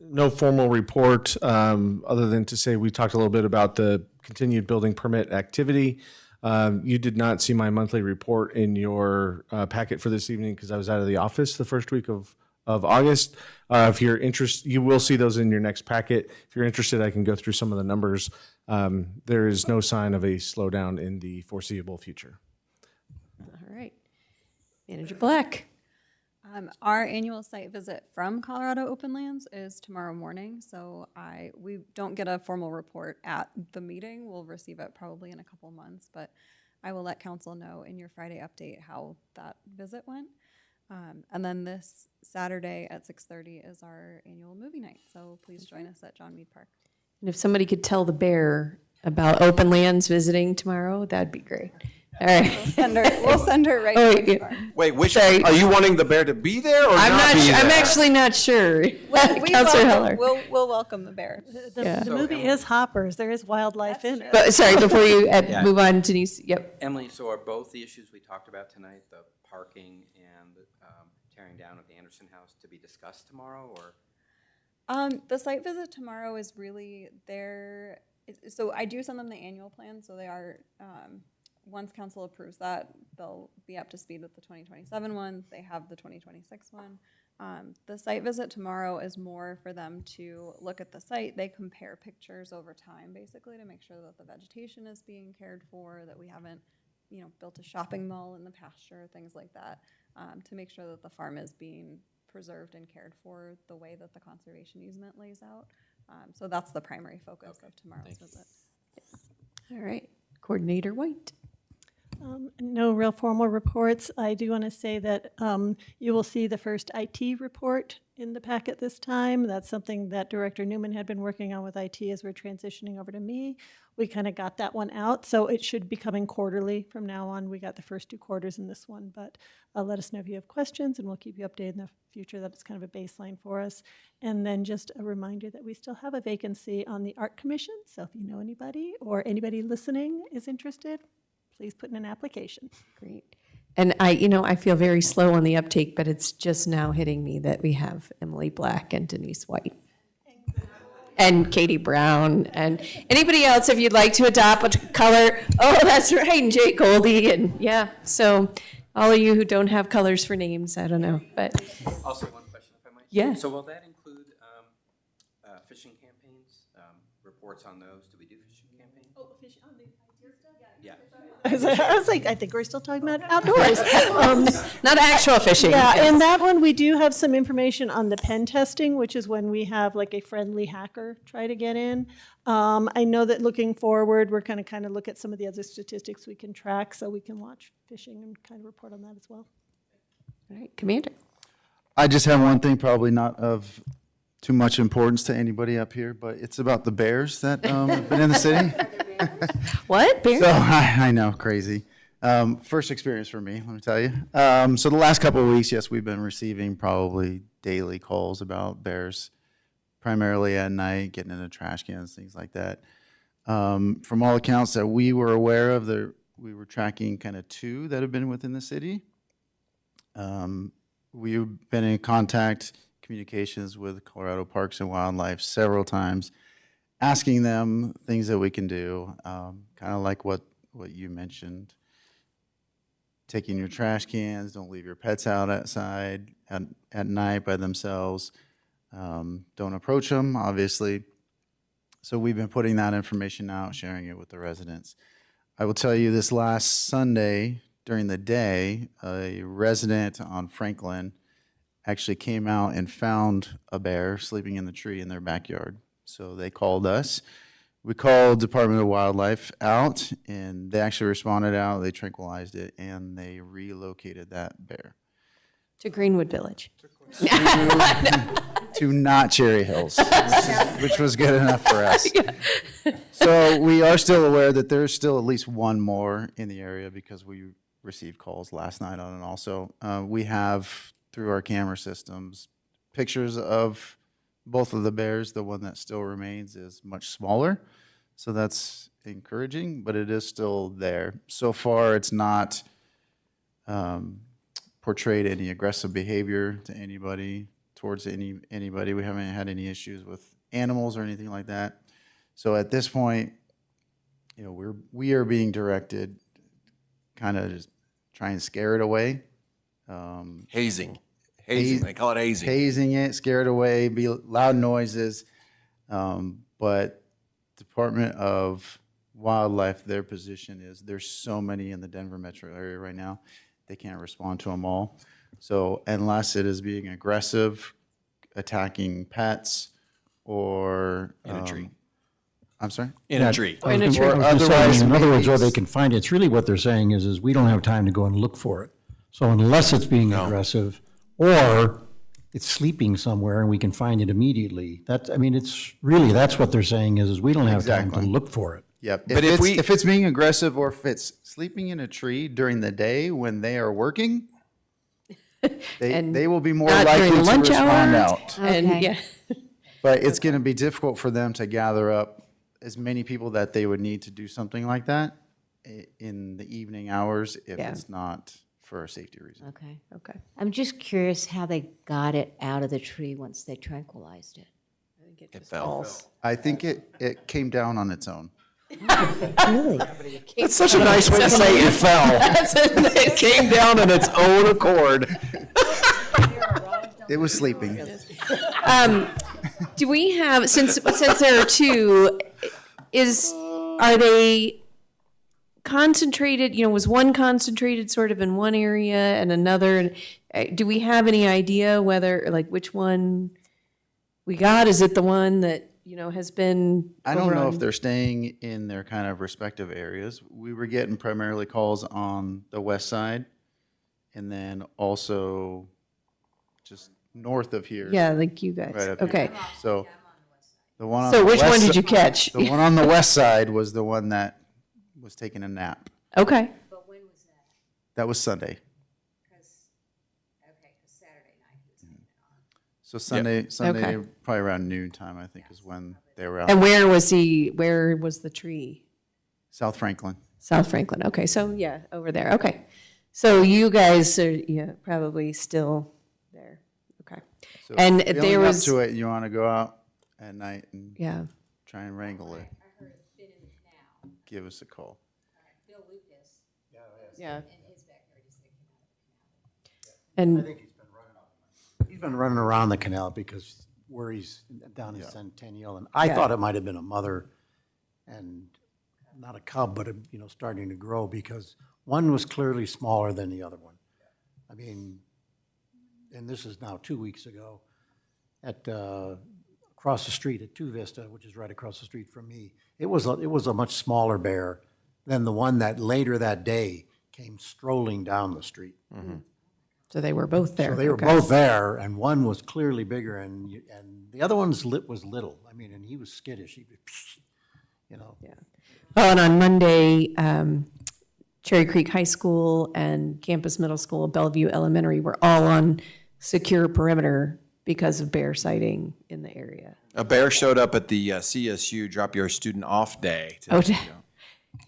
No formal report, other than to say we talked a little bit about the continued building permit activity. You did not see my monthly report in your packet for this evening because I was out of the office the first week of August. If you're interested, you will see those in your next packet. If you're interested, I can go through some of the numbers. There is no sign of a slowdown in the foreseeable future. All right. Manager Black. Our annual site visit from Colorado Open Lands is tomorrow morning, so we don't get a formal report at the meeting. We'll receive it probably in a couple months, but I will let council know in your Friday update how that visit went. And then this Saturday at 6:30 is our annual movie night, so please join us at John Mead Park. And if somebody could tell the bear about Open Lands visiting tomorrow, that'd be great. All right. We'll send her right Oh, to the yeah. farm. Wait, are you wanting the bear to be there or I'm not be there? I'm actually not sure. Councilor Heller. We'll welcome the bear. The movie is Hoppers. There is wildlife in it. But sorry, before you Yeah. move on, Denise. Yep. Emily, so are both the issues we talked about tonight, the parking and tearing down of the Anderson House, to be discussed tomorrow, or? The site visit tomorrow is really there. So I do send them the annual plan, so they are, once council approves that, they'll be up to speed with the 2027 one. They have the 2026 one. The site visit tomorrow is more for them to look at the site. They compare pictures over time, basically, to make sure that the vegetation is being cared for, that we haven't, built a shopping mall in the pasture, things like that, to make sure that the farm is being preserved and cared for the way that the conservation easement lays out. So that's the primary focus of tomorrow's visit. All right. Coordinator White. No real formal reports. I do want to say that you will see the first IT report in the packet this time. That's something that Director Newman had been working on with IT as we're transitioning over to me. We kind of got that one out, so it should be coming quarterly from now on. We got the first 2 quarters in this one, but let us know if you have questions, and we'll keep you updated in the future. That it's kind of a baseline for us. And then just a reminder that we still have a vacancy on the Art Commission, so if you know anybody or anybody listening is interested, please put in an application. Great. And I feel very slow on the uptake, but it's just now hitting me that we have Emily Black and Denise White. And Katie Brown, and anybody else, if you'd like to adopt a color. Oh, that's right, and Jay Goldie, and yeah. So all of you who don't have colors for names, I don't know, but. Also, one question, if I might. Yeah. So will that include fishing campaigns, reports on those? Do we do fishing campaigns? Oh, fishing on the idea stuff? Yeah. I was like, I think we're still talking about outdoors. Not actual fishing. Yeah, yes. and that one, we do have some information on the pen testing, which is when we have like a friendly hacker try to get in. I know that looking forward, we're going to kind of look at some of the other statistics we can track so we can watch fishing and kind of report on that as well. All right, Commander. I just have one thing, probably not of too much importance to anybody up here, but it's about the bears that have been in the city. What? Bears? So I know, crazy. First experience for me, let me tell you. So the last couple of weeks, yes, we've been receiving probably daily calls about bears, primarily at night, getting into trash cans, things like that. From all accounts that we were aware of, we were tracking kind of 2 that have been within the city. We've been in contact, communications with Colorado Parks and Wildlife several times, asking them things that we can do, kind of like what you mentioned. Taking your trash cans, don't leave your pets outside at night by themselves. Don't approach them, obviously. So we've been putting that information out, sharing it with the residents. I will tell you, this last Sunday during the day, a resident on Franklin actually came out and found a bear sleeping in the tree in their backyard. So they called us. We called Department of Wildlife out, and they actually responded out. They tranquilized it, and they relocated that bear To Greenwood Village. to not Cherry Hills, which was good enough for us. So we are still aware that there's still at least one more in the area because we received calls last night on it also. We have, through our camera systems, pictures of both of the bears. The one that still remains is much smaller, so that's encouraging, but it is still there. So far, it's not portrayed any aggressive behavior to anybody, towards anybody. We haven't had any issues with animals or anything like that. So at this point, you know, we are being directed, kind of just try and scare it away. Hazing. They call it hazing. Hazing it, scare it away, be loud noises. But Department of Wildlife, their position is there's so many in the Denver metro area right now, they can't respond to them all. So unless it is being aggressive, attacking pets, or In a tree. I'm sorry? In a tree. Or in a tree. Or otherwise, in other words, maybe or they can find it. It's really what they're saying is we don't have time to go and look for it. So unless it's being aggressive, or it's sleeping somewhere and we can find it immediately, that's what they're saying is we don't have time to Exactly. look for it. Yep. But if If it's being aggressive or if it's sleeping in a tree during the day when they are working, they will be more Not likely during to lunch respond hour. out. And, Okay. yeah. But it's going to be difficult for them to gather up as many people that they would need to do something like that in the evening hours if Yeah. it's not for a safety reason. Okay. Okay. I'm just curious how they got it out of the tree once they tranquilized it. I think It fell. I think it came down on its own. Really? That's such a nice way to say it fell. It came down on its own accord. It was sleeping. Do we have, since there are 2, are they concentrated, was one concentrated sort of in one area and another? And do we have any idea whether, like, which one we got? Is it the one that, has been? I don't over know on- if they're staying in their kind of respective areas. We were getting primarily calls on the west side and then also just north of here. Yeah, like you guys. Right up here. Okay. So the one on So the which one west did si- you catch? The one on the west side was the one that was taking a nap. Okay. That was Sunday. So Sunday, Okay. probably around noon time, I think, is when they were out. And where was the tree? South Franklin. South Franklin. Okay, so yeah, over there. Okay. So you guys are probably still there. Okay. So And if you're there feeling was- up to it, and you want to go out at night and Yeah. try and wrangle it. Give us a call. Yeah. And He's been running around the canal because where he's down in Centennial, and I Yeah. thought it might have been a mother and not a cub, but starting to grow because one was clearly smaller than the other one. I mean, and this is now 2 weeks ago at across the street at Two Vista, which is right across the street from me. It was a much smaller bear than the one that later that day came strolling down the street. so they were both there. So they were Okay. both there, and one was clearly bigger, and the other one's was little. I mean, and he was skittish. He was, Oh, and on Monday, Cherry Creek High School and Campus Middle School, Bellevue Elementary were all on secure perimeter because of bear sighting in the area. A bear showed up at the CSU drop your student off day. Oh,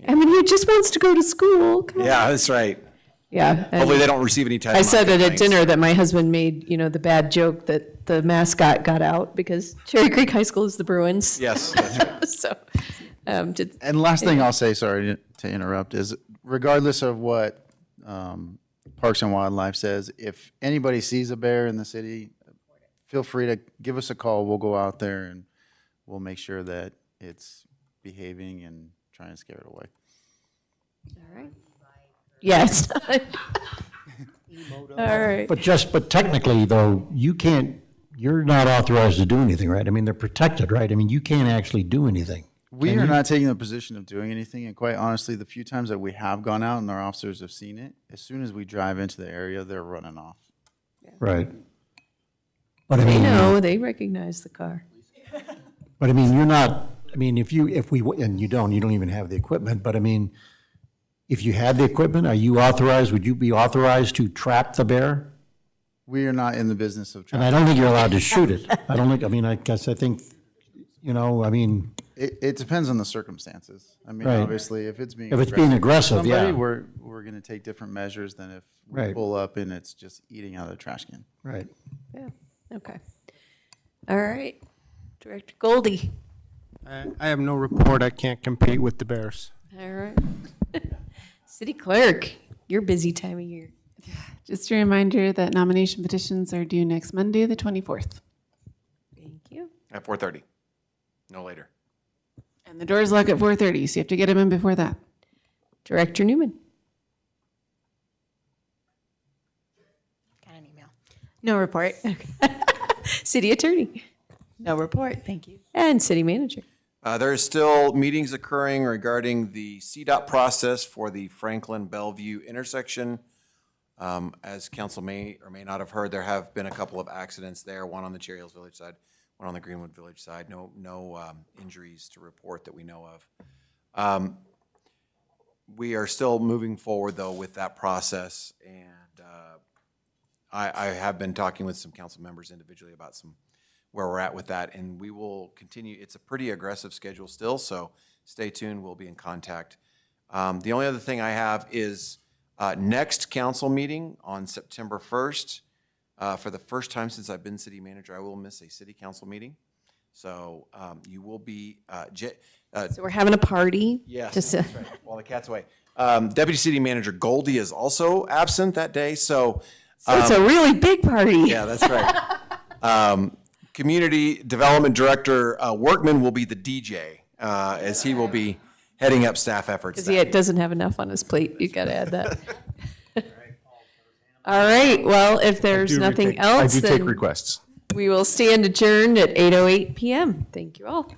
I mean, he just wants to go to school. Come on. Yeah, that's right. Yeah. and Hopefully they don't receive any type I of said it at complaints. dinner that my husband made, the bad joke that the mascot got out because Cherry Creek High School is the Bruins. Yes, that's right. So, just, And last thing I'll say, sorry to interrupt, is regardless of what Parks and Wildlife says, if anybody sees a bear in the city, feel free to give us a call. We'll go out there and we'll make sure that it's behaving and trying to scare it away. all right. Yes. All right. But technically, though, you're not authorized to do anything, right? I mean, they're protected, right? I mean, you can't actually do anything. We Can are you? not taking the position of doing anything, and quite honestly, the few times that we have gone out and our officers have seen it, as soon as we drive into the area, they're running off. Right. But I They mean, know, they recognize the car. but I mean, you're not, I mean, and you don't even have the equipment, but I mean, if you had the equipment, would you be authorized to trap the bear? We are not in the business of And I trying. don't think you're allowed to shoot it. I think, It depends on the circumstances. I mean, Right. obviously, if it's being If it's being aggressive, to somebody, yeah. we're going to take different measures than if we Right. pull up and it's just eating out of the trash can. right. Yeah, okay. All right. Director Goldie. I have no report. I can't compete with the Bears. All right. City Clerk, your busy time of year. Just a reminder that nomination petitions are due next Monday, the 24th. Thank you. At 4:30, no later. And the doors lock at 4:30, so you have to get them in before that. Director Newman. Got an email. No report. City Attorney. No report, thank you. And City Manager. There is still meetings occurring regarding the CDOT process for the Franklin Bellevue intersection. As council may or may not have heard, there have been a couple of accidents there, one on the Cherry Hills Village side, one on the Greenwood Village side. No injuries to report that we know of. We are still moving forward, though, with that process, and I have been talking with some council members individually about where we're at with that, and we will continue. It's a pretty aggressive schedule still, so stay tuned. We'll be in contact. The only other thing I have is next council meeting on September 1st. For the first time since I've been city manager, I will miss a city council meeting. So you will be. So we're having a party. Yes, Just that's right. While the cat's away. Deputy City Manager Goldie is also absent that day, so. So it's a really big party. Yeah, that's right. Community Development Director Workman will be the DJ, as he will be heading up staff efforts. Because he doesn't have enough on his plate. You got to add that. All right. Well, if there's nothing else, I do take then requests. we will stand adjourned at 8:08 p.m. Thank you all.